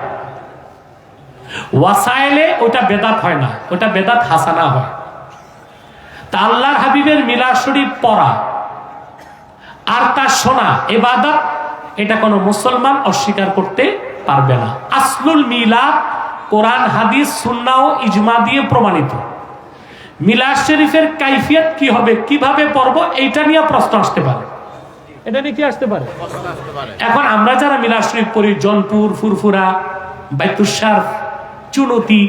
ওয়াসাইলে ওটা বেদাত হয় না, ওটা বেদাত হাসানা হয়। তা আল্লাহর হাবিবের মিলাদ শরীফ পড়া আর তা শোনা ইবাদত, এটা কোনো মুসলমান অস্বীকার করতে পারবে না। আসলুল মিলাদ কোরআন হাদিস সুন্নাহ ও ইজমা দিয়ে প্রমাণিত। মিলাদ শরীফের কাইফিয়ত কি হবে, কিভাবে পড়ব, এইটা নিয়ে প্রশ্ন আসতে পারে, এটা নিয়ে কি আসতে পারে। এখন আমরা যারা মিলাদ শরীফ পড়ি, জনপুর, ফুরফুরা, বাইতুশারফ, চুনতি,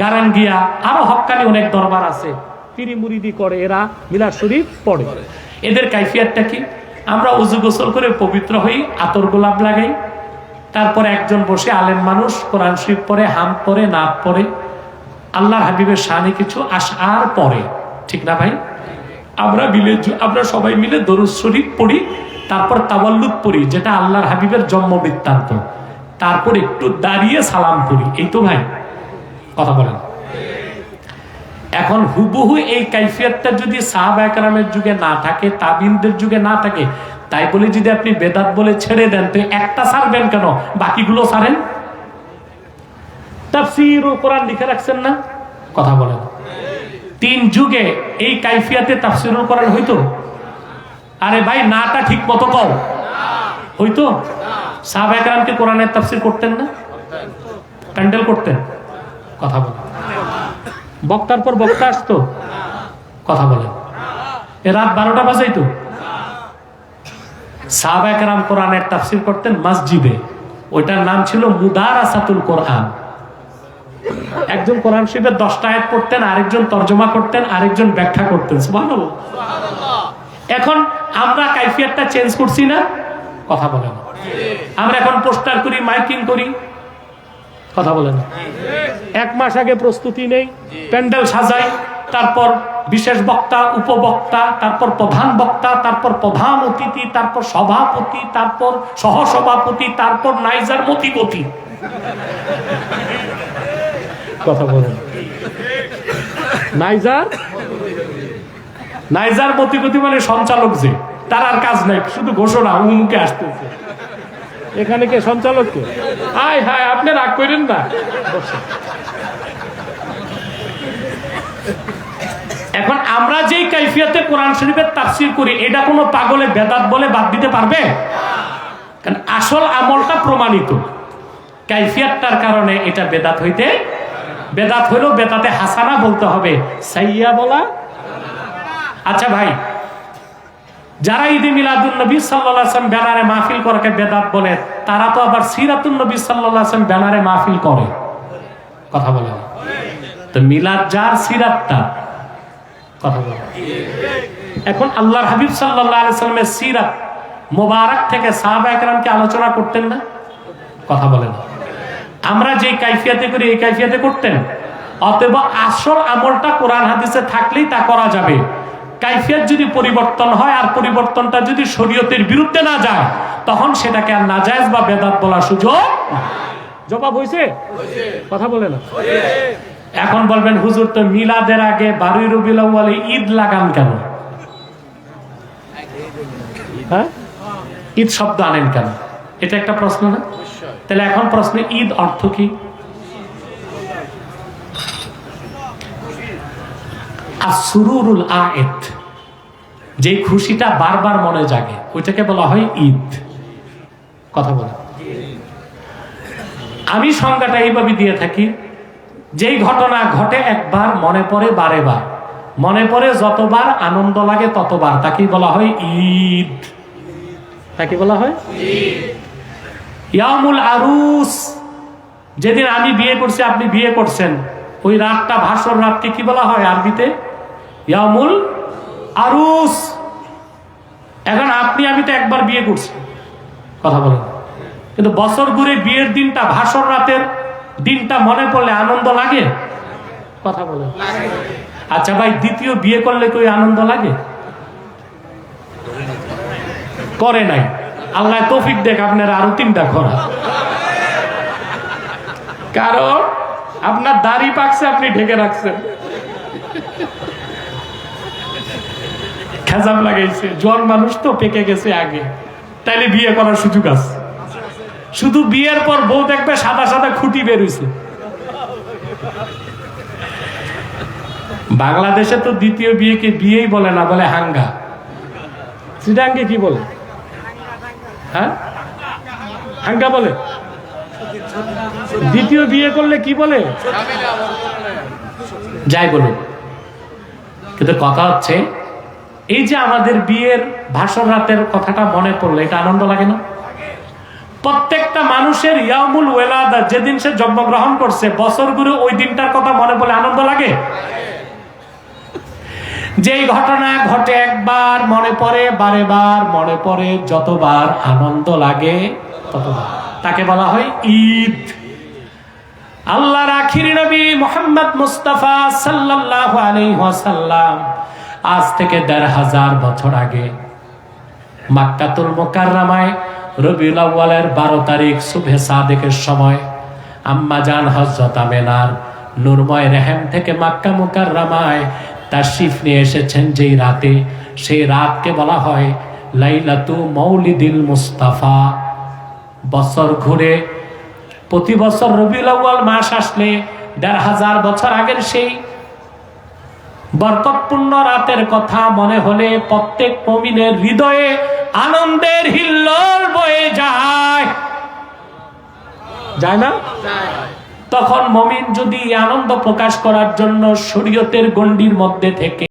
গারাঙ্গিয়া, আরো হক্কানি অনেক দরবার আছে, পিরি মুরিদি করে, এরা মিলাদ শরীফ পড়ে। এদের কাইফিয়তটা কি? আমরা উযু গোসল করে পবিত্র হই, আতর গোলাপ লাগাই, তারপরে একজন বসে আলেম মানুষ কোরআন শরীফ পড়ে, হাম পড়ে, নাত পড়ে, আল্লাহর হাবিবের শানে কিছু আশআর পড়ে, ঠিক না ভাই? আমরা সবাই মিলে দরুদ শরীফ পড়ি, তারপর তাওয়াল্লুদ পড়ি, যেটা আল্লাহর হাবিবের জন্ম বৃত্তান্ত, তারপর একটু দাঁড়িয়ে সালাম করি। এই তো ভাই, কথা বলেন। এখন হুবহু এই কাইফিয়তটা যদি সাহাবায়ে কেরামের যুগে না থাকে, তাবিনদের যুগে না থাকে, তাই বলে যদি আপনি বেদাত বলে ছেড়ে দেন, তো একটা ছাড়বেন কেন, বাকিগুলো ছাড়েন? তাফসীর ও কোরআন লিখে রাখছেন না, কথা বলেন। 3 যুগে এই কাইফিয়াতে তাফসীরুল কোরআন হইতো? আরে ভাই, নাটা ঠিক মতো কও, হইতো? সাহাবায়ে কেরামকে কোরআনের তাফসীর করতেন না? প্যান্ডেল করতেন? কথা বলেন। বক্তার পর বক্তা আসতো? কথা বলেন। এ রাত 12টা বাজাইতো? সাহাবায়ে কেরাম কোরআনের তাফসীর করতেন মসজিদে, ওইটার নাম ছিল মুদারাসাতুল কোরআন। একজন কোরআন শরীফের 10টা আয়াত পড়তেন, আরেকজন তরজমা করতেন, আরেকজন ব্যাখ্যা করতেন। সুবহানাল্লাহ। এখন আমরা কাইফিয়তটা চেঞ্জ করছি না, কথা বলেন। আমরা এখন পোস্টার করি, মাইকিং করি, কথা বলেন। 1 মাস আগে প্রস্তুতি নেই, প্যান্ডেল সাজাই, তারপর বিশেষ বক্তা, উপবক্তা, তারপর প্রধান বক্তা, তারপর প্রধান অতিথি, তারপর সভাপতি, তারপর সহসভাপতি, তারপর নাইজার মতিপতি, কথা বলেন। নাইজার মতিপতি মানে সঞ্চালক, যে তার আর কাজ নাই, শুধু ঘোষণা মুখে আসতেছে। এখানে কে সঞ্চালক? কে? হায় হায়, আপনি রাগ করেন না। এখন আমরা যেই কাইফিয়তে কোরআন শরীফের তাফসীর করি, এটা কোনো পাগলে বেদাত বলে বাদ দিতে পারবে? কারণ আসল আমলটা প্রমাণিত, কাইফিয়তটার কারণে এটা বেদাত হইতে, বেদাত হইলেও বেদাতে হাসানা বলতে হবে, সাইয়্যা বলা। আচ্ছা ভাই, যারা ঈদে মিলাদুন নবী সাল্লাল্লাহু আলাইহি ওয়াসাল্লাম ব্যানারে মাহফিল করে বেদাত বলে, তারা তো আবার সিরাতুন নবী সাল্লাল্লাহু আলাইহি ওয়াসাল্লাম ব্যানারে মাহফিল করে, কথা বলে। তো মিলাদ যার, সিরাতটা, কথা বলে। এখন আল্লাহর হাবিব সাল্লাল্লাহু আলাইহি ওয়াসাল্লামের সিরাত মোবারক থেকে সাহাবায়ে কেরামকে আলোচনা করতেন না, কথা বলেন। আমরা যে কাইফিয়তে করি, এই কাইফিয়তে করতেন। অতএব আসল আমলটা কোরআন হাদিসে থাকলেই তা করা যাবে। কাইফিয়ত যদি পরিবর্তন হয়, আর পরিবর্তনটা যদি শরীয়তের বিরুদ্ধে না যায়, তখন সেটাকে আর নাজায়েজ বা বেদাত বলার সুযোগ। জবাব হয়েছে? কথা বলে না। এখন বলবেন, হুজুর তো মিলাদের আগে 12 রবিউল আউয়ালে ঈদ লাগান কেন? হ্যাঁ, ঈদ শব্দ আনেন কেন? এটা একটা প্রশ্ন না? তাহলে এখন প্রশ্ন, ঈদ অর্থ কি? আসরুরুল আয়েত, যে খুশিটা বারবার মনে জাগে, ওইটাকে বলা হয় ঈদ, কথা বলে। আমি সংজ্ঞাটা এইভাবে দিয়ে থাকি, যেই ঘটনা ঘটে একবার, মনে পড়ে বারে বার, মনে পড়ে যতবার, আনন্দ লাগে ততবার, তাকেই বলা হয় ঈদ। তাকে বলা হয় ইয়ামুল আরুস। যেদিন আমি বিয়ে করছি, আপনি বিয়ে করছেন, ওই রাতটা, ভাষর রাতকে কি বলা হয় আরবিতে? ইয়ামুল আরুস। এখন আপনি আমি তো একবার বিয়ে করছি, কথা বলেন, কিন্তু বছর ঘুরে বিয়ের দিনটা, ভাষর রাতের দিনটা মনে পড়লে আনন্দ লাগে, কথা বলেন। আচ্ছা ভাই, দ্বিতীয় বিয়ে করলে কি আনন্দ লাগে? করে নাই, আল্লাহ তৌফিক দেখ আপনার আরো 3টা করা। কারণ আপনার দাড়ি পাকছে, আপনি ঢেকে রাখছেন, খেজাব লাগাইছে, জ্বর মানুষ তো পেকে গেছে আগে, তাইলে বিয়ে করার সুযোগ আছে। শুধু বিয়ের পর বউ দেখবে সাদা সাদা খুঁটি বের হইছে। বাংলাদেশে তো দ্বিতীয় বিয়েকে বিয়েই বলে না, বলে হাঙ্গা। চিটাঙ্গে কি বলে? হ্যাঁ, হাঙ্গা বলে। দ্বিতীয় বিয়ে করলে কি বলে? যাই বলুন, কিন্তু কথা হচ্ছে এই যে আমাদের বিয়ের ভাষণ রাতের কথাটা মনে পড়লে এটা আনন্দ লাগে না? প্রত্যেকটা মানুষের ইয়ামুল ওয়ালাদা, যেদিন সে জন্মগ্রহণ করছে, বছর ঘুরে ওই দিনটার কথা মনে পড়লে আনন্দ লাগে। যেই ঘটনা ঘটে একবার মনে পড়ে, বারে বার মনে পড়ে, যতবার আনন্দ লাগে ততবার, তাকে বলা হয় ঈদ। আল্লাহর আখির নবী মুহাম্মদ মুস্তাফা সাল্লাল্লাহু আলাইহি ওয়াসাল্লাম আজ থেকে ১৫০০ বছর আগে মক্কাতুল মুকাররমায় রবিউল আউয়ালের ১২ তারিখ সুবহে সাদেকের সময় আম্মা জান হযরত আমেনার নূরময় রেহেম থেকে মক্কা মুকাররমায় তাশরিফ নিয়ে এসেছেন যেই রাতে, সেই রাতকে বলা হয় লাইলাতু মাউলিদিল মুস্তাফা। বছর ঘুরে প্রতি বছর রবিউল আউয়াল মাস আসলে ১৫০০ বছর আগের সেই বরকতপূর্ণ রাতের কথা মনে হলে প্রত্যেক মুমিনের হৃদয়ে আনন্দের হিল্লোল বয়ে যায়, যায় না? তখন মুমিন যদি আনন্দ প্রকাশ করার জন্য শরীয়তের গণ্ডির মধ্যে থেকে